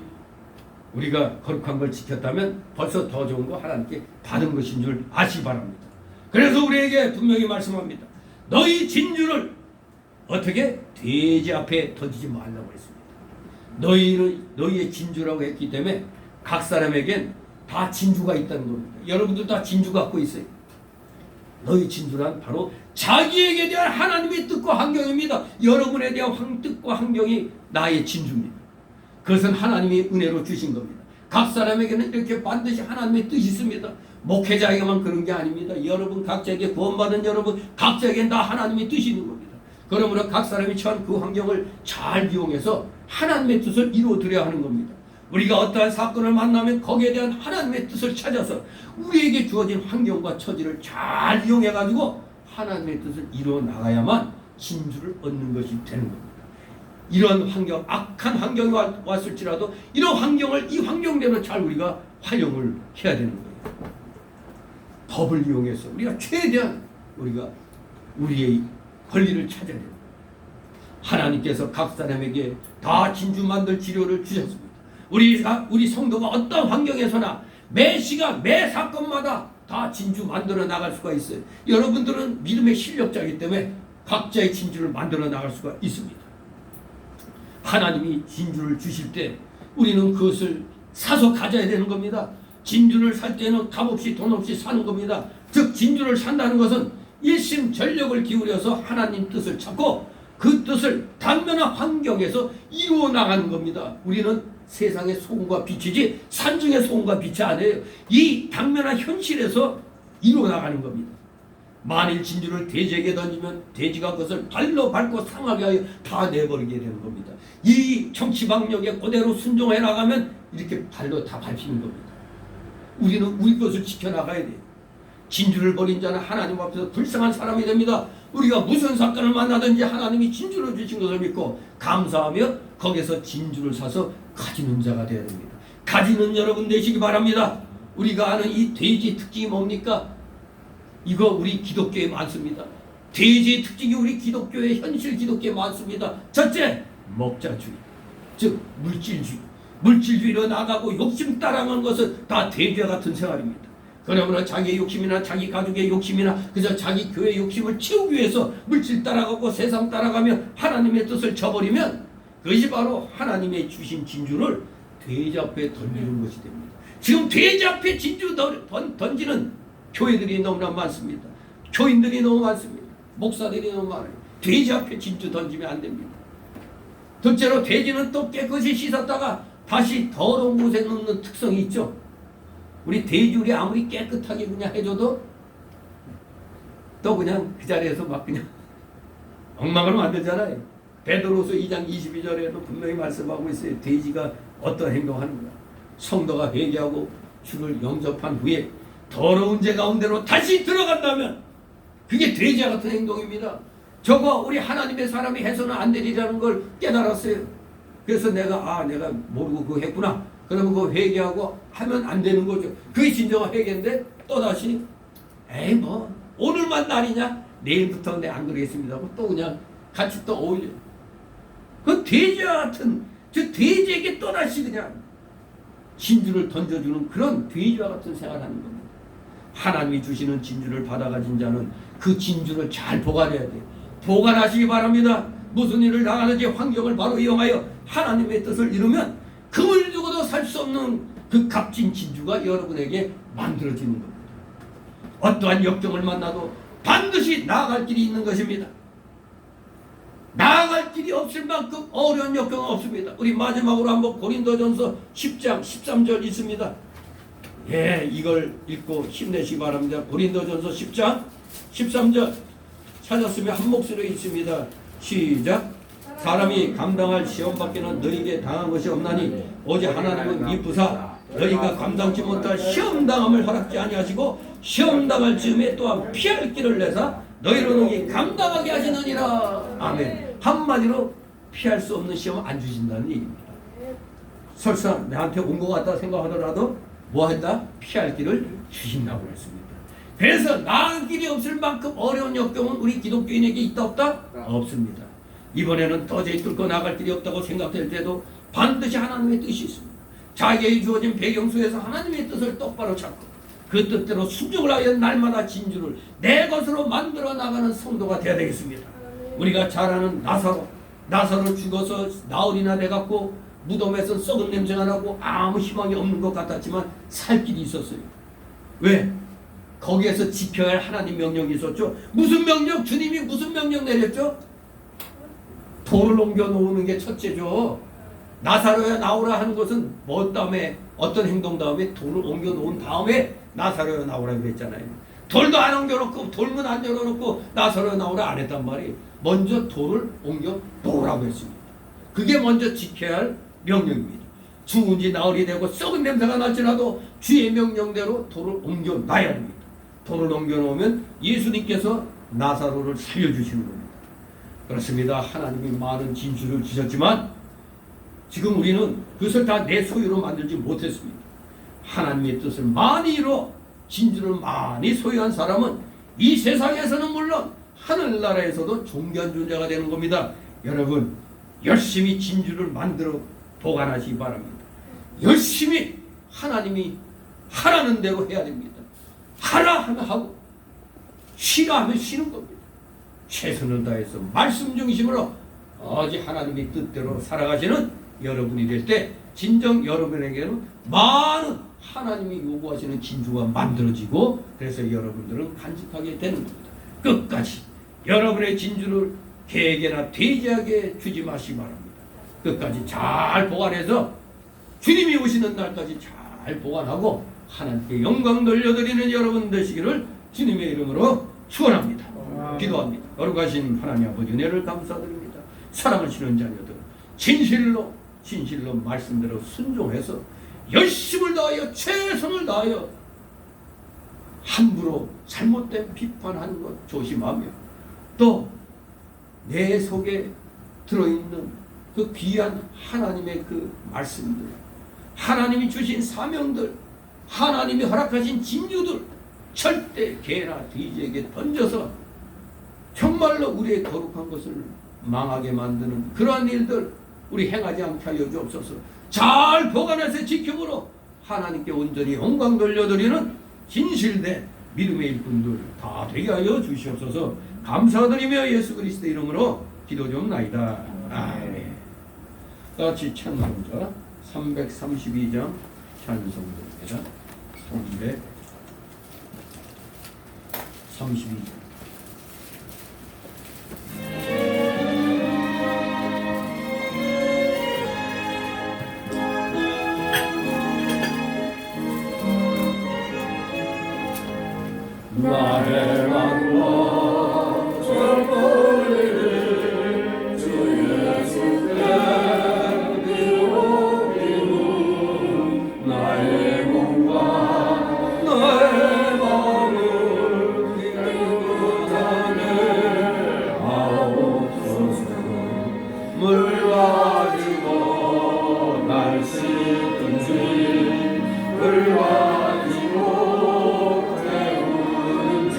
우리가 거룩한 걸 지켰다면 벌써 더 좋은 거 하나님께 받은 것인 줄 아시기 바랍니다. 그래서 우리에게 분명히 말씀합니다. 너희 진주를 어떻게? 돼지 앞에 던지지 말라고 했습니다. 너희의 진주라고 했기 때문에 각 사람에겐 다 진주가 있다는 겁니다. 여러분들 다 진주 갖고 있어요. 너희 진주란 바로 자기에게 대한 하나님의 뜻과 환경입니다. 여러분에 대한 뜻과 환경이 나의 진주입니다. 그것은 하나님이 은혜로 주신 겁니다. 각 사람에게는 이렇게 반드시 하나님의 뜻이 있습니다. 목회자에게만 그런 게 아닙니다. 여러분 각자에게 구원받은 여러분 각자에게 다 하나님의 뜻이 있는 겁니다. 그러므로 각 사람이 처한 그 환경을 잘 이용해서 하나님의 뜻을 이루어드려야 하는 겁니다. 우리가 어떠한 사건을 만나면 거기에 대한 하나님의 뜻을 찾아서 우리에게 주어진 환경과 처지를 잘 이용해가지고 하나님의 뜻을 이루어 나가야만 진주를 얻는 것이 되는 겁니다. 이런 환경, 악한 환경이 왔을지라도 이런 환경을 이 환경대로 잘 우리가 활용을 해야 되는 거예요. 법을 이용해서 우리가 최대한 우리가 우리의 권리를 찾아야 됩니다. 하나님께서 각 사람에게 다 진주 만들 지료를 주셨습니다. 우리 성도가 어떤 환경에서나 매 시간 매 사건마다 다 진주 만들어 나갈 수가 있어요. 여러분들은 믿음의 실력자이기 때문에 각자의 진주를 만들어 나갈 수가 있습니다. 하나님이 진주를 주실 때 우리는 그것을 사서 가져야 되는 겁니다. 진주를 살 때는 값없이 돈 없이 사는 겁니다. 즉 진주를 산다는 것은 일심전력을 기울여서 하나님 뜻을 찾고 그 뜻을 단면한 환경에서 이루어 나가는 겁니다. 우리는 세상의 소금과 빛이지 산중의 소금과 빛이 아니에요. 이 당면한 현실에서 이루어 나가는 겁니다. 만일 진주를 돼지에게 던지면 돼지가 그것을 발로 밟고 상하게 하여 다 내버리게 되는 겁니다. 이 정치방역에 그대로 순종해 나가면 이렇게 발로 다 밟히는 겁니다. 우리는 우리 것을 지켜나가야 돼요. 진주를 버린 자는 하나님 앞에서 불쌍한 사람이 됩니다. 우리가 무슨 사건을 만나든지 하나님이 진주를 주신 것을 믿고 감사하며 거기서 진주를 사서 가지는 자가 되어야 됩니다. 가지는 여러분 되시기 바랍니다. 우리가 아는 이 돼지 특징이 뭡니까? 이거 우리 기독교에 많습니다. 돼지의 특징이 우리 기독교의 현실 기독교에 많습니다. 첫째, 먹자주의, 즉 물질주의. 물질주의로 나가고 욕심 따라가는 것은 다 돼지와 같은 생활입니다. 그러므로 자기의 욕심이나 자기 가족의 욕심이나 그저 자기 교회의 욕심을 채우기 위해서 물질 따라가고 세상 따라가며 하나님의 뜻을 저버리면 그것이 바로 하나님의 주신 진주를 돼지 앞에 던지는 것이 됩니다. 지금 돼지 앞에 진주 던지는 교회들이 너무나 많습니다. 교인들이 너무 많습니다. 목사들이 너무 많아요. 돼지 앞에 진주 던지면 안 됩니다. 둘째로 돼지는 또 깨끗이 씻었다가 다시 더러운 곳에 넣는 특성이 있죠. 우리 돼지우리 아무리 깨끗하게 그냥 해줘도 또 그냥 그 자리에서 막 그냥 엉망을 만들잖아요. 베드로서 2장 22절에도 분명히 말씀하고 있어요. 돼지가 어떤 행동하는가. 성도가 회개하고 주를 영접한 후에 더러운 죄 가운데로 다시 들어간다면 그게 돼지와 같은 행동입니다. 저거 우리 하나님의 사람이 해서는 안 되리라는 걸 깨달았어요. 그래서 내가 모르고 그거 했구나. 그러면 그거 회개하고 하면 안 되는 거죠. 그게 진정한 회개인데 또다시 에이 뭐 오늘만 날이냐? 내일부터 내 안 그러겠습니다 하고 또 그냥 같이 또 어울려. 그 돼지와 같은 저 돼지에게 또다시 그냥 진주를 던져주는 그런 돼지와 같은 생활하는 겁니다. 하나님이 주시는 진주를 받아가진 자는 그 진주를 잘 보관해야 돼요. 보관하시기 바랍니다. 무슨 일을 당하는지 환경을 바로 이용하여 하나님의 뜻을 이루면 금을 주고도 살 수 없는 그 값진 진주가 여러분에게 만들어지는 겁니다. 어떠한 역경을 만나도 반드시 나아갈 길이 있는 것입니다. 나아갈 길이 없을 만큼 어려운 역경은 없습니다. 우리 마지막으로 한번 고린도전서 10장 13절 있습니다. 예, 이걸 읽고 힘내시기 바랍니다. 고린도전서 10장 13절 찾았으면 한 목소리로 있습니다. 시작. 사람이 감당할 시험밖에는 너희에게 당한 것이 없나니 오직 하나님은 미쁘사 너희가 감당치 못할 시험당함을 허락지 아니하시고 시험당할 즈음에 또한 피할 길을 내사 너희로 능히 감당하게 하시느니라. 아멘. 한마디로 피할 수 없는 시험 안 주신다는 얘기입니다. 설사 나한테 온 것 같다 생각하더라도 뭐 한다? 피할 길을 주신다고 했습니다. 그래서 나을 길이 없을 만큼 어려운 역경은 우리 기독교인에게 있다 없다? 없습니다. 이번에는 도저히 뚫고 나갈 길이 없다고 생각될 때도 반드시 하나님의 뜻이 있습니다. 자기에게 주어진 배경 속에서 하나님의 뜻을 똑바로 찾고 그 뜻대로 순종을 하여 날마다 진주를 내 것으로 만들어 나가는 성도가 되어야 되겠습니다. 우리가 잘 아는 나사로 죽어서 나흘이나 돼갖고 무덤에서 썩은 냄새가 나고 아무 희망이 없는 것 같았지만 살 길이 있었어요. 왜? 거기에서 지켜야 할 하나님 명령이 있었죠. 무슨 명령? 주님이 무슨 명령 내렸죠? 돌을 옮겨 놓는 게 첫째죠. 나사로야 나오라 하는 것은 뭐 다음에 어떤 행동 다음에 돌을 옮겨 놓은 다음에 나사로야 나오라 그랬잖아요. 돌도 안 옮겨놓고 돌문 안 열어놓고 나사로야 나오라 안 했단 말이에요. 먼저 돌을 옮겨 놓으라고 했습니다. 그게 먼저 지켜야 할 명령입니다. 죽은 지 나흘이 되고 썩은 냄새가 날지라도 주의 명령대로 돌을 옮겨 놔야 합니다. 돌을 옮겨 놓으면 예수님께서 나사로를 살려주시는 겁니다. 그렇습니다. 하나님이 많은 진주를 주셨지만 지금 우리는 그것을 다 내 소유로 만들지 못했습니다. 하나님의 뜻을 많이 이루어 진주를 많이 소유한 사람은 이 세상에서는 물론 하늘나라에서도 존귀한 존재가 되는 겁니다. 여러분 열심히 진주를 만들어 보관하시기 바랍니다. 열심히 하나님이 하라는 대로 해야 됩니다. 하라 하면 하고 쉬라 하면 쉬는 겁니다. 최선을 다해서 말씀 중심으로 오직 하나님의 뜻대로 살아가시는 여러분이 될 때 진정 여러분에게는 많은 하나님이 요구하시는 진주가 만들어지고 그래서 여러분들은 간직하게 되는 겁니다. 끝까지 여러분의 진주를 개에게나 돼지에게 주지 마시기 바랍니다. 끝까지 잘 보관해서 주님이 오시는 날까지 잘 보관하고 하나님께 영광 돌려드리는 여러분 되시기를 주님의 이름으로 축원합니다. 기도합니다. 거룩하신 하나님 아버지 은혜를 감사드립니다. 사랑하시는 자녀들 진실로 말씀대로 순종해서 열심을 다하여 최선을 다하여 함부로 잘못된 비판하는 것 조심하며 또 내 속에 들어있는 그 귀한 하나님의 그 말씀들 하나님이 주신 사명들 하나님이 허락하신 진주들 절대 개나 돼지에게 던져서 정말로 우리의 거룩한 것을 망하게 만드는 그러한 일들 우리 행하지 않게 하여 주옵소서. 잘 보관해서 지킴으로 하나님께 온전히 영광 돌려드리는 진실된 믿음의 일꾼들 다 되게 하여 주시옵소서. 감사드리며 예수 그리스도 이름으로 기도 좀 나이다. 아멘. 같이 찬송자 332장 찬송입니다. 332장 나의 왕과 저버리를 주 예수께 비우기로 나의 몸과 나의 마음을 깨끗하게 하옵소서. 물 가지고 날 씻든지 물 가지고 태우든지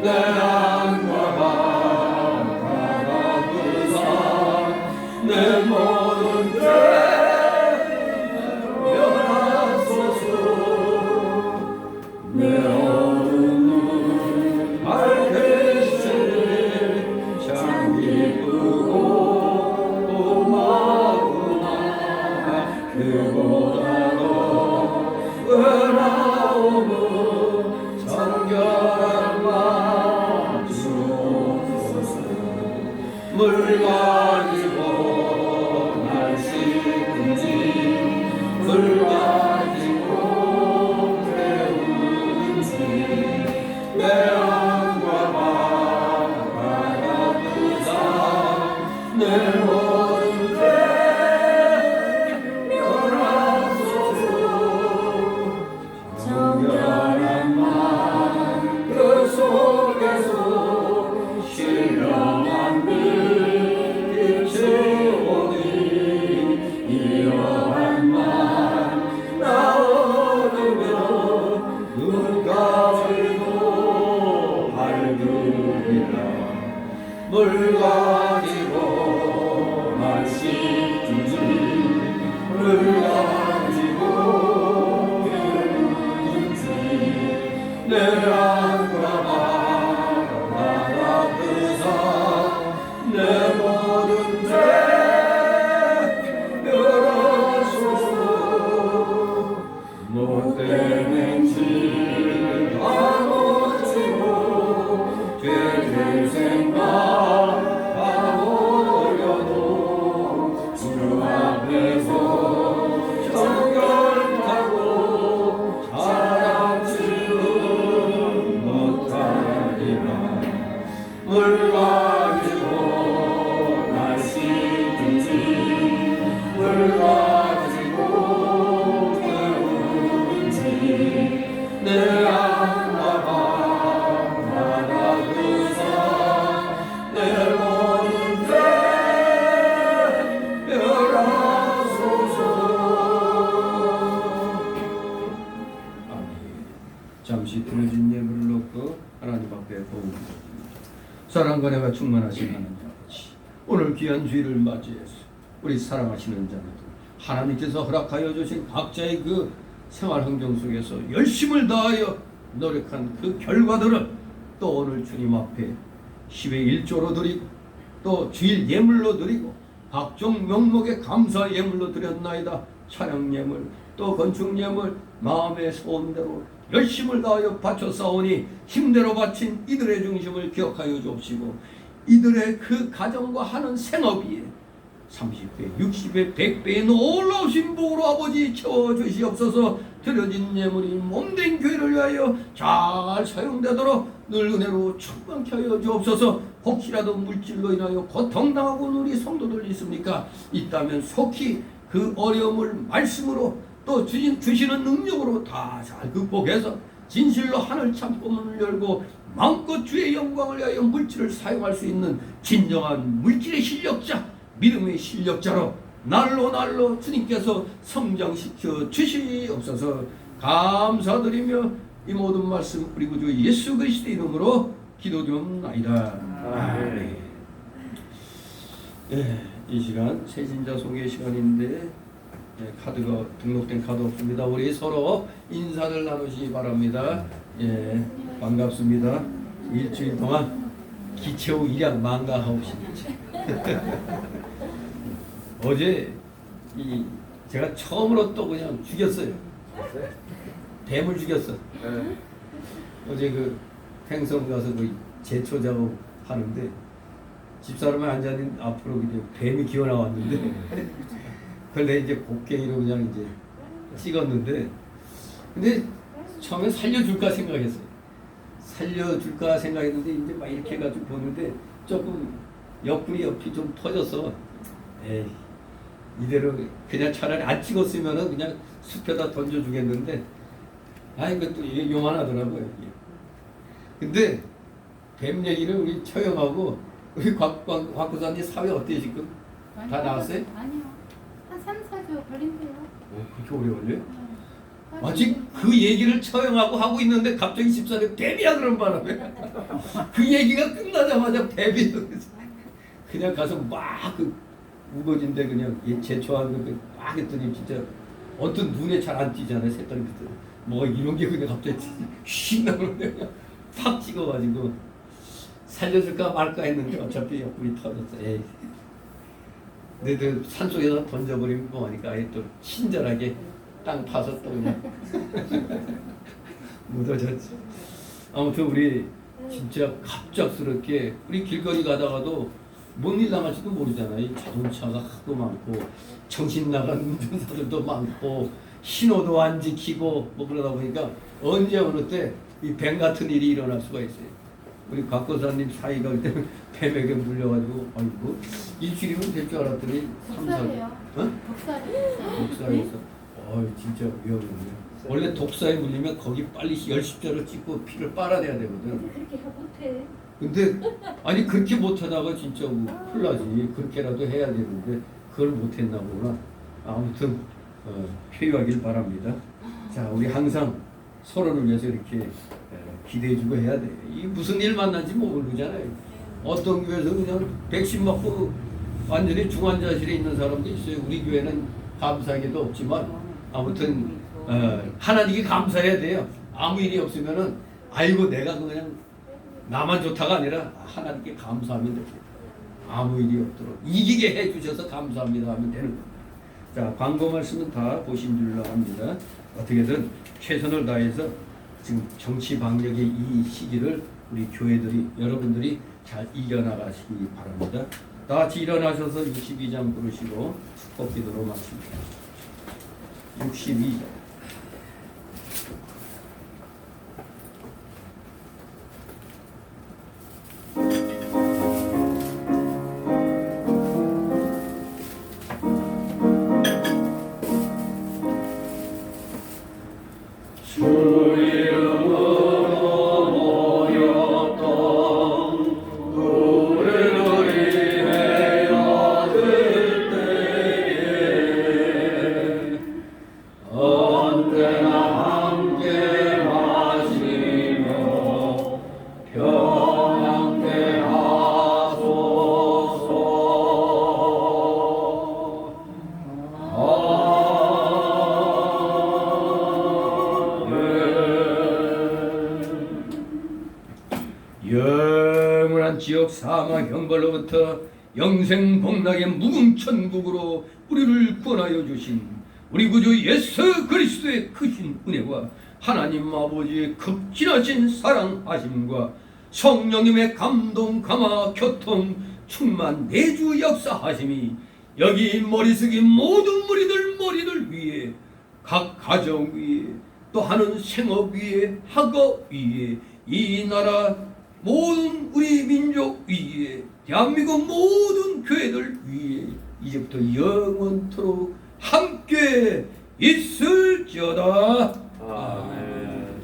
내 안과 바라보사 내 모든 죄 면하소서. 내 어두운 눈 밝게 시리 참 기쁘고 고마구나. 그보다도 은하오고 정결한 마음 주옵소서. 물 가지고 날 씻든지 물 가지고 태우든지 내 안과 바라보사 내 모든 죄 면하소서. 정결한 마음 그 속에서 신령한 빛이 오니 이러한 말 나오면 눈 가지고 밝으리라. 물 가지고 날 씻든지 물 가지고 깨우든지 내 안과 바라보사 내 모든 죄 면하소서. 못된 행실 안 고치고 죄질 생각하오려도 주 앞에서 정결하고 자랑치는 못하리라. 물 가지고 날 씻든지 물 가지고 태우든지 내 안과 바라보사 내 모든 죄 면하소서. 아멘. 잠시 들어진 예물을 놓고 하나님 앞에 도움드립니다. 사랑과 내가 충만하신 하나님 아버지, 오늘 귀한 주일을 맞이해서 우리 사랑하시는 자들 하나님께서 허락하여 주신 각자의 그 생활 환경 속에서 열심을 다하여 노력한 그 결과들을 또 오늘 주님 앞에 10의 1조로 드리고 또 주일 예물로 드리고 각종 명목의 감사 예물로 드렸나이다. 찬양 예물 또 건축 예물 마음의 소원대로 열심을 다하여 바쳐 싸우니 힘대로 바친 이들의 중심을 기억하여 주옵시고 이들의 그 가정과 하는 생업이 30배, 60배, 100배의 놀라우신 복으로 아버지 채워주시옵소서. 드려진 예물이 몸된 교회를 위하여 잘 사용되도록 늘 은혜로 충만케 하여 주옵소서. 혹시라도 물질로 인하여 고통당하고 우리 성도들 있습니까? 있다면 속히 그 어려움을 말씀으로 또 주시는 능력으로 다 잘 극복해서 진실로 하늘 창문을 열고 마음껏 주의 영광을 위하여 물질을 사용할 수 있는 진정한 물질의 실력자, 믿음의 실력자로 날로 주님께서 성장시켜 주시옵소서. 감사드리며 이 모든 말씀 우리 구주 예수 그리스도 이름으로 기도드립나이다. 아멘. 이 시간 세신자 소개 시간인데 카드가 등록된 카드 없습니다. 우리 서로 인사를 나누시기 바랍니다. 반갑습니다. 일주일 동안 기체후 일약 망가하옵시다. 어제 제가 처음으로 또 그냥 죽였어요. 뱀을 죽였어. 어제 그 팽성 가서 그 제초 작업 하는데 집사람이 앉아있는 앞으로 그냥 뱀이 기어 나왔는데 그걸 내 이제 곡괭이로 그냥 이제 찍었는데 근데 처음에 살려줄까 생각했어요. 살려줄까 생각했는데 이제 막 이렇게 해가지고 보는데 조금 옆이 좀 터져서 에이 이대로 그냥 차라리 안 찍었으면은 그냥 숲에다 던져주겠는데 아 이것도 요만하더라고요. 이게. 근데 뱀 얘기를 우리 처형하고 우리 곽 구사님 사회 어때요 지금? 다 나왔어요? 아니요. 한 3, 4주 걸린대요. 그렇게 오래 걸려요? 네. 아직 그 얘기를 처형하고 하고 있는데 갑자기 집사람이 뱀이야 그런 바람에 그 얘기가 끝나자마자 뱀이야 그냥 가서 막그 우거진데 그냥 제초하는 거막 했더니 진짜 어떤 눈에 잘 안 띄잖아요 색깔이 그때 뭐 이런 게 그냥 갑자기 휙 나오는데 팍 찍어가지고 살려줄까 말까 했는데 어차피 옆구리 터졌어. 에이. 근데 산속에서 던져버리면 뭐하니까 아예 또 친절하게 땅 파서 또 그냥 묻어졌지. 아무튼 우리 진짜 갑작스럽게 우리 길거리 가다가도 뭔 일 나갈지도 모르잖아요. 이 자동차가 하도 많고 정신 나간 운전사들도 많고 신호도 안 지키고 뭐 그러다 보니까 언제 어느 때 이 뱀 같은 일이 일어날 수가 있어요. 우리 곽고사님 사이가 그때 뱀에게 물려가지고 아이고 일주일이면 될 줄 알았더니 3, 4일. 독살이에요. 어? 독살이요. 독사에서 진짜 위험해요. 원래 독사에 물리면 거기 빨리 열십자로 찍고 피를 빨아내야 되거든. 그렇게 못해. 근데 아니 그렇게 못하다가 진짜 큰일 나지. 그렇게라도 해야 되는데 그걸 못했나 보구나. 아무튼 회유하길 바랍니다. 자 우리 항상 서로를 위해서 이렇게 기대해주고 해야 돼. 이 무슨 일 만난지 모르잖아요. 어떤 교회에서 그냥 백신 맞고 완전히 중환자실에 있는 사람도 있어요. 우리 교회는 감사하게도 없지만 아무튼 하나님께 감사해야 돼요. 아무 일이 없으면은 아이고 내가 그냥 나만 좋다가 아니라 하나님께 감사하면 됩니다. 아무 일이 없도록 이기게 해주셔서 감사합니다 하면 되는 겁니다. 자 광고 말씀은 다 보신 줄로 압니다. 어떻게든 최선을 다해서 지금 정치 방역의 이 시기를 우리 교회들이 여러분들이 잘 이겨나가시기 바랍니다. 다 같이 일어나셔서 62장 부르시고 축복 기도로 마칩니다. 62장 영원한 지옥 사망 형벌로부터 영생 복락의 무궁천국으로 우리를 구원하여 주신 우리 구주 예수 그리스도의 크신 은혜와 하나님 아버지의 극진하신 사랑하심과 성령님의 감동 감화 교통 충만 내주 역사하심이 여기 머리 숙인 모든 머리들 위에 각 가정 위에 또 하는 생업 위에 학업 위에 이 나라 모든 우리 민족 위에 대한민국 모든 교회들 위에 이제부터 영원토록 함께 있을지어다. 아멘.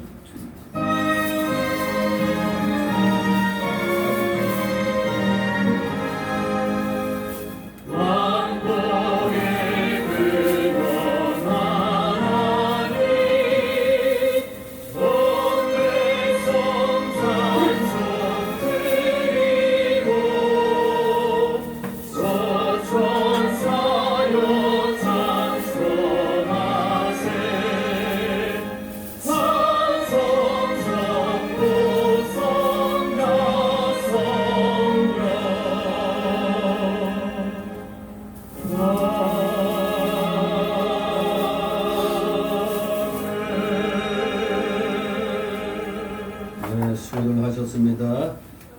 수고들 하셨습니다.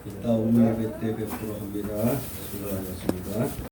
이따 오후 예배 때 뵙도록 합니다. 수고하셨습니다.